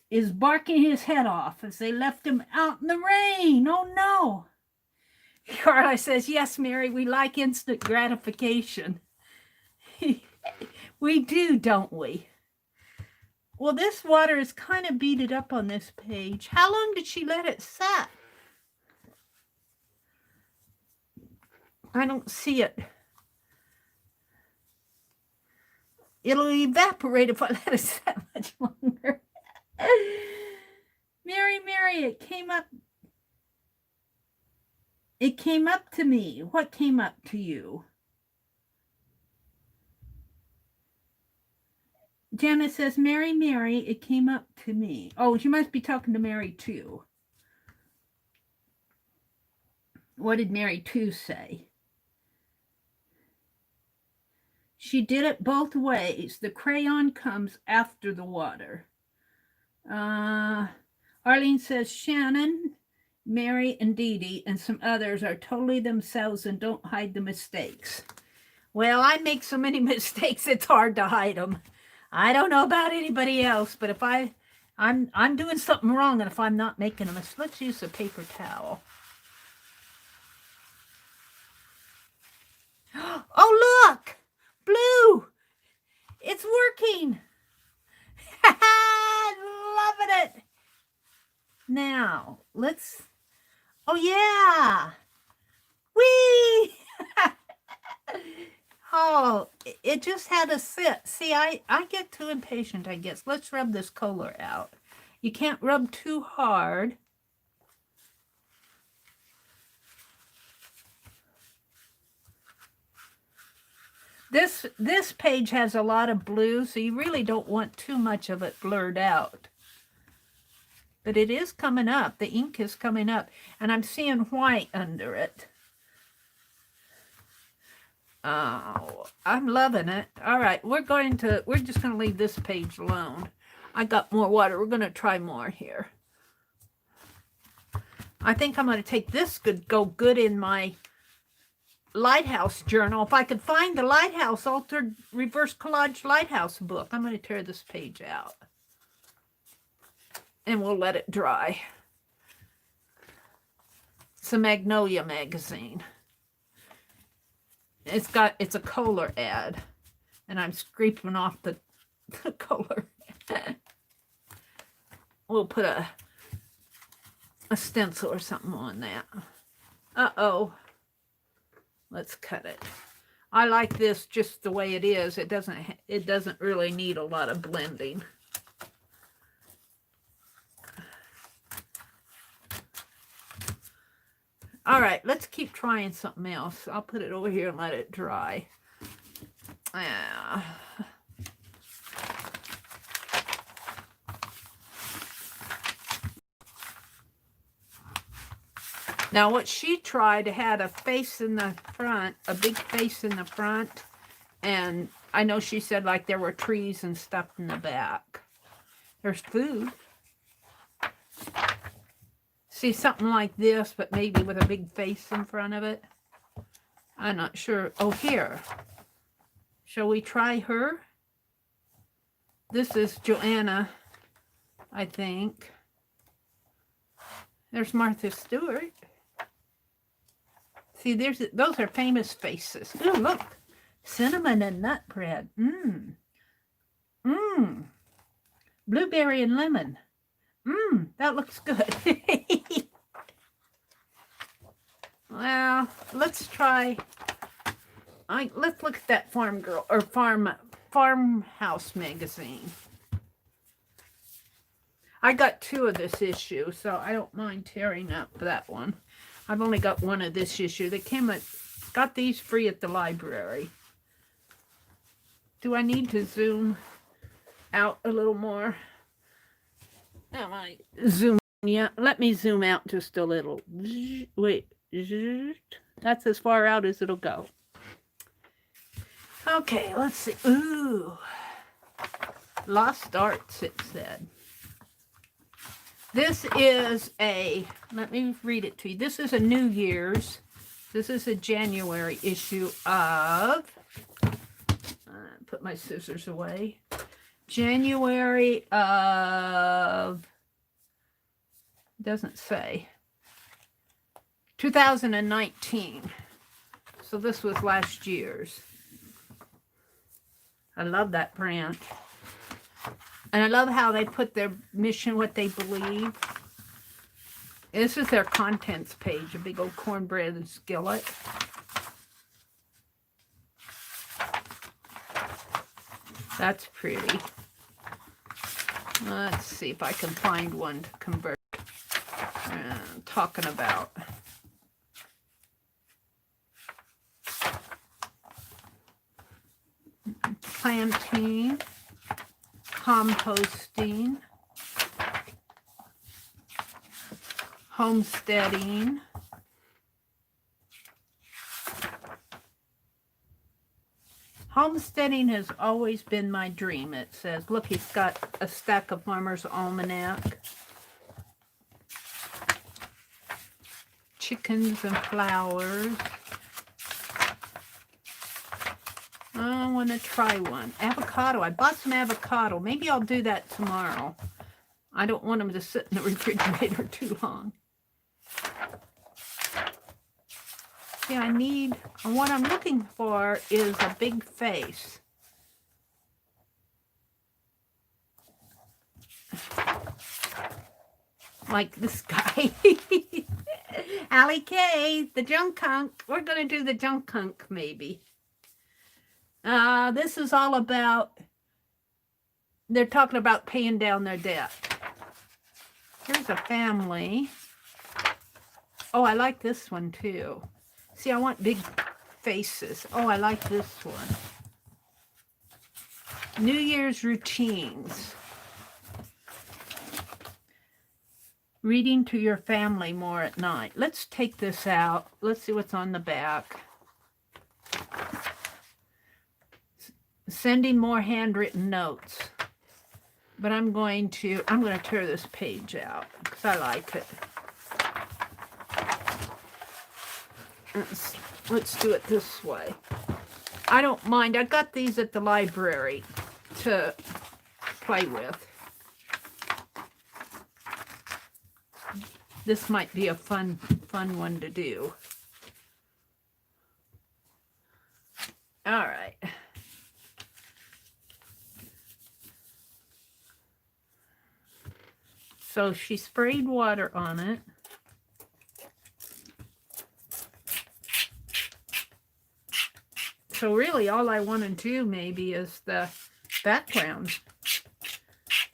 is barking his head off as they left him out in the rain. Oh, no. Carla says, yes, Mary, we like instant gratification. We do, don't we? Well, this water is kind of beaded up on this page. How long did she let it set? I don't see it. It'll evaporate if I let it set much longer. Mary, it came up. It came up to me. What came up to you? Janet says, Mary, it came up to me. Oh, you must be talking to Mary 2. What did Mary 2 say? She did it both ways. The crayon comes after the water. Arlene says, Shannon, Mary, and Dee Dee, and some others are totally themselves and don't hide the mistakes. Well, I make so many mistakes, it's hard to hide them. I don't know about anybody else, but if I'm doing something wrong, and if I'm not making a mistake, let's use a paper towel. Oh, look! Blue! It's working! Loving it! Now, let's... Oh, yeah! Whee! Oh, it just had to sit. See, I get too impatient, I guess. Let's rub this color out. You can't rub too hard. This page has a lot of blue, so you really don't want too much of it blurred out. But it is coming up. The ink is coming up, and I'm seeing white under it. Oh, I'm loving it. All right, we're just going to leave this page alone. I got more water. We're going to try more here. I think I'm going to take this go good in my Lighthouse journal. If I could find the Lighthouse Altered Reverse Collage Lighthouse book, I'm going to tear this page out. And we'll let it dry. It's a Magnolia magazine. It's a color ad. And I'm scraping off the color. We'll put a stencil or something on that. Uh-oh. Let's cut it. I like this just the way it is. It doesn't really need a lot of blending. All right, let's keep trying something else. I'll put it over here and let it dry. Now, what she tried had a face in the front, a big face in the front, and I know she said like there were trees and stuff in the back. There's food. See, something like this, but maybe with a big face in front of it. I'm not sure. Oh, here. Shall we try her? This is Joanna, I think. There's Martha Stewart. See, those are famous faces. Ooh, look. Cinnamon and nut bread. Mmm. Mmm. Blueberry and lemon. Mmm, that looks good. Well, let's try. Let's look at that farm girl or farmhouse magazine. I got 2 of this issue, so I don't mind tearing up that one. I've only got 1 of this issue. They got these free at the library. Do I need to zoom out a little more? Am I zoom? Yeah, let me zoom out just a little. Wait, that's as far out as it'll go. Okay, let's see. Ooh, Lost Arts, it said. This is let me read it to you. This is a New Year's. This is a January issue of, put my scissors away. January of, doesn't say, 2019. So this was last year's. I love that brand. And I love how they put their mission, what they believe. This is their contents page, a big old cornbread and skillet. That's pretty. Let's see if I can find one to convert. Talking about. Planting. Composting, homesteading, homesteading has always been my dream, it says. Look, he's got a stack of Farmer's Almanac, chickens and flowers. I want to try one. Avocado. I bought some avocado. Maybe I'll do that tomorrow. I don't want them to sit in the refrigerator too long. Yeah, what I'm looking for is a big face. Like this guy. Allie K, the junk hunk. We're going to do the junk hunk maybe. This is all about, they're talking about paying down their debt. Here's a family. Oh, I like this one too. See, I want big faces. Oh, I like this one. New Year's routines. Reading to your family more at night. Let's take this out. Let's see what's on the back. Sending more handwritten notes. But I'm going to tear this page out because I like it. Let's do it this way. I don't mind. I got these at the library to play with. This might be a fun one to do. All right. So she sprayed water on it. So really all I want to do maybe is the background.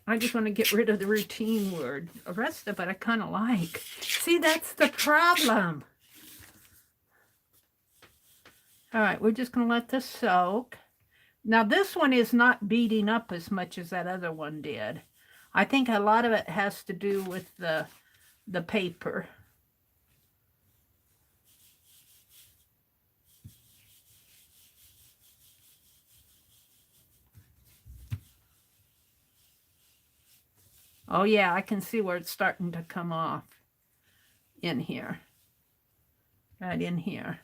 I just want to get rid of the routine word. The rest of it I kind of like. See, that's the problem. All right, we're just going to let this soak. Now this one is not beating up as much as that other one did. I think a lot of it has to do with the paper. Oh yeah, I can see where it's starting to come off in here. Right in here.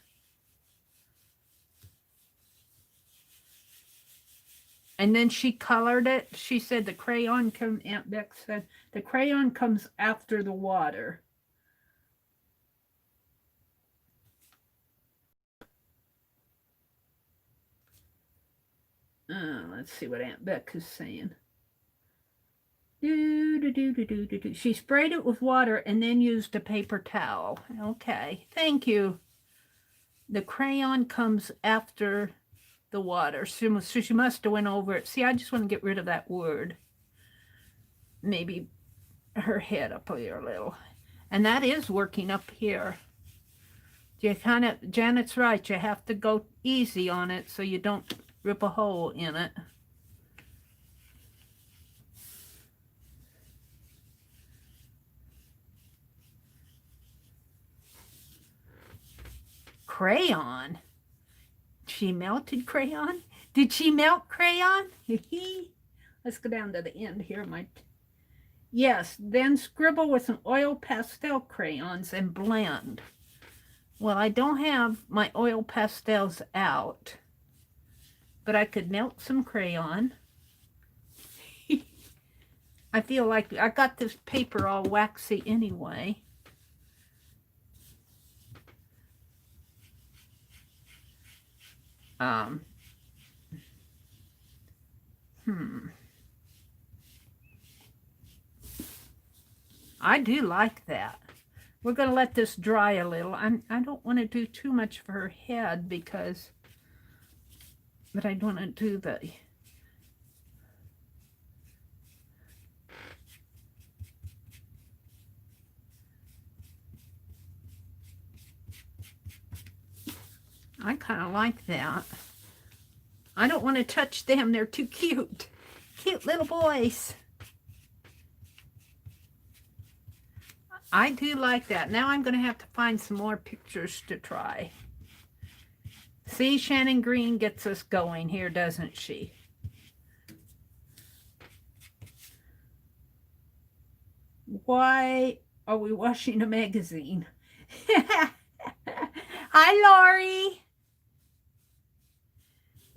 And then she colored it. She said the crayon Aunt Beck said the crayon comes after the water. Let's see what Aunt Beck is saying. She sprayed it with water and then used a paper towel. Okay, thank you. The crayon comes after the water, so she must have went over it. See, I just want to get rid of that word. Maybe her head up here a little. And that is working up here. You kind of, Janet's right, you have to go easy on it so you don't rip a hole in it. Crayon? She melted crayon? Did she melt crayon? Let's go down to the end here. Yes, then scribble with some oil pastel crayons and blend. Well, I don't have my oil pastels out, but I could melt some crayon. I feel like I got this paper all waxy anyway. I do like that. We're going to let this dry a little. I don't want to do too much for her head but I want to do the... I kind of like that. I don't want to touch them. They're too cute. Cute little boys. I do like that. Now I'm going to have to find some more pictures to try. See, Shannon Green gets us going here, doesn't she? Why are we washing a magazine? Hi, Laurie.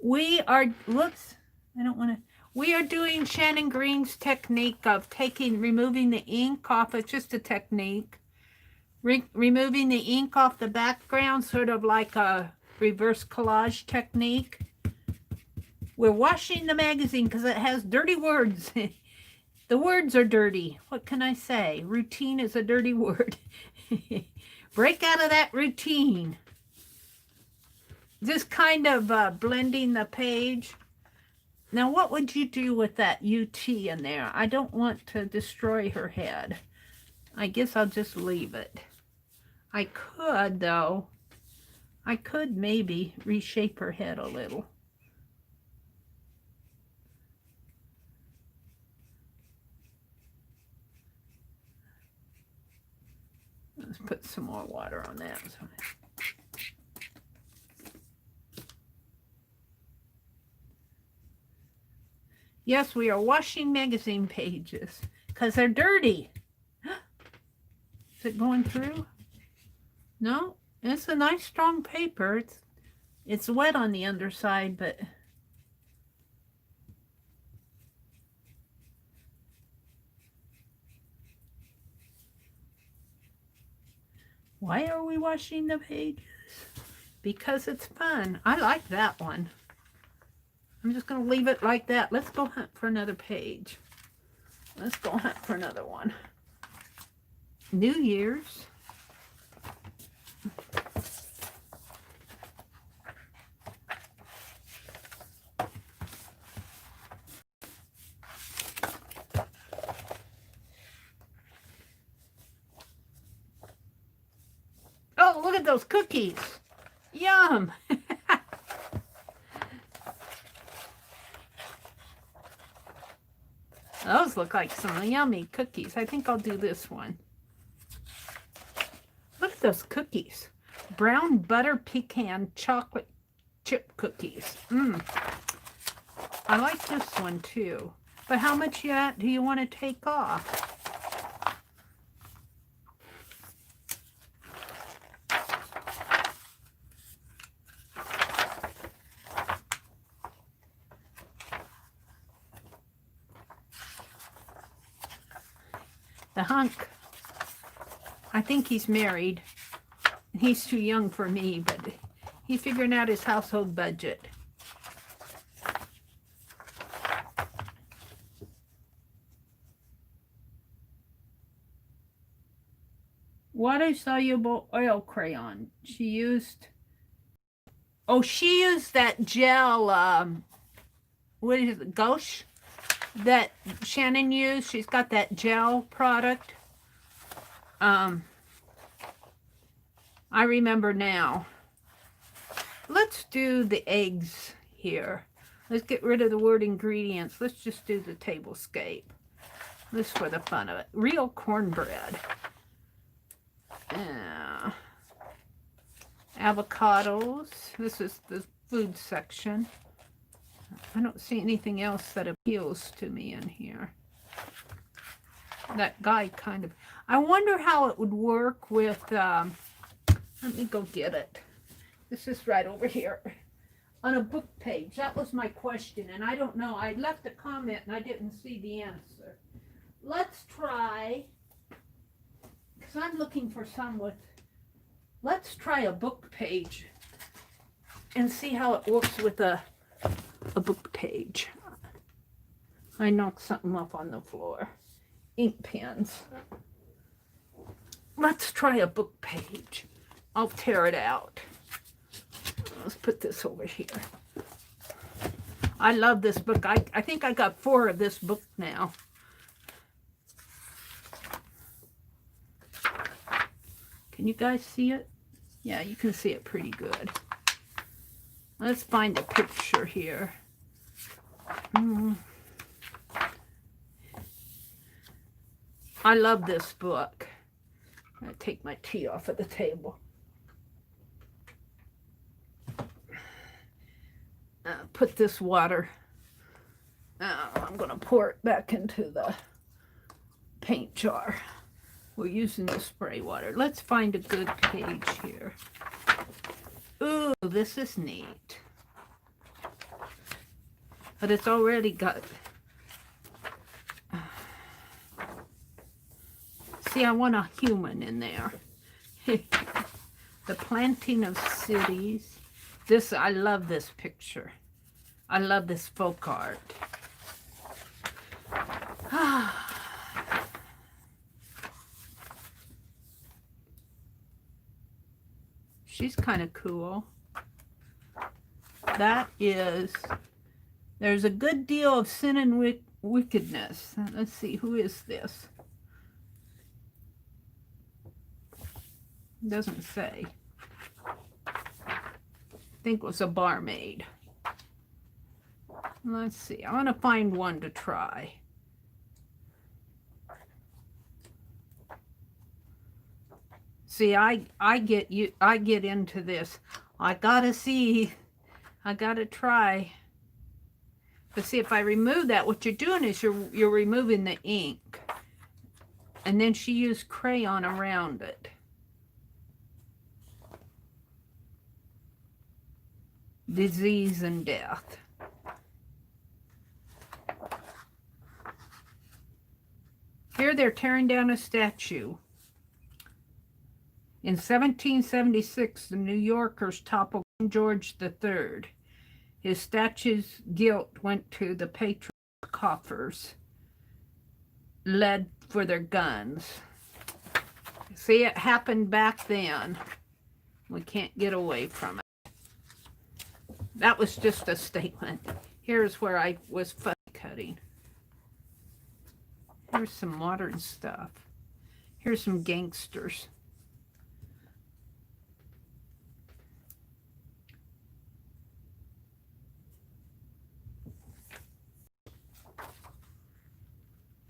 We are, whoops, I don't want to, we are doing Shannon Green's technique of removing the ink off. It's just a technique. Removing the ink off the background, sort of like a reverse collage technique. We're washing the magazine because it has dirty words. The words are dirty. What can I say? Routine is a dirty word. Break out of that routine. Just kind of blending the page. Now, what would you do with that UT in there? I don't want to destroy her head. I guess I'll just leave it. I could, though. I could maybe reshape her head a little. Let's put some more water on that. Yes, we are washing magazine pages because they're dirty. Is it going through? No, it's a nice strong paper. It's wet on the underside, but why are we washing the pages? Because it's fun. I like that one. I'm just going to leave it like that. Let's go hunt for another page. Let's go hunt for another one. New Year's. Oh, look at those cookies. Yum. Those look like some yummy cookies. I think I'll do this one. Look at those cookies. Brown butter pecan chocolate chip cookies. I like this one too. But how much do you want to take off? The hunk, I think he's married. He's too young for me, but he's figuring out his household budget. water-soluble oil crayon. She used that gel, what is it, Gouache, that Shannon used. She's got that gel product. I remember now. Let's do the eggs here. Let's get rid of the word ingredients. Let's just do the tablescape. This for the fun of it. Real cornbread. Avocados. This is the food section. I don't see anything else that appeals to me in here. That guy kind of... I wonder how it would work with... let me go get it. This is right over here. On a book page. That was my question, and I don't know. I left a comment, and I didn't see the answer. Let's try... Because I'm looking for some with... Let's try a book page and see how it works with a book page. I knocked something up on the floor. Ink pens. Let's try a book page. I'll tear it out. Let's put this over here. I love this book. I think I got 4 of this book now. Can you guys see it? Yeah, you can see it pretty good. Let's find a picture here. I love this book. I'm going to take my tea off of the table. Put this water. I'm going to pour it back into the paint jar. We're using the spray water. Let's find a good page here. Ooh, this is neat. But it's already got... See, I want a human in there. The planting of cities. This, I love this picture. I love this folk art. She's kind of cool. That is, there's a good deal of sin and wickedness. Let's see, who is this? Doesn't say. I think it was a barmaid. Let's see, I want to find one to try. See, I get into this. I gotta see. I gotta try. But see, if I remove that, what you're doing is you're removing the ink. And then she used crayon around it. Disease and death. Here they're tearing down a statue. In 1776, the New Yorkers toppled King George III. His statue's guilt went to the patrons' coffers, led for their guns. See, it happened back then. We can't get away from it. That was just a statement. Here's where I was fuzzy cutting. Here's some modern stuff. Here's some gangsters.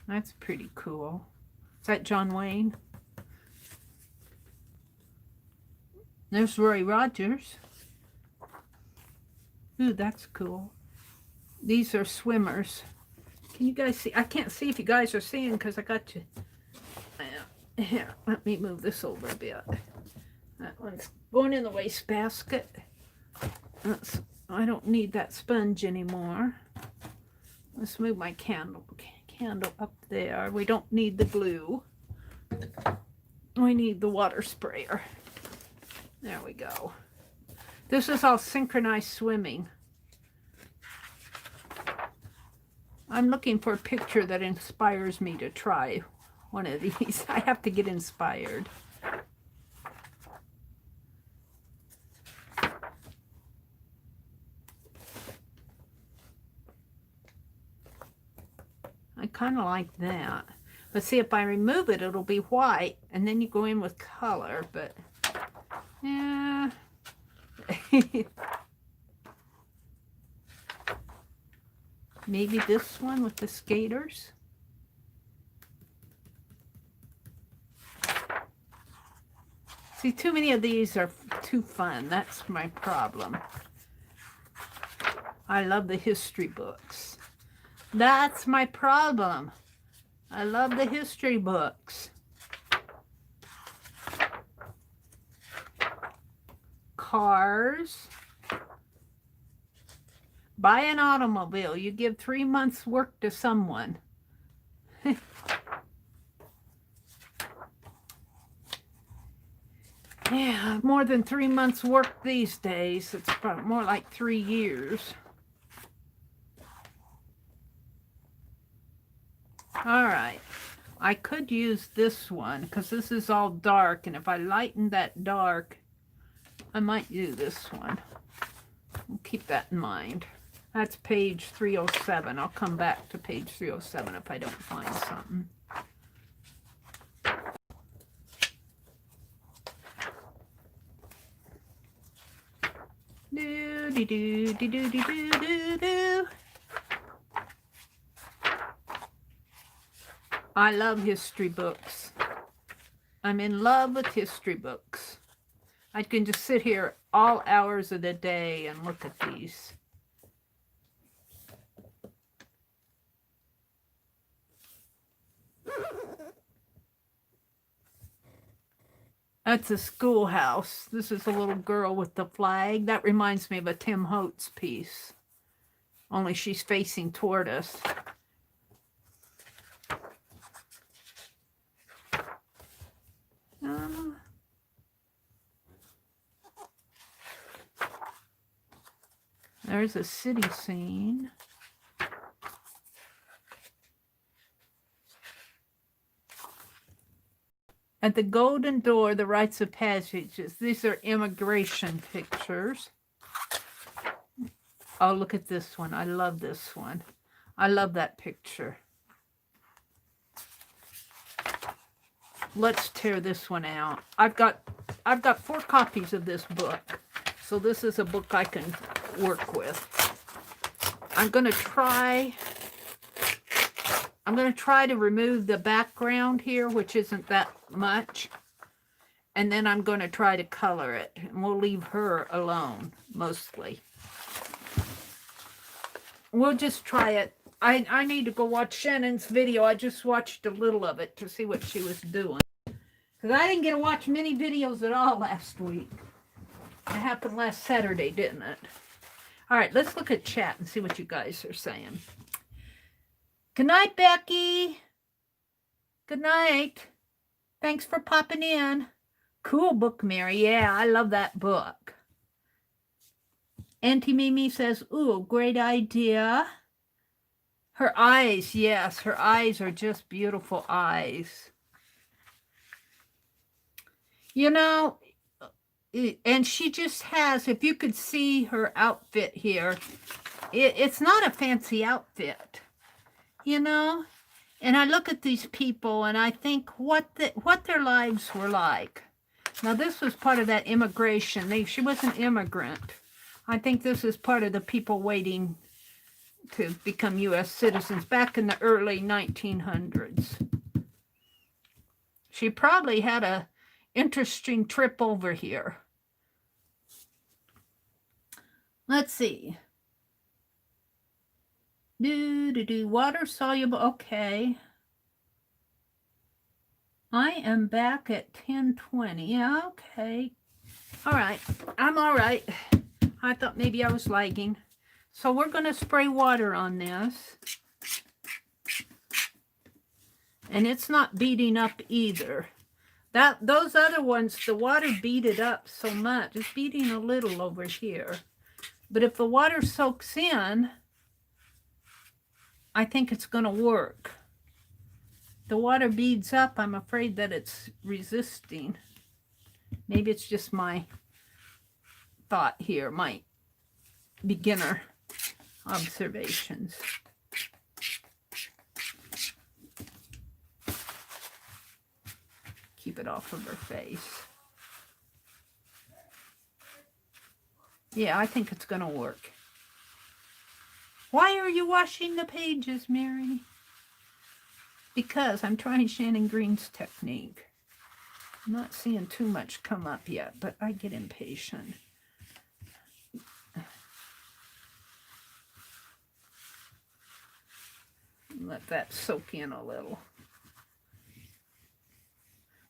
That's pretty cool. Is that John Wayne? There's Roy Rogers. Ooh, that's cool. These are swimmers. Can you guys see? I can't see if you guys are seeing because I got to... Here, let me move this over a bit. That one's going in the wastebasket. I don't need that sponge anymore. Let's move my candle up there. We don't need the glue. We need the water sprayer. There we go. This is all synchronized swimming. I'm looking for a picture that inspires me to try one of these. I have to get inspired. kind of like that. But see, if I remove it, it'll be white, and then you go in with color, but yeah. Maybe this one with the skaters. See, too many of these are too fun. That's my problem. I love the history books. That's my problem. I love the history books. Cars. Buy an automobile. You give 3 months' work to someone. Yeah, more than 3 months' work these days. It's more like 3 years. All right. I could use this one because this is all dark, and if I lighten that dark, I might do this one. We'll keep that in mind. That's page 307. I'll come back to page 307 if I don't find something. Do, do, do, do, do, do, do, do. I love history books. I'm in love with history books. I can just sit here all hours of the day and look at these. That's a schoolhouse. This is a little girl with the flag. That reminds me of a Tim Holtz piece. Only she's facing toward us. There's a city scene. At the Golden Door, the rites of passage. These are immigration pictures. Oh, look at this one. I love this one. I love that picture. Let's tear this one out. I've got 4 copies of this book. So this is a book I can work with. I'm going to try to remove the background here, which isn't that much. And then I'm going to try to color it. And we'll leave her alone, mostly. We'll just try it. I need to go watch Shannon's video. I just watched a little of it to see what she was doing. Because I didn't get to watch many videos at all last week. It happened last Saturday, didn't it? All right, let's look at chat and see what you guys are saying. Good night, Becky. Good night. Thanks for popping in. Cool book, Mary. Yeah, I love that book. Auntie Mimi says, ooh, great idea. Her eyes, yes, her eyes are just beautiful eyes. You know, and she just has, if you could see her outfit here, it's not a fancy outfit, you know? And I look at these people and I think what their lives were like. Now, this was part of that immigration. She was an immigrant. I think this is part of the people waiting to become U.S. citizens back in the early 1900s. She probably had a interesting trip over here. Let's see. Water soluble. Okay. I am back at 10:20. Yeah, okay. All right. I'm all right. I thought maybe I was lagging. So we're going to spray water on this. And it's not beating up either. Those other ones, the water beat it up so much. It's beating a little over here. But if the water soaks in, I think it's going to work. The water beads up. I'm afraid that it's resisting. Maybe it's just my thought here, my beginner observations. keep it off of her face. Yeah, I think it's going to work. Why are you washing the pages, Mary? Because I'm trying Shannon Green's technique. I'm not seeing too much come up yet, but I get impatient. Let that soak in a little.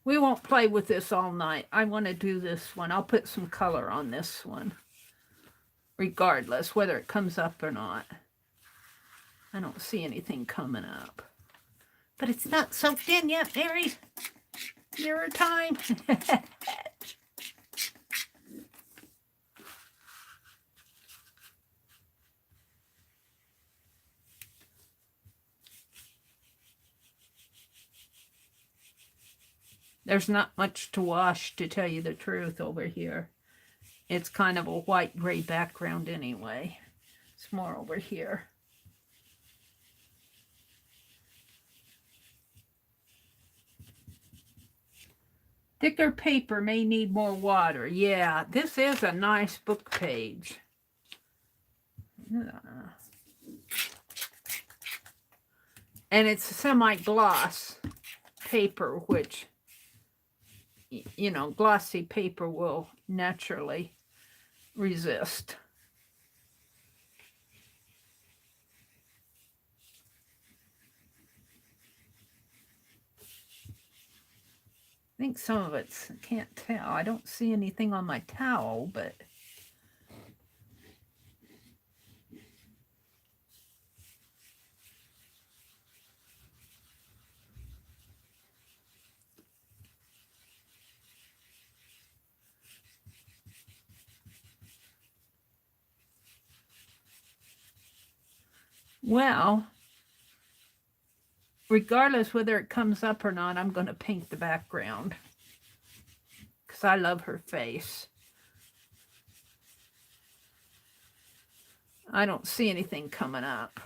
We won't play with this all night. I want to do this one. I'll put some color on this one, regardless whether it comes up or not. I don't see anything coming up. But it's not soaked in yet, Mary. Mirror time. There's not much to wash, to tell you the truth, over here. It's kind of a white-gray background anyway. It's more over here. Thicker paper may need more water. Yeah, this is a nice book page. And it's semi-gloss paper, which, you know, glossy paper will naturally resist. I think some of it's, I can't tell. I don't see anything on my towel, but well, regardless whether it comes up or not, I'm going to paint the background because I love her face. I don't see anything coming up.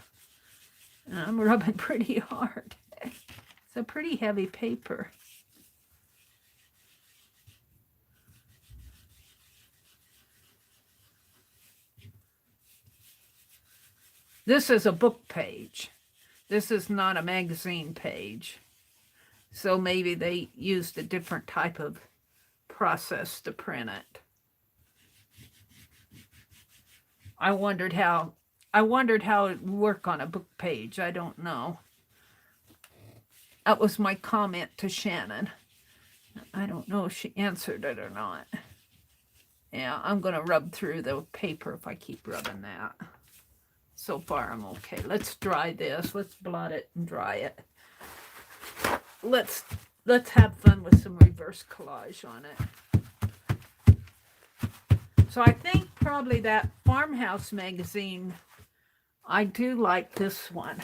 I'm rubbing pretty hard. It's a pretty heavy paper. This is a book page. This is not a magazine page. So maybe they used a different type of process to print it. I wondered how it would work on a book page. I don't know. That was my comment to Shannon. I don't know if she answered it or not. Yeah, I'm going to rub through the paper if I keep rubbing that. So far, I'm okay. Let's dry this. Let's blot it and dry it. Let's have fun with some reverse collage on it. So I think probably that Farmhouse magazine, I do like this one.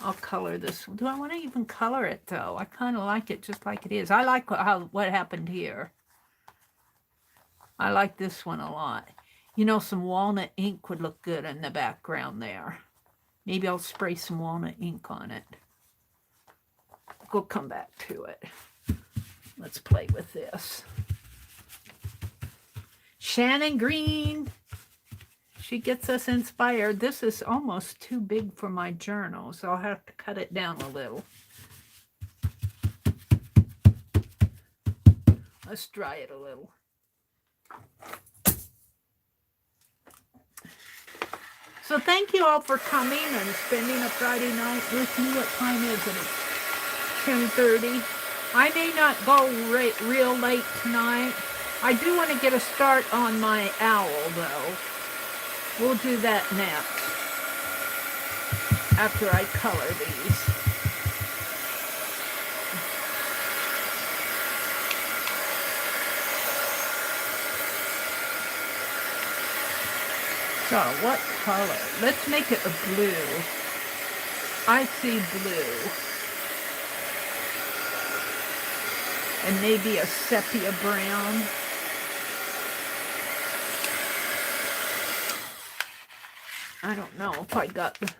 I'll color this one. Do I want to even color it, though? I kind of like it just like it is. I like what happened here. I like this one a lot. You know, some walnut ink would look good in the background there. Maybe I'll spray some walnut ink on it. We'll come back to it. Let's play with this. Shannon Green. She gets us inspired. This is almost too big for my journal, so I'll have to cut it down a little. Let's dry it a little. So thank you all for coming and spending a Friday night with me. What time is it? It's 10:30. I may not go real late tonight. I do want to get a start on my owl, though. We'll do that next, after I color these. So, what color? Let's make it a blue. I see blue. And maybe a sepia brown. I don't know if I got the...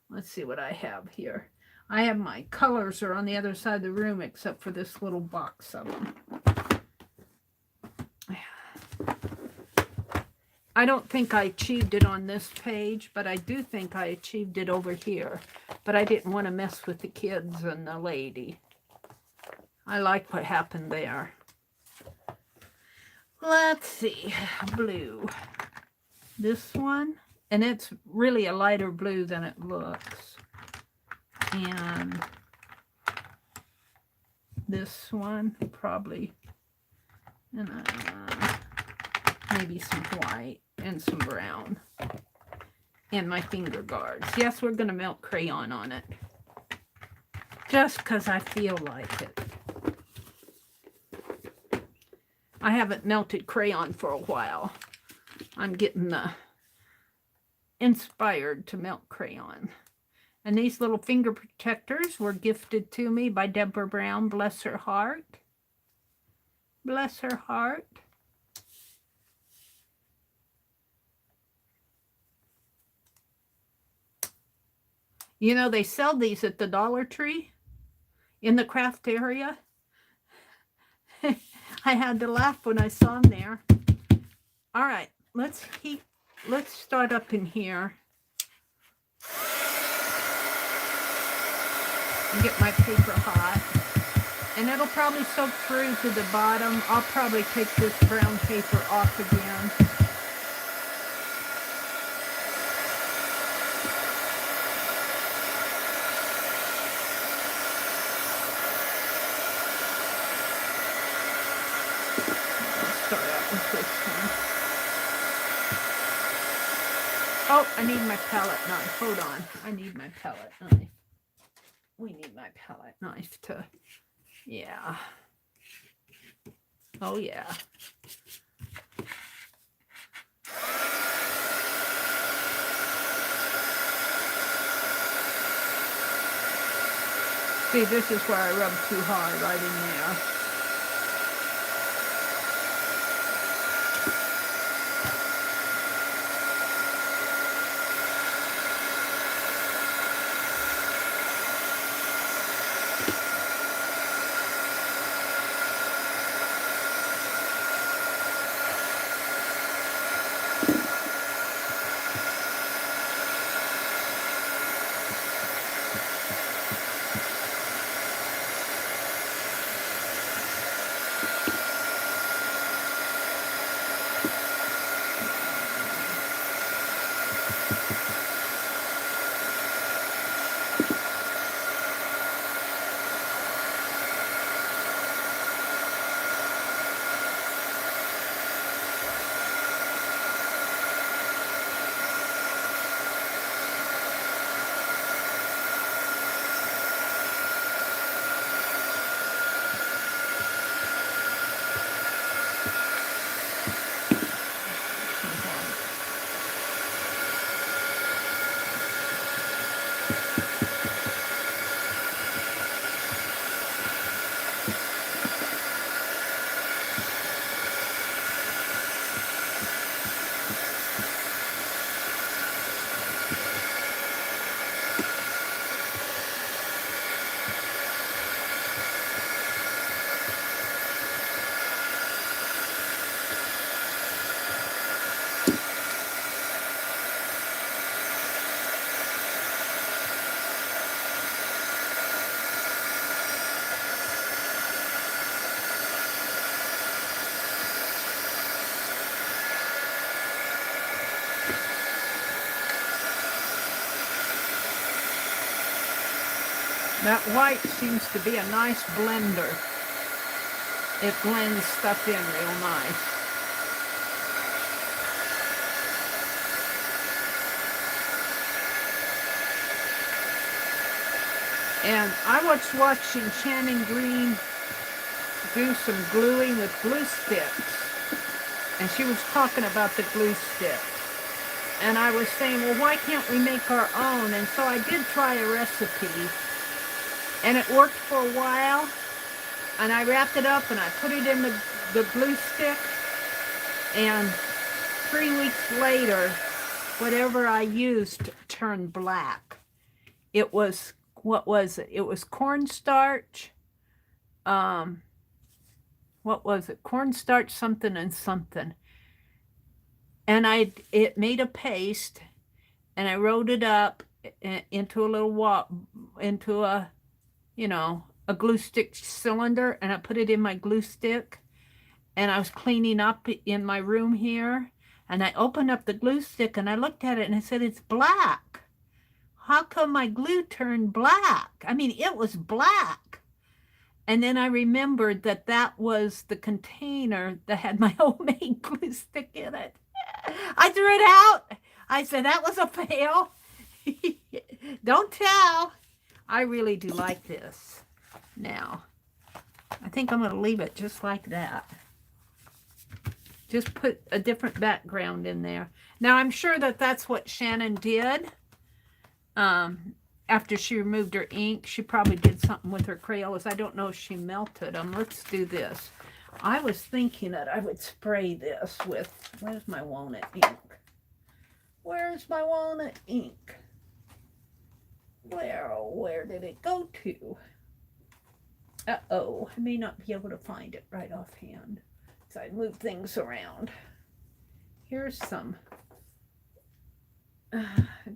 Let's see what I have here. I have my colors are on the other side of the room except for this little box of them. I don't think I achieved it on this page, but I do think I achieved it over here. But I didn't want to mess with the kids and the lady. I like what happened there. Let's see, blue. This one, and it's really a lighter blue than it looks. And this one, probably, and maybe some white and some brown. And my finger guards. Yes, we're going to melt crayon on it. Just because I feel like it. I haven't melted crayon for a while. I'm getting inspired to melt crayon. And these little finger protectors were gifted to me by Deborah Brown. Bless her heart. Bless her heart. You know, they sell these at the Dollar Tree in the craft area. I had to laugh when I saw them there. All right, let's start up in here and get my paper hot. And it'll probably soak through to the bottom. I'll probably take this brown paper off again. Oh, I need my palette knife. Hold on. I need my palette knife. We need my palette knife to, yeah. Oh, yeah. See, this is where I rub too hard, right in there. That white seems to be a nice blender. It blends stuff in real nice. And I was watching Shannon Green do some gluing with glue sticks. And she was talking about the glue sticks. And I was saying, well, why can't we make our own? And so I did try a recipe. And it worked for a while. And I wrapped it up and I put it in the glue stick. And 3 weeks later, whatever I used turned black. It was what was it? It was cornstarch. What was it? Cornstarch something and something. And it made a paste, and I rolled it up into a little into a, a glue stick cylinder, and I put it in my glue stick. And I was cleaning up in my room here, and I opened up the glue stick and I looked at it and I said, it's black. How come my glue turned black? I mean, it was black. And then I remembered that that was the container that had my homemade glue stick in it. I threw it out. I said, that was a fail. Don't tell. I really do like this. Now, I think I'm going to leave it just like that. Just put a different background in there. Now, I'm sure that that's what Shannon did. After she removed her ink, she probably did something with her Crayolas. I don't know if she melted them. Let's do this. I was thinking that I would spray this with, where's my walnut ink? Where's my walnut ink? Where did it go to? Uh-oh, I may not be able to find it right offhand. So I move things around. Here's some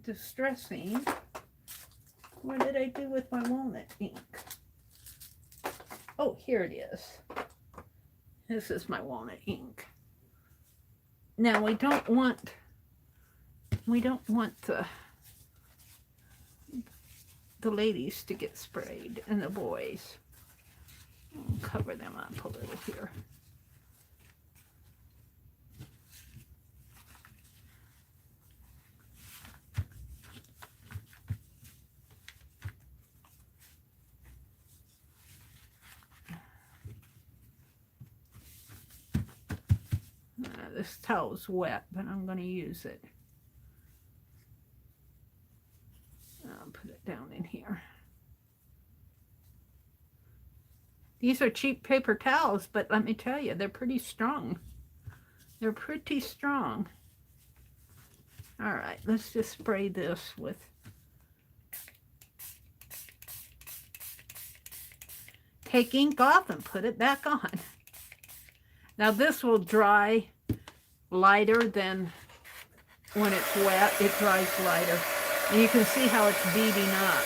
distressing. What did I do with my walnut ink? Oh, here it is. This is my walnut ink. Now we don't want the ladies to get sprayed and the boys. I'll cover them up a little here. This towel's wet, but I'm going to use it. I'll put it down in here. These are cheap paper towels, but let me tell you, they're pretty strong. They're pretty strong. All right, let's just spray this with take ink off and put it back on. Now this will dry lighter than when it's wet. It dries lighter. And you can see how it's beading up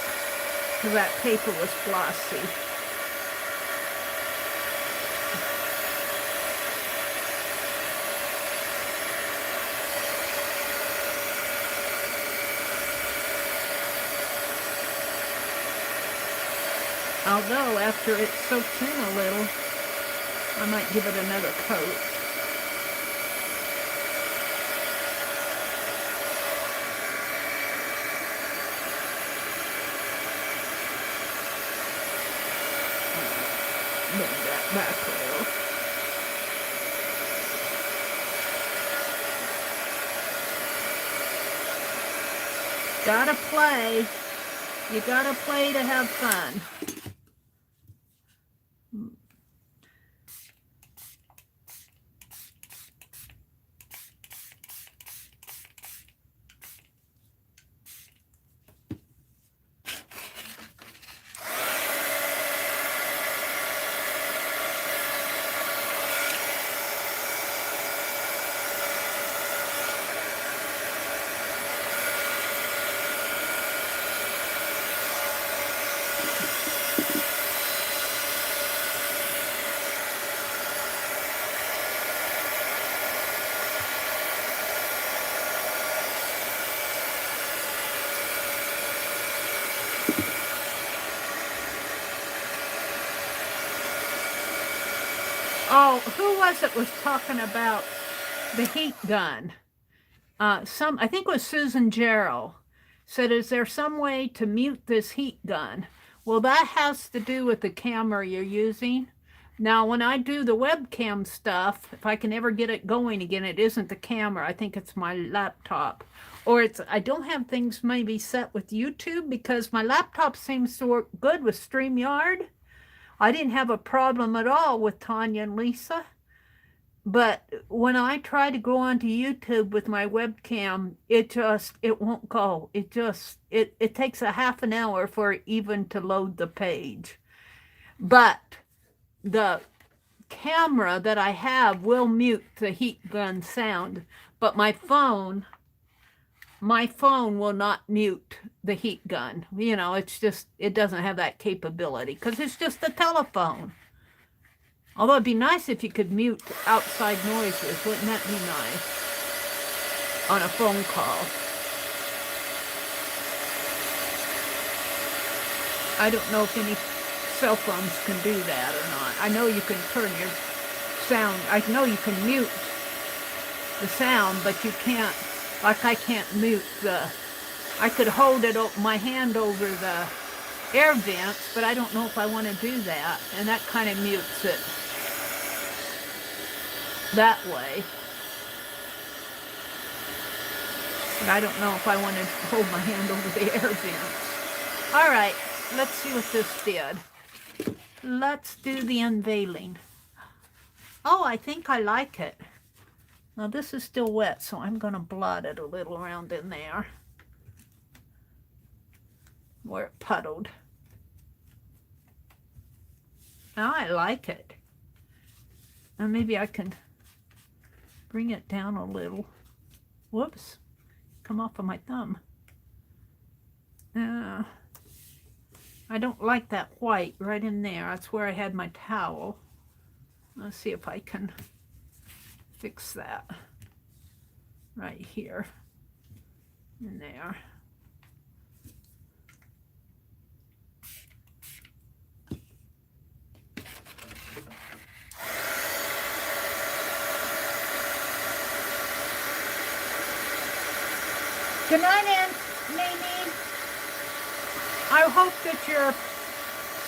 because that paper was glossy. Although after it soaks in a little, I might give it another coat. Move that back a little. Gotta play. You gotta play to have fun. Oh, who was it was talking about the heat gun? I think it was Susan Jarrell said, is there some way to mute this heat gun? Well, that has to do with the camera you're using. Now, when I do the webcam stuff, if I can ever get it going again, it isn't the camera. I think it's my laptop. Or I don't have things maybe set with YouTube because my laptop seems to work good with StreamYard. I didn't have a problem at all with Tanya and Lisa. But when I try to go onto YouTube with my webcam, it won't go. It takes a half an hour for it even to load the page. But the camera that I have will mute the heat gun sound, but my phone will not mute the heat gun. You know, it's just, it doesn't have that capability because it's just a telephone. Although it'd be nice if you could mute outside noises. Wouldn't that be nice? On a phone call. I don't know if any cell phones can do that or not. I know you can turn your sound. I know you can mute the sound, but you can't, like I can't mute the, I could hold it, my hand over the air vents, but I don't know if I want to do that. And that kind of mutes it that way. But I don't know if I want to hold my hand over the air vents. All right, let's see what this did. Let's do the unveiling. Oh, I think I like it. Now this is still wet, so I'm going to blot it a little around in there where it puddled. Now I like it. Now maybe I can bring it down a little. Whoops, come off of my thumb. I don't like that white right in there. That's where I had my towel. Let's see if I can fix that right here and there. Good night, Aunt Mamie. I hope that your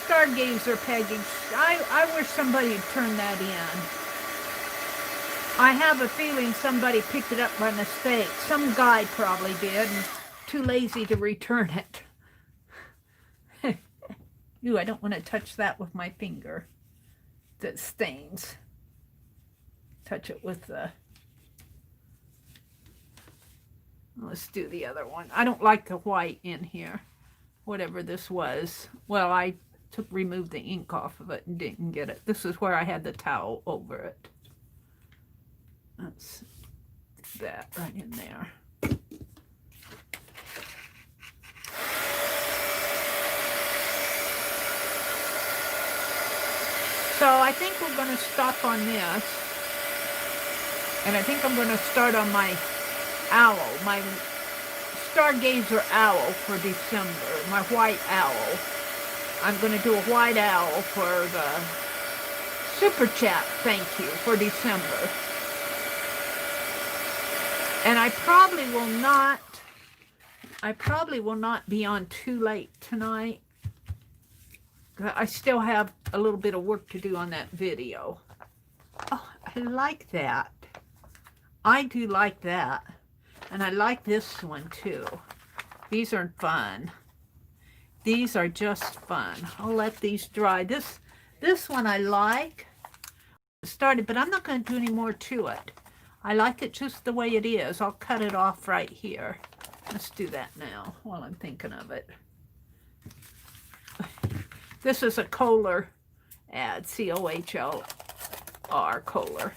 stargazer pegging, I wish somebody would turn that in. I have a feeling somebody picked it up by mistake. Some guy probably did, and too lazy to return it. Ooh, I don't want to touch that with my finger. That stains. Touch it with the... Let's do the other one. I don't like the white in here. Whatever this was. Well, I removed the ink off of it and didn't get it. This is where I had the towel over it. That's that right in there. So I think we're going to stop on this. And I think I'm going to start on my owl, my stargazer owl for December, my white owl. I'm going to do a white owl for the super chat thank you for December. And I probably will not be on too late tonight. I still have a little bit of work to do on that video. Oh, I like that. I do like that. And I like this one too. These are fun. These are just fun. I'll let these dry. This one I like. Started, but I'm not going to do any more to it. I like it just the way it is. I'll cut it off right here. Let's do that now while I'm thinking of it. This is a Kohler ad, C-O-H-L-R, Kohler.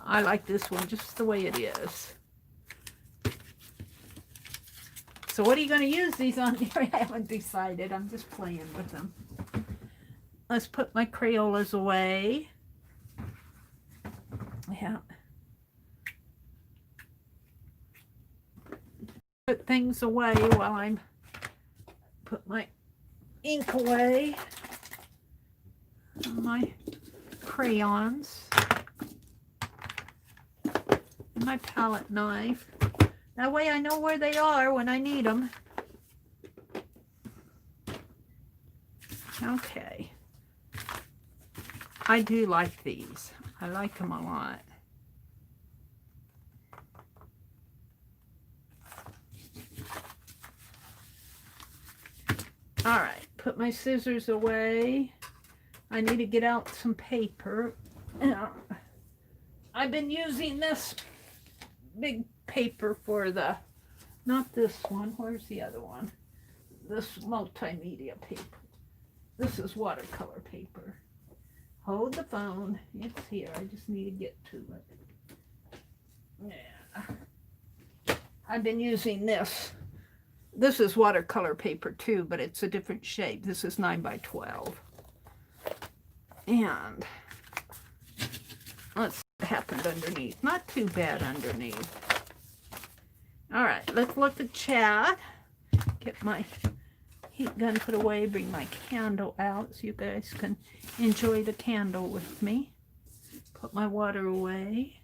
I like this one just the way it is. So what are you going to use these on here? I haven't decided. I'm just playing with them. Let's put my Crayolas away. Yeah. Put things away while I'm put my ink away. My crayons. My palette knife. That way I know where they are when I need them. Okay. I do like these. I like them a lot. All right, put my scissors away. I need to get out some paper. I've been using this big paper for the, not this one, where's the other one? This multimedia paper. This is watercolor paper. Hold the phone, it's here, I just need to get to it. Yeah. I've been using this. This is watercolor paper too, but it's a different shape. This is 9 by 12. And let's see what happened underneath. Not too bad underneath. All right, let's look at chat. Get my heat gun put away, bring my candle out so you guys can enjoy the candle with me. Put my water away.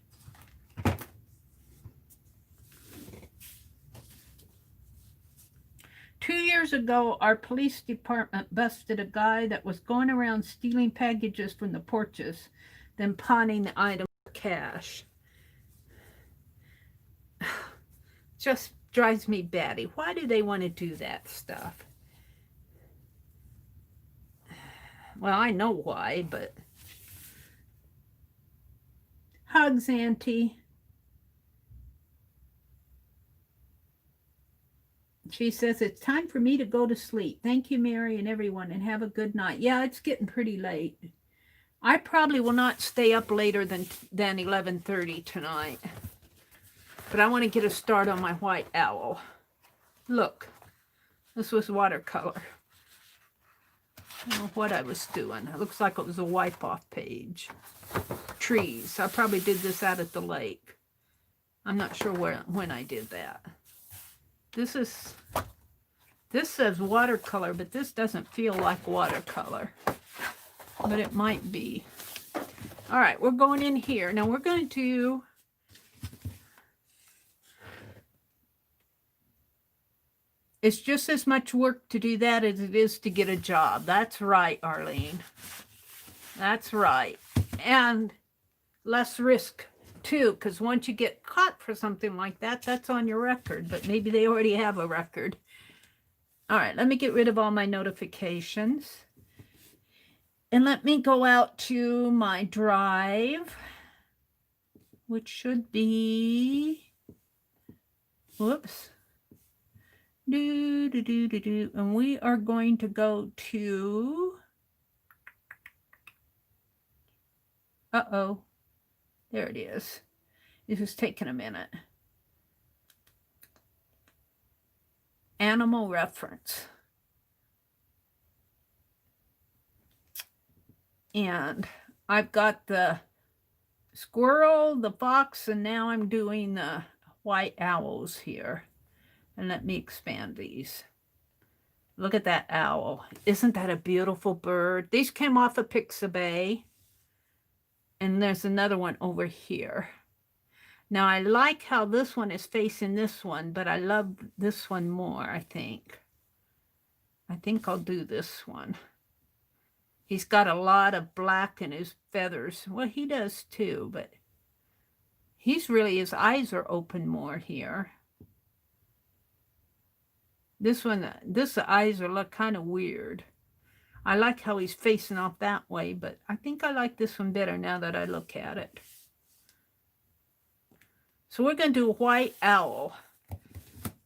Two years ago, our police department busted a guy that was going around stealing packages from the porches, then pawning the item for cash. Just drives me batty. Why do they want to do that stuff? Well, I know why, but... Hugs, Auntie. She says, it's time for me to go to sleep. Thank you, Mary, and everyone, and have a good night. Yeah, it's getting pretty late. I probably will not stay up later than 11:30 tonight. But I want to get a start on my white owl. Look, this was watercolor. I don't know what I was doing. It looks like it was a wipe-off page. Trees. I probably did this out at the lake. I'm not sure when I did that. This says watercolor, but this doesn't feel like watercolor. But it might be. All right, we're going in here. Now we're going to... It's just as much work to do that as it is to get a job. That's right, Arlene. That's right. And less risk, too, because once you get caught for something like that, that's on your record. But maybe they already have a record. All right, let me get rid of all my notifications. And let me go out to my drive, which should be... Whoops. And we are going to go to... Uh-oh. There it is. This is taking a minute. Animal reference. And I've got the squirrel, the fox, and now I'm doing the white owls here. And let me expand these. Look at that owl. Isn't that a beautiful bird? These came off of Pixabay. And there's another one over here. Now, I like how this one is facing this one, but I love this one more, I think. I think I'll do this one. He's got a lot of black in his feathers. Well, he does too, but he's really, his eyes are open more here. This one, this eyes are look kind of weird. I like how he's facing off that way, but I think I like this one better now that I look at it. So we're going to do a white owl.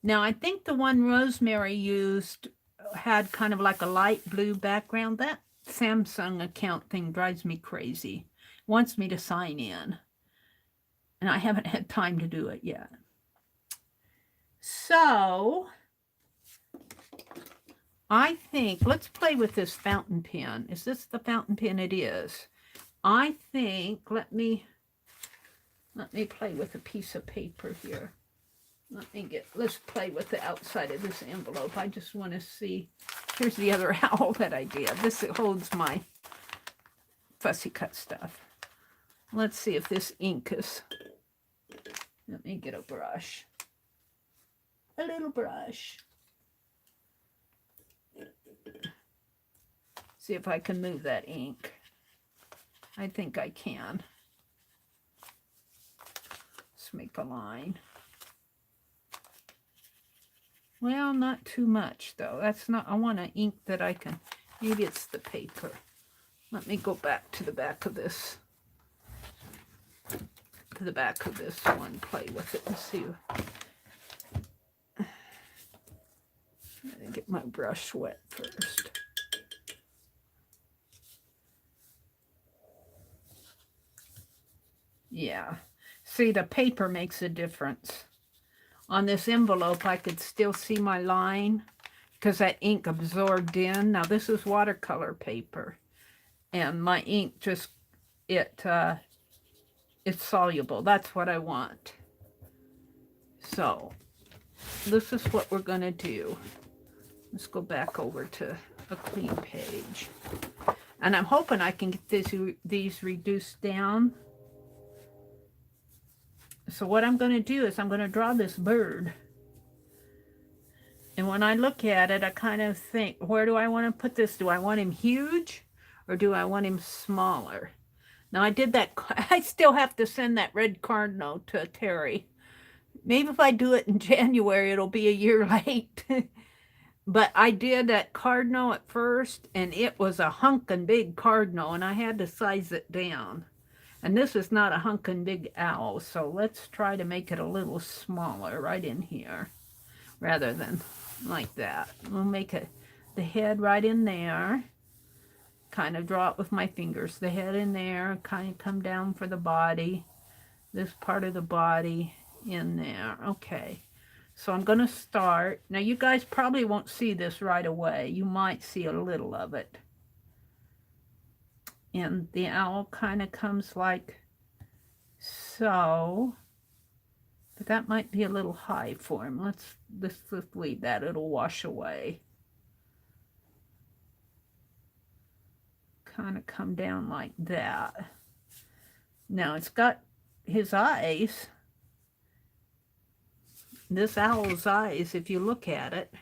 Now, I think the one Rosemary used had kind of like a light blue background. That Samsung account thing drives me crazy. It wants me to sign in. And I haven't had time to do it yet. So... I think, let's play with this fountain pen. Is this the fountain pen? It is. I think, let me play with a piece of paper here. Let's play with the outside of this envelope. I just want to see. Here's the other owl that I did. This holds my fussy cut stuff. Let's see if this ink is, let me get a brush. A little brush. See if I can move that ink. I think I can. Let's make a line. Well, not too much though. That's not, I want an ink that I can, maybe it's the paper. Let me go back to the back of this. To the back of this one, play with it and see. Let me get my brush wet first. Yeah. See, the paper makes a difference. On this envelope, I could still see my line because that ink absorbed in. Now, this is watercolor paper. And my ink just, it's soluble. That's what I want. So, this is what we're going to do. Let's go back over to a clean page. And I'm hoping I can get these reduced down. So what I'm going to do is I'm going to draw this bird. And when I look at it, I kind of think, where do I want to put this? Do I want him huge or do I want him smaller? Now I did that. I still have to send that red cardinal to Terry. Maybe if I do it in January, it'll be a year late. But I did that cardinal at first, and it was a hunkin' big cardinal, and I had to size it down. And this is not a hunkin' big owl, so let's try to make it a little smaller right in here, rather than like that. We'll make it the head right in there. Kind of draw it with my fingers. The head in there, kind of come down for the body. This part of the body in there. Okay. So I'm going to start. Now, you guys probably won't see this right away. You might see a little of it. And the owl kind of comes like so. But that might be a little high for him. Let's leave that. It'll wash away. Kind of come down like that. Now, it's got his eyes. This owl's eyes, if you look at it,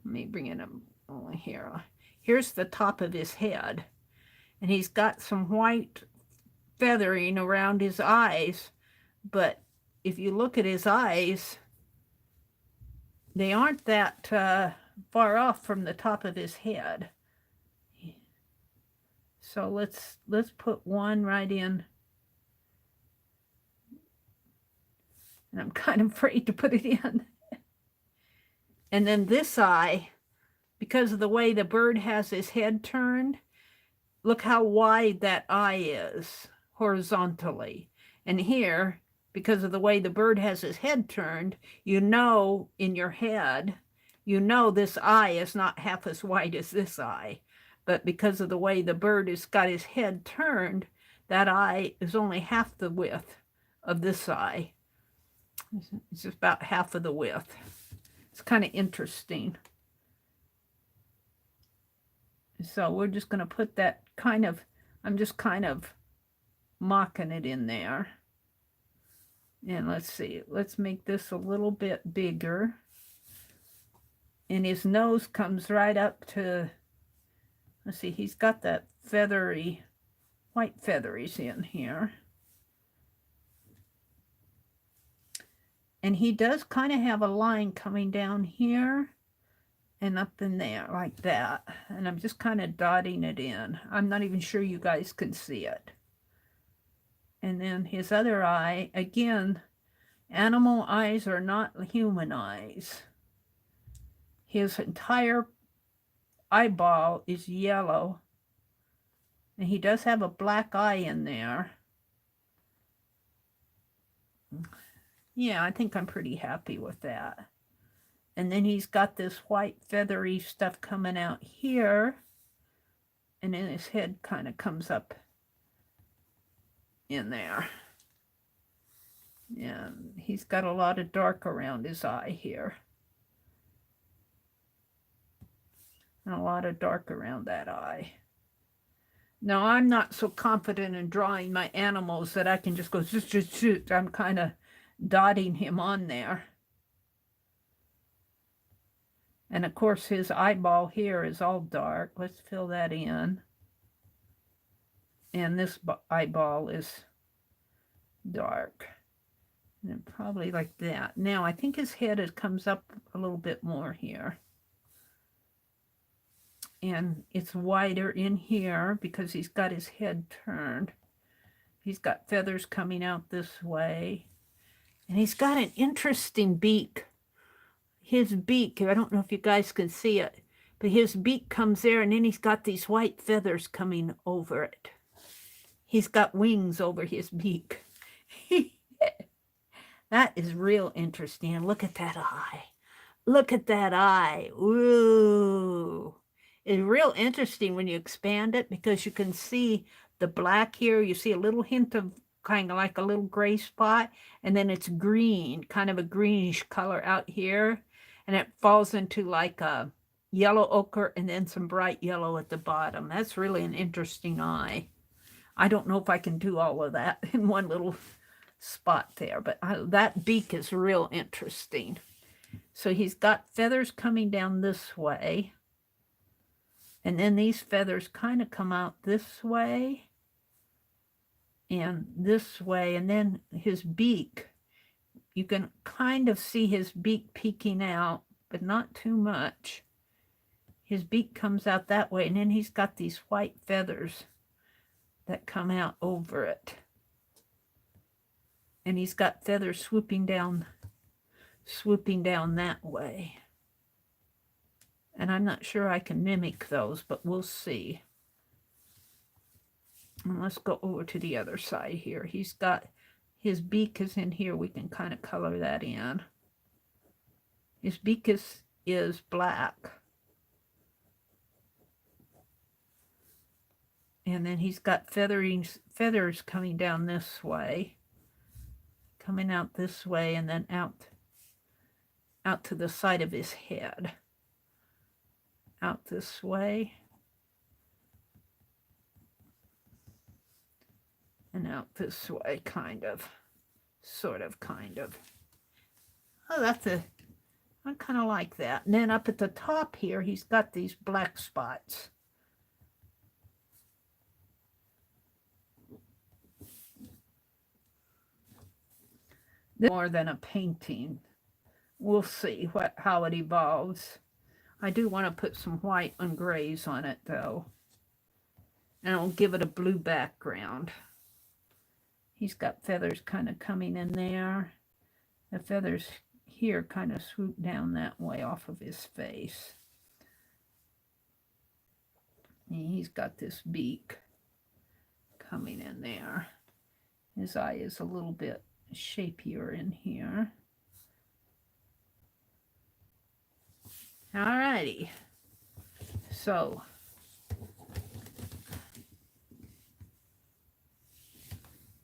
let me bring it up over here. Here's the top of his head. And he's got some white feathering around his eyes. But if you look at his eyes, they aren't that far off from the top of his head. So let's put one right in. And I'm kind of afraid to put it in. And then this eye, because of the way the bird has his head turned, look how wide that eye is horizontally. And here, because of the way the bird has his head turned, you know in your head, you know this eye is not half as wide as this eye. But because of the way the bird has got his head turned, that eye is only half the width of this eye. It's just about half of the width. It's kind of interesting. So we're just going to put that kind of, I'm just kind of mocking it in there. And let's see, let's make this a little bit bigger. And his nose comes right up to, let's see, he's got that feathery, white featheries in here. And he does kind of have a line coming down here and up in there like that. And I'm just kind of dotting it in. I'm not even sure you guys can see it. And then his other eye, again, animal eyes are not human eyes. His entire eyeball is yellow. And he does have a black eye in there. Yeah, I think I'm pretty happy with that. And then he's got this white feathery stuff coming out here. And then his head kind of comes up in there. And he's got a lot of dark around his eye here. And a lot of dark around that eye. Now, I'm not so confident in drawing my animals that I can just go, shoot. I'm kind of dotting him on there. And of course, his eyeball here is all dark. Let's fill that in. And this eyeball is dark. And probably like that. Now, I think his head comes up a little bit more here. And it's wider in here because he's got his head turned. He's got feathers coming out this way. And he's got an interesting beak. His beak, I don't know if you guys can see it, but his beak comes there and then he's got these white feathers coming over it. He's got wings over his beak. That is real interesting. And look at that eye. Look at that eye. Ooh. It's real interesting when you expand it because you can see the black here. You see a little hint of kind of like a little gray spot. And then it's green, kind of a greenish color out here. And it falls into like a yellow ochre and then some bright yellow at the bottom. That's really an interesting eye. I don't know if I can do all of that in one little spot there, but that beak is real interesting. So he's got feathers coming down this way. And then these feathers kind of come out this way and this way. And then his beak, you can kind of see his beak peeking out, but not too much. His beak comes out that way. And then he's got these white feathers that come out over it. And he's got feathers swooping down that way. And I'm not sure I can mimic those, but we'll see. And let's go over to the other side here. He's got, his beak is in here. We can kind of color that in. His beak is black. And then he's got feathers coming down this way. Coming out this way and then out to the side of his head. Out this way. And out this way, kind of. Sort of, kind of. Oh, I kind of like that. And then up at the top here, he's got these black spots. More than a painting. We'll see how it evolves. I do want to put some white and grays on it, though. And I'll give it a blue background. He's got feathers kind of coming in there. The feathers here kind of swoop down that way off of his face. And he's got this beak coming in there. His eye is a little bit shapier in here. Alrighty. So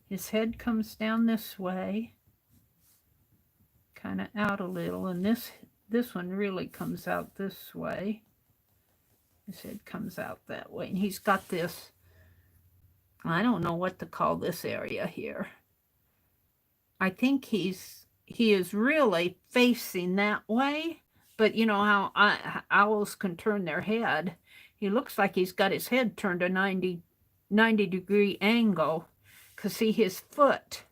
his head comes down this way, kind of out a little, and this one really comes out this way. His head comes out that way, and he's got this, I don't know what to call this area here. I think he is really facing that way, but you know how owls can turn their head. He looks like he's got his head turned a 90-degree angle, because see his foot,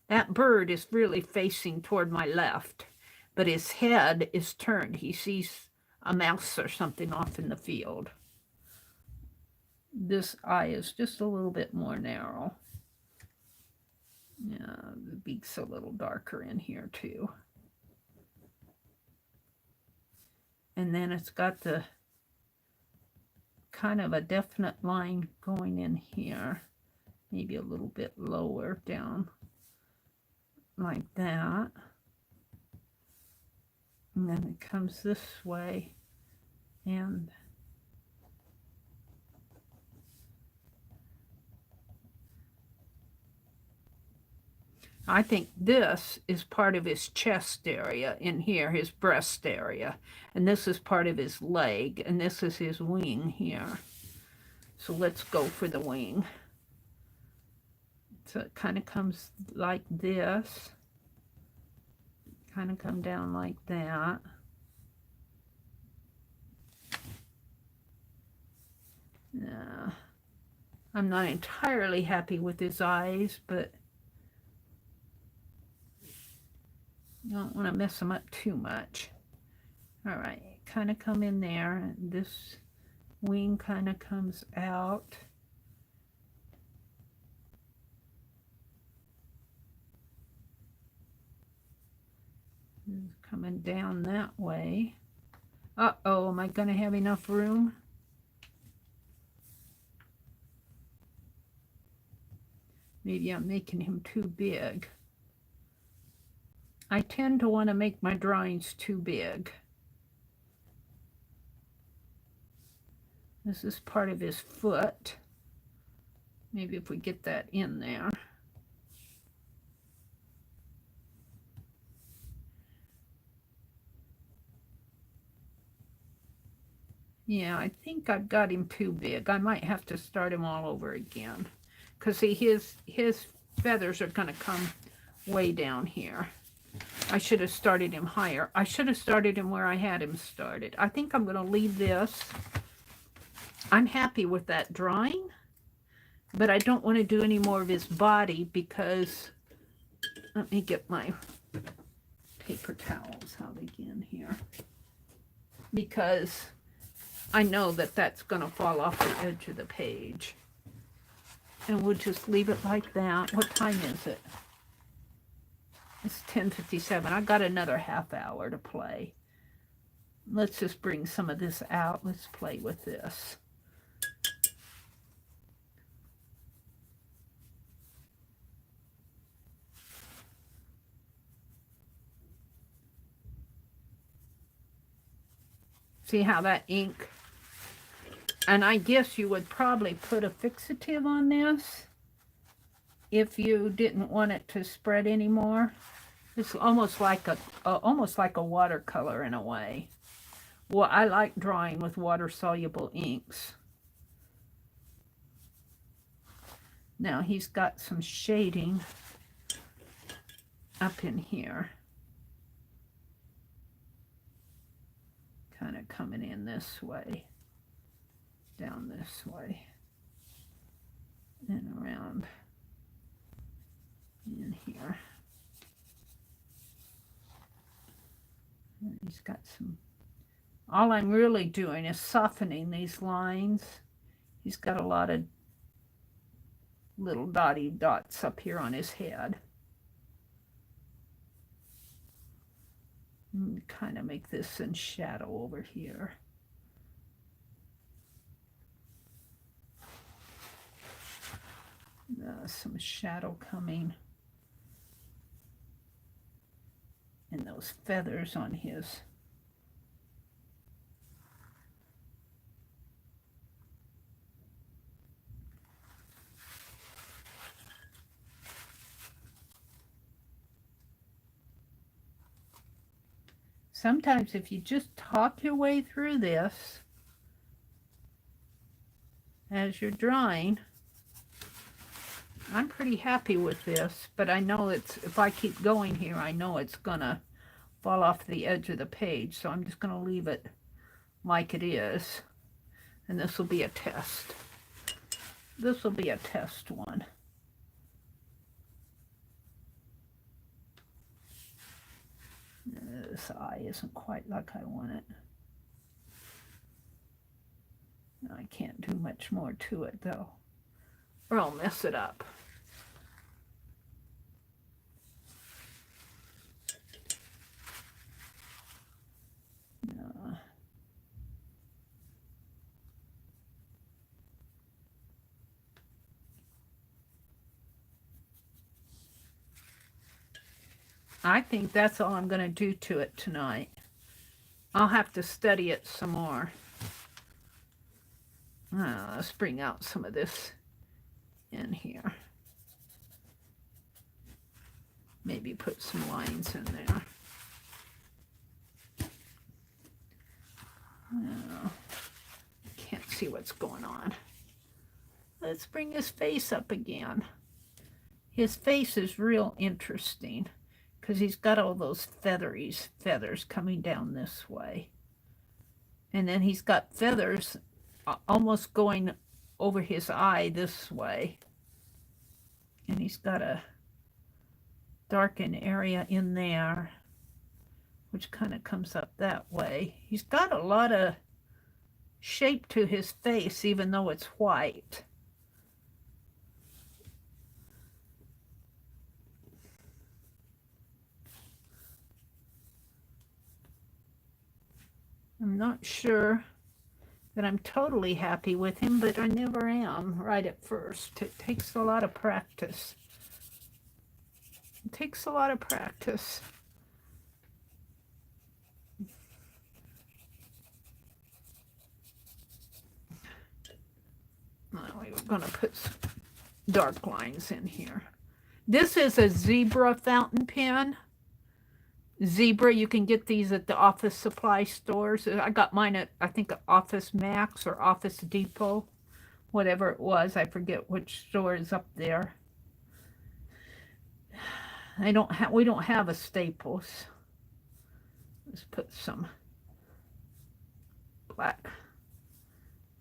that bird is really facing toward my left, but his head is turned. He sees a mouse or something off in the field. This eye is just a little bit more narrow. Yeah, the beak's a little darker in here too. And then it's got the kind of a definite line going in here. Maybe a little bit lower down like that. And then it comes this way and I think this is part of his chest area in here, his breast area. And this is part of his leg. And this is his wing here. So let's go for the wing. So it kind of comes like this. Kind of come down like that. Yeah. I'm not entirely happy with his eyes, but you don't want to mess them up too much. All right, kind of come in there. This Wing kind of comes out. It's coming down that way. Uh-oh, am I going to have enough room? Maybe I'm making him too big. I tend to want to make my drawings too big. This is part of his foot. Maybe if we get that in there. Yeah, I think I've got him too big. I might have to start him all over again. Because see, his feathers are going to come way down here. I should have started him higher. I should have started him where I had him started. I think I'm going to leave this. I'm happy with that drawing, but I don't want to do any more of his body because, let me get my paper towels out again here, because I know that that's going to fall off the edge of the page. And we'll just leave it like that. What time is it? It's 10:57. I got another half hour to play. Let's just bring some of this out. Let's play with this. See how that ink, and I guess you would probably put a fixative on this if you didn't want it to spread anymore. It's almost like a watercolor in a way. Well, I like drawing with water-soluble inks. Now he's got some shading up in here. Kind of coming in this way, down this way, and around in here. And he's got some, all I'm really doing is softening these lines. He's got a lot of little dotty dots up here on his head. And kind of make this in shadow over here. Some shadow coming. And those feathers on his. Sometimes if you just talk your way through this as you're drawing, I'm pretty happy with this, but I know it's, if I keep going here, I know it's gonna fall off the edge of the page, so I'm just gonna leave it like it is, and this will be a test. This will be a test one. This eye isn't quite like I want it. I can't do much more to it though, or I'll mess it up. I think that's all I'm going to do to it tonight. I'll have to study it some more. Let's bring out some of this in here. Maybe put some lines in there. Can't see what's going on. Let's bring his face up again. His face is real interesting because he's got all those feathers coming down this way. And then he's got feathers almost going over his eye this way. And he's got a darkened area in there, which kind of comes up that way. He's got a lot of shape to his face, even though it's white. I'm not sure that I'm totally happy with him, but I never am right at first. It takes a lot of practice. It takes a lot of practice. Now we were going to put some dark lines in here. This is a zebra fountain pen. Zebra, you can get these at the office supply stores. I got mine at, I think, Office Max or Office Depot, whatever it was. I forget which store is up there. We don't have a Staples. Let's put some black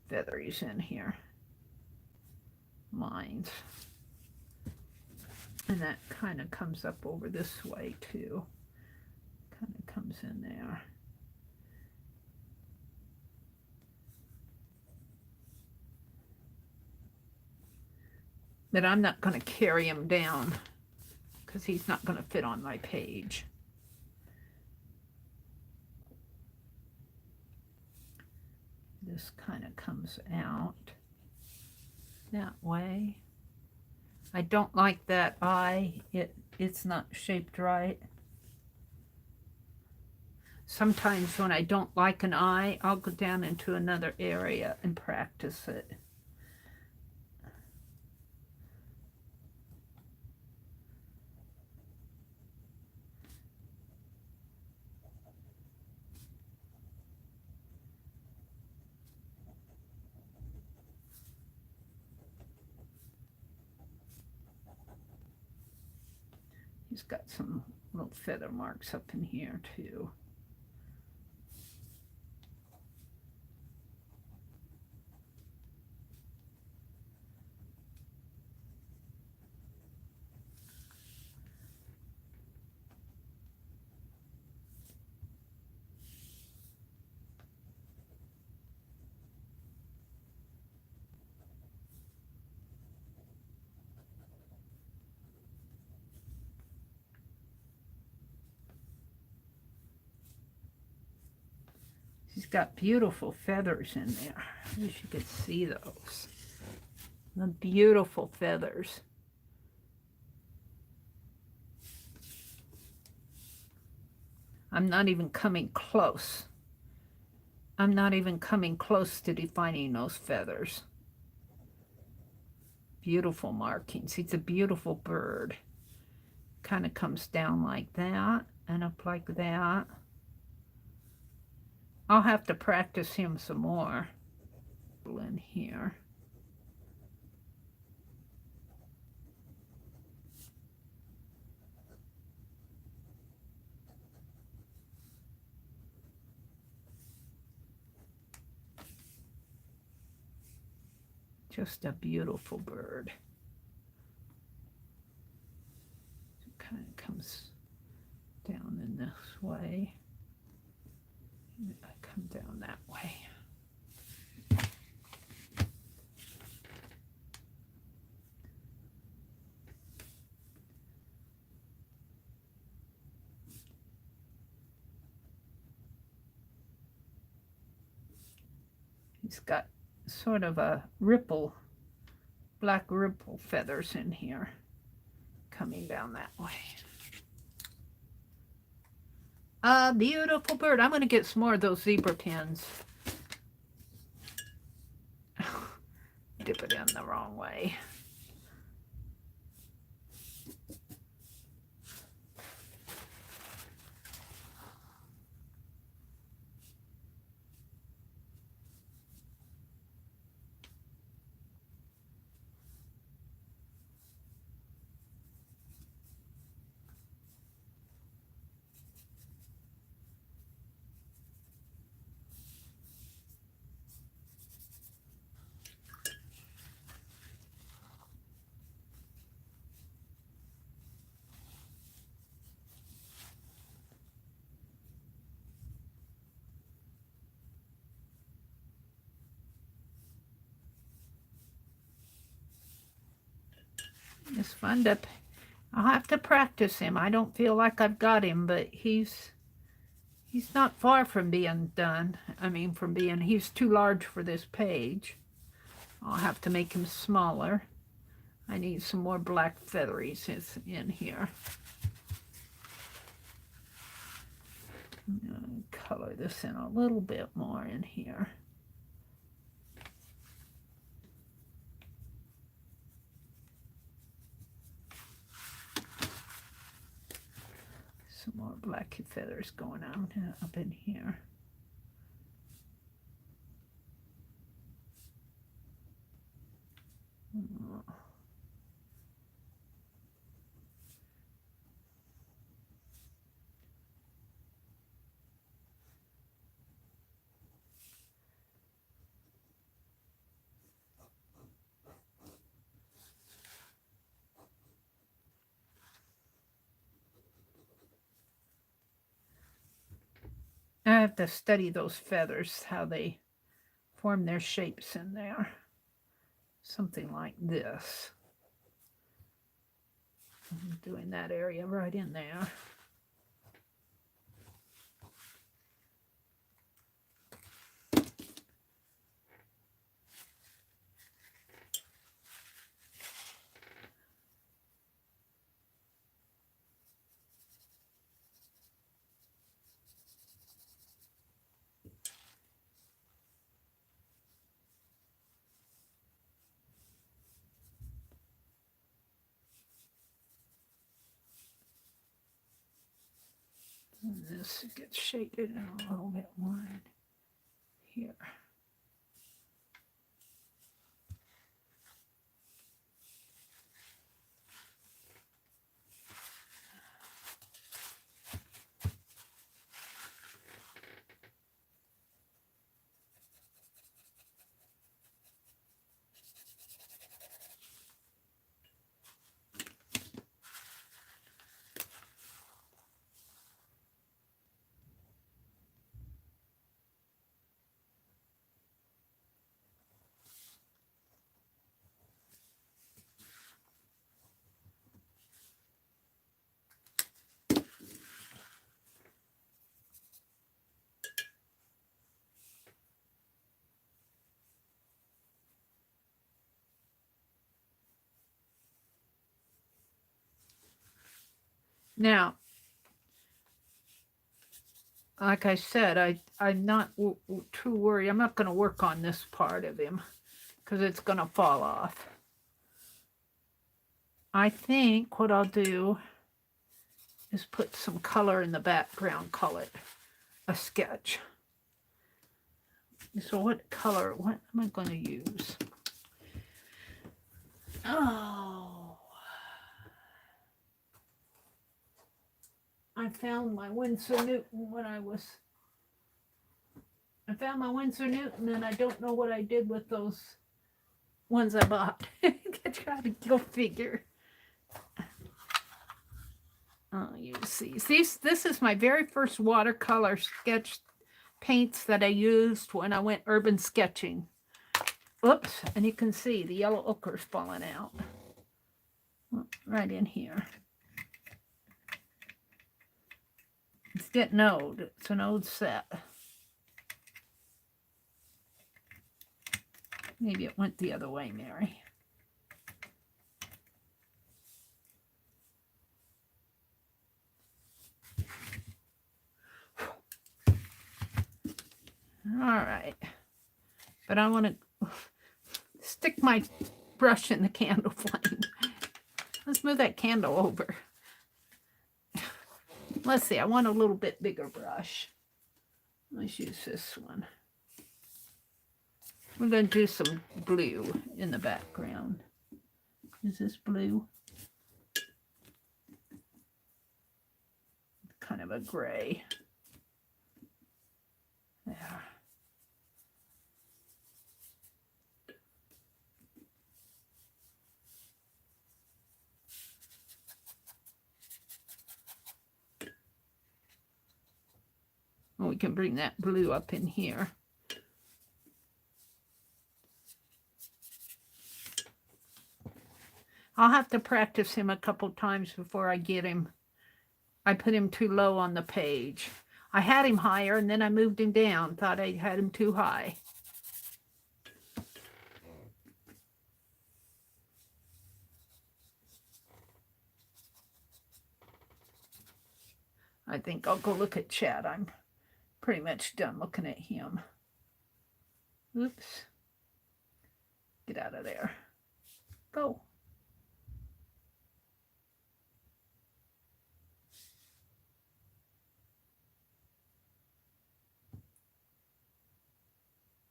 feathers in here. Lines. And that kind of comes up over this way too. Kind of comes in there. But I'm not going to carry him down because he's not going to fit on my page. This kind of comes out that way. I don't like that eye. It's not shaped right. Sometimes when I don't like an eye, I'll go down into another area and practice it. He's got some little feather marks up in here too. He's got beautiful feathers in there. I wish you could see those. The beautiful feathers. I'm not even coming close. I'm not even coming close to defining those feathers. Beautiful markings. He's a beautiful bird. Kind of comes down like that and up like that. I'll have to practice him some more. In here. Just a beautiful bird. It kind of comes down in this way. I come down that way. He's got sort of a ripple, black ripple feathers in here, coming down that way. A beautiful bird. I'm going to get some more of those zebra pins. Dip it in the wrong way. It's fun to, I'll have to practice him. I don't feel like I've got him, but he's not far from being done. I mean, he's too large for this page. I'll have to make him smaller. I need some more black featheries in here. Color this in a little bit more in here. Some more black feathers going on up in here. I have to study those feathers, how they form their shapes in there. Something like this. I'm doing that area right in there. And this gets shaded in a little bit more here. Now, like I said, I'm not too worried. I'm not going to work on this part of him because it's going to fall off. I think what I'll do is put some color in the background, call it a sketch. So what color, what am I going to use? Oh, I found my Winsor Newton I found my Winsor Newton and I don't know what I did with those ones I bought. Try to go figure. I'll use these. This is my very first watercolor sketch paints that I used when I went urban sketching. Oops, and you can see the yellow ochre's falling out. Right in here. It's getting old. It's an old set. Maybe it went the other way, Mary. All right. But I want to stick my brush in the candle flame. Let's move that candle over. Let's see. I want a little bit bigger brush. Let's use this one. We're going to do some blue in the background. Is this blue? Kind of a gray. There. Well, we can bring that blue up in here. I'll have to practice him a couple times before I get him. I put him too low on the page. I had him higher and then I moved him down. Thought I had him too high. I think I'll go look at Chad. I'm pretty much done looking at him. Oops. Get out of there. Go.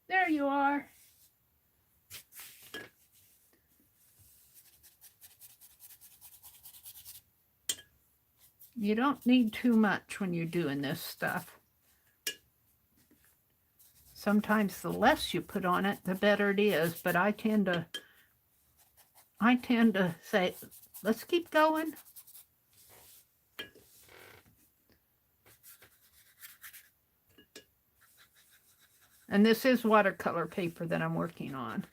There you are. You don't need too much when you're doing this stuff. Sometimes the less you put on it, the better it is, but I tend to say, let's keep going. And this is watercolor paper that I'm working on.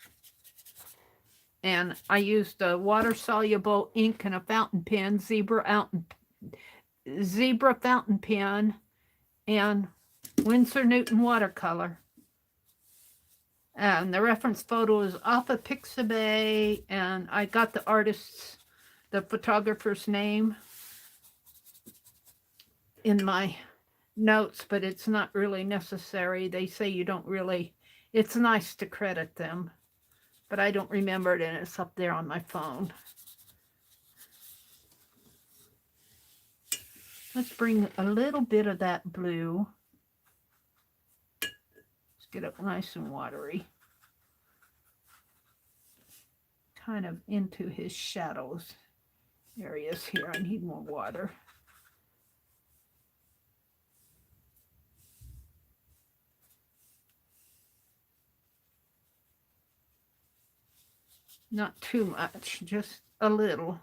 And I used a water-soluble ink and a fountain pen, zebra fountain pen, and Winsor Newton watercolor. And the reference photo is off of Pixabay, and I got the artist's, the photographer's name in my notes, but it's not really necessary. They say you don't really, it's nice to credit them, but I don't remember it, and it's up there on my phone. Let's bring a little bit of that blue. Let's get it nice and watery. Kind of into his shadows areas here. I need more water. Not too much, just a little.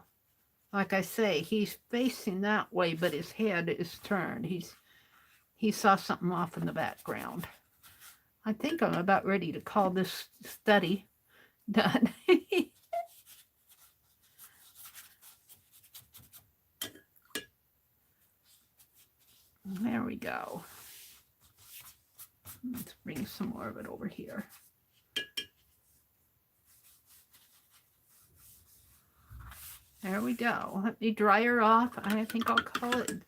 Like I say, he's facing that way, but his head is turned. He saw something off in the background. I think I'm about ready to call this study done. There we go. Let's bring some more of it over here. There we go. Let me dry her off. I think I'll call it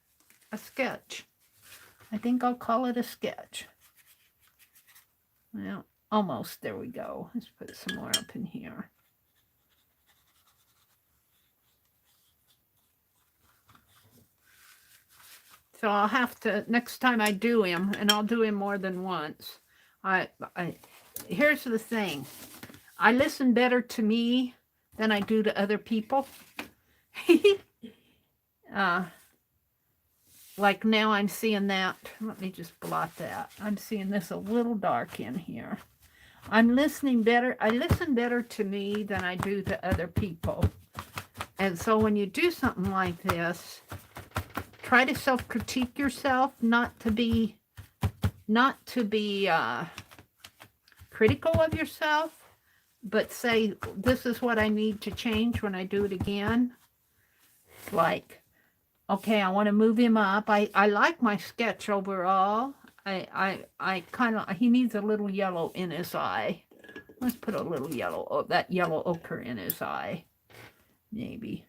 a sketch. I think I'll call it a sketch. Well, almost. There we go. Let's put some more up in here. So I'll have to, next time I do him, and I'll do him more than once. Here's the thing. I listen better to me than I do to other people. Like now I'm seeing that. Let me just blot that. I'm seeing this a little dark in here. I'm listening better. I listen better to me than I do to other people. And so when you do something like this, try to self-critique yourself, not to be critical of yourself, but say, this is what I need to change when I do it again. Like, okay, I want to move him up. I like my sketch overall. I kind of, he needs a little yellow in his eye. Let's put a little yellow, that yellow ochre in his eye, maybe.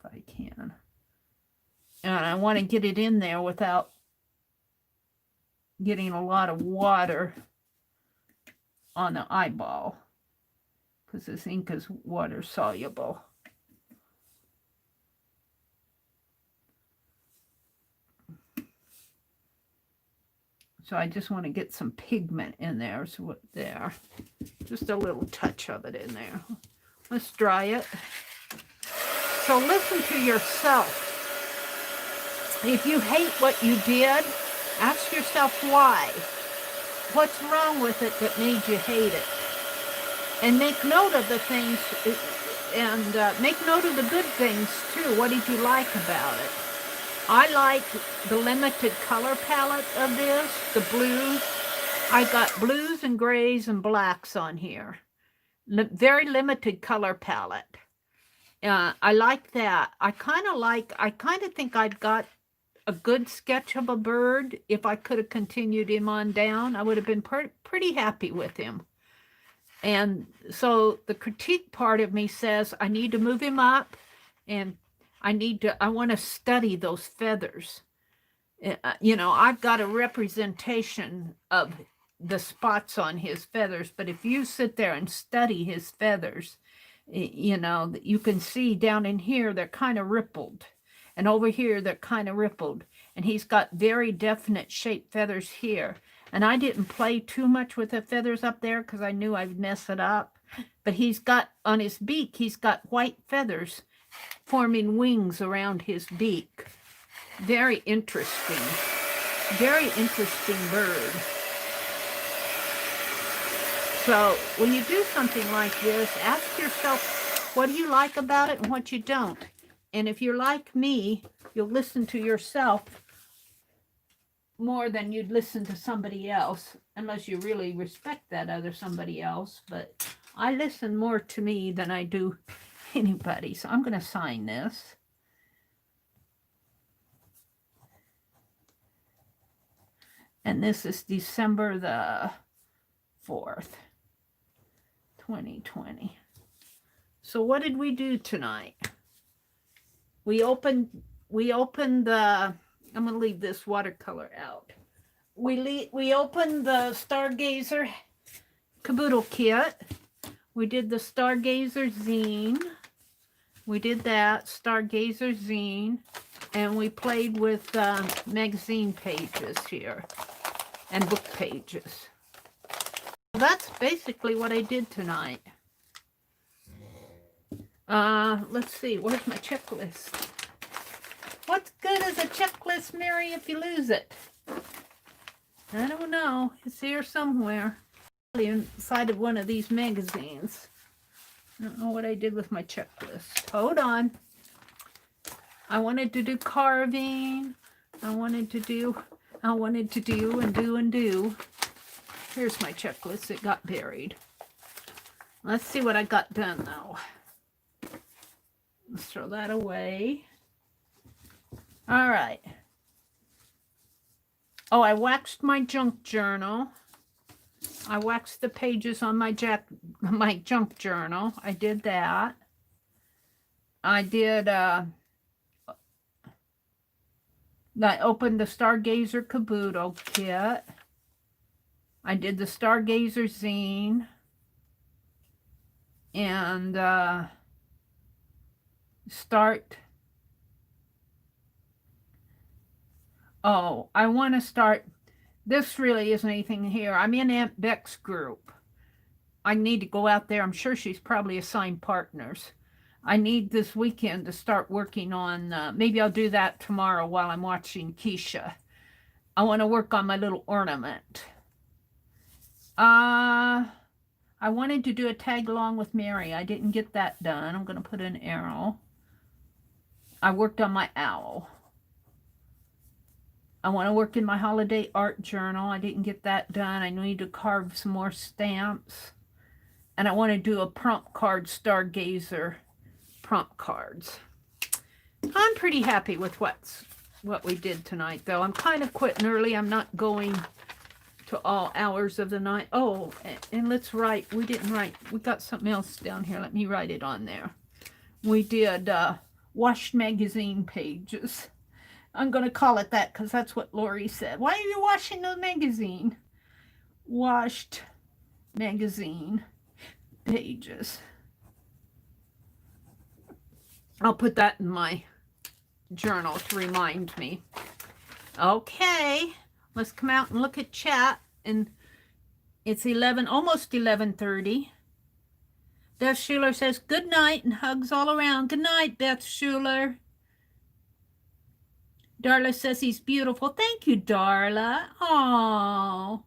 If I can. And I want to get it in there without getting a lot of water on the eyeball, because this ink is water soluble. So I just want to get some pigment in there. So there, just a little touch of it in there. Let's dry it. So listen to yourself. If you hate what you did, ask yourself why. What's wrong with it that made you hate it? And make note of the things, and make note of the good things too. What did you like about it? I like the limited color palette of this, the blues. I got blues and grays and blacks on here. Very limited color palette. I like that. I kind of think I've got a good sketch of a bird. If I could have continued him on down, I would have been pretty happy with him. And so the critique part of me says I need to move him up, and I want to study those feathers. You know, I've got a representation of the spots on his feathers, but if you sit there and study his feathers, you know, you can see down in here, they're kind of rippled. And over here, they're kind of rippled. And he's got very definite shaped feathers here. And I didn't play too much with the feathers up there because I knew I'd mess it up. But he's got, on his beak, he's got white feathers forming wings around his beak. Very interesting bird. So when you do something like this, ask yourself, what do you like about it and what you don't? And if you're like me, you'll listen to yourself more than you'd listen to somebody else, unless you really respect that other somebody else. But I listen more to me than I do anybody. So I'm going to sign this. And this is December the 4th, 2020. So what did we do tonight? We opened the, I'm going to leave this watercolor out. We opened the Stargazer Caboodle Kit. We did the Stargazer Zine. We did that, Stargazer Zine. And we played with magazine pages here and book pages. That's basically what I did tonight. Let's see, where's my checklist? What's good as a checklist, Mary, if you lose it? I don't know. It's here somewhere. Inside of one of these magazines. I don't know what I did with my checklist. Hold on. I wanted to do carving. I wanted to do and do. Here's my checklist. It got buried. Let's see what I got done, though. Let's throw that away. All right. Oh, I waxed my junk journal. I waxed the pages on my junk journal. I did that. I did, I opened the Stargazer Caboodle Kit. I did the Stargazer Zine. And I want to start, this really isn't anything here. I'm in Aunt Beck's group. I need to go out there. I'm sure she's probably assigned partners. I need this weekend to start working on, maybe I'll do that tomorrow while I'm watching Keisha. I want to work on my little ornament. I wanted to do a tag along with Mary. I didn't get that done. I'm going to put an arrow. I worked on my owl. I want to work in my holiday art journal. I didn't get that done. I need to carve some more stamps. And I want to do a prompt card, Stargazer prompt cards. I'm pretty happy with what we did tonight, though. I'm kind of quitting early. I'm not going to all hours of the night. Oh, and let's write. We didn't write. We got something else down here. Let me write it on there. We did washed magazine pages. I'm going to call it that because that's what Lori said. Why are you washing the magazine? Washed magazine pages. I'll put that in my journal to remind me. Okay, let's come out and look at chat. And it's almost 11:30. Beth Schuler says, good night and hugs all around. Good night, Beth Schuler. Darla says he's beautiful. Thank you, Darla. Oh,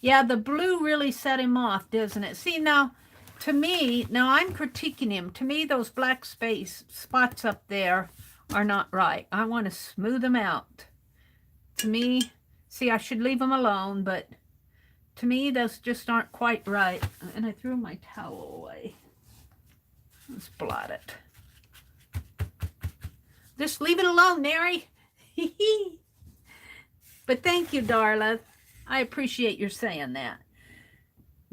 yeah, the blue really set him off, doesn't it? See, now, to me, now I'm critiquing him. To me, those black spots up there are not right. I want to smooth them out. To me, see, I should leave them alone, but To me, those just aren't quite right. And I threw my towel away. Let's blot it. Just leave it alone, Mary. But thank you, Darla. I appreciate your saying that.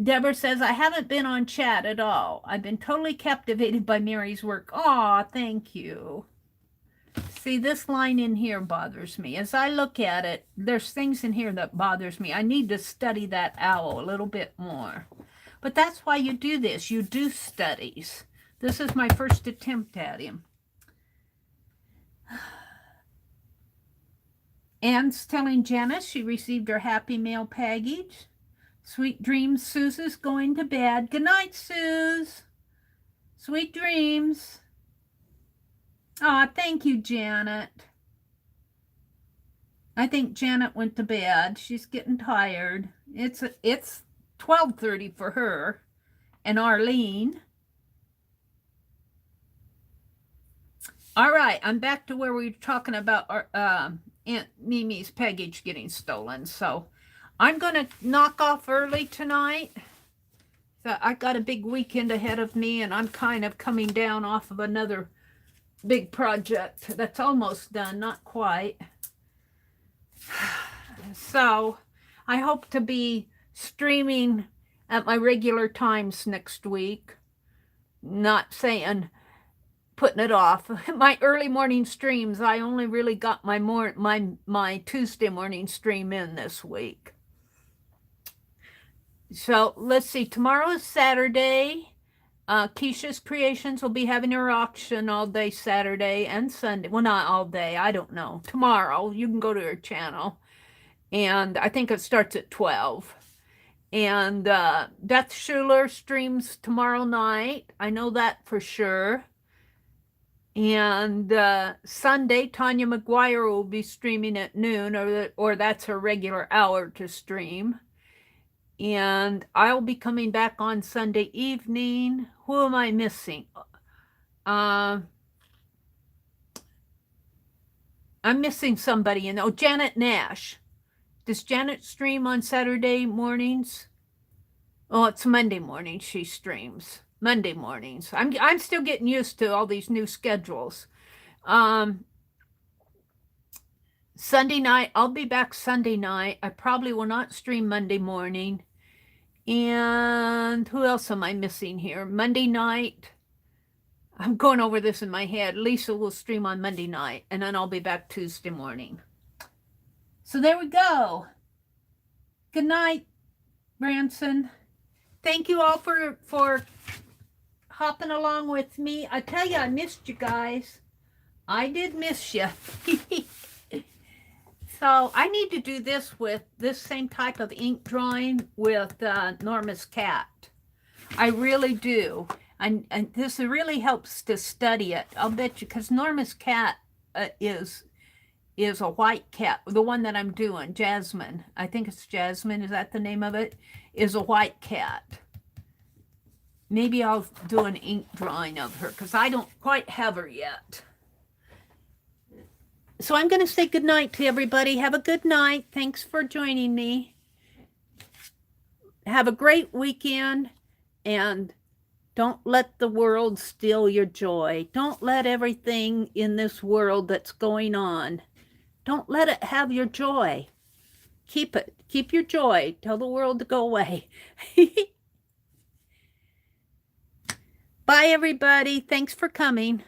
Deborah says, I haven't been on chat at all. I've been totally captivated by Mary's work. Aw, thank you. See, this line in here bothers me. As I look at it, there's things in here that bothers me. I need to study that owl a little bit more. But that's why you do this. You do studies. This is my first attempt at him. Anne's telling Janice she received her happy mail package. Sweet dreams, Suze's going to bed. Good night, Suze. Sweet dreams. Aw, thank you, Janet. I think Janet went to bed. She's getting tired. It's 12:30 for her. And Arlene. All right, I'm back to where we were talking about our, Aunt Mimi's package getting stolen. So I'm going to knock off early tonight. So I got a big weekend ahead of me, and I'm kind of coming down off of another big project that's almost done, not quite. So I hope to be streaming at my regular times next week. Not saying putting it off. My early morning streams, I only really got my Tuesday morning stream in this week. So let's see, tomorrow is Saturday. Keisha's Creations will be having her auction all day Saturday and Sunday. Well, not all day, I don't know. Tomorrow, you can go to her channel. And I think it starts at 12. And Beth Schuler streams tomorrow night. I know that for sure. And Sunday, Tanya McGuire will be streaming at noon, or that's her regular hour to stream. And I'll be coming back on Sunday evening. Who am I missing? I'm missing somebody. Janet Nash. Does Janet stream on Saturday mornings? Oh, it's Monday morning she streams. Monday mornings. I'm still getting used to all these new schedules. Sunday night, I'll be back Sunday night. I probably will not stream Monday morning. And who else am I missing here? Monday night, I'm going over this in my head. Lisa will stream on Monday night, and then I'll be back Tuesday morning. So there we go. Good night, Branson. Thank you all for hopping along with me. I tell you, I missed you guys. I did miss you. So I need to do this with this same type of ink drawing with Norma's cat. I really do. And this really helps to study it. I'll bet you, because Norma's cat is a white cat. The one that I'm doing, Jasmine. I think it's Jasmine. Is that the name of it? Is a white cat. Maybe I'll do an ink drawing of her because I don't quite have her yet. So I'm going to say good night to everybody. Have a good night. Thanks for joining me. Have a great weekend, and don't let the world steal your joy. Don't let everything in this world that's going on, don't let it have your joy. Keep it. Keep your joy. Tell the world to go away. Bye, everybody. Thanks for coming.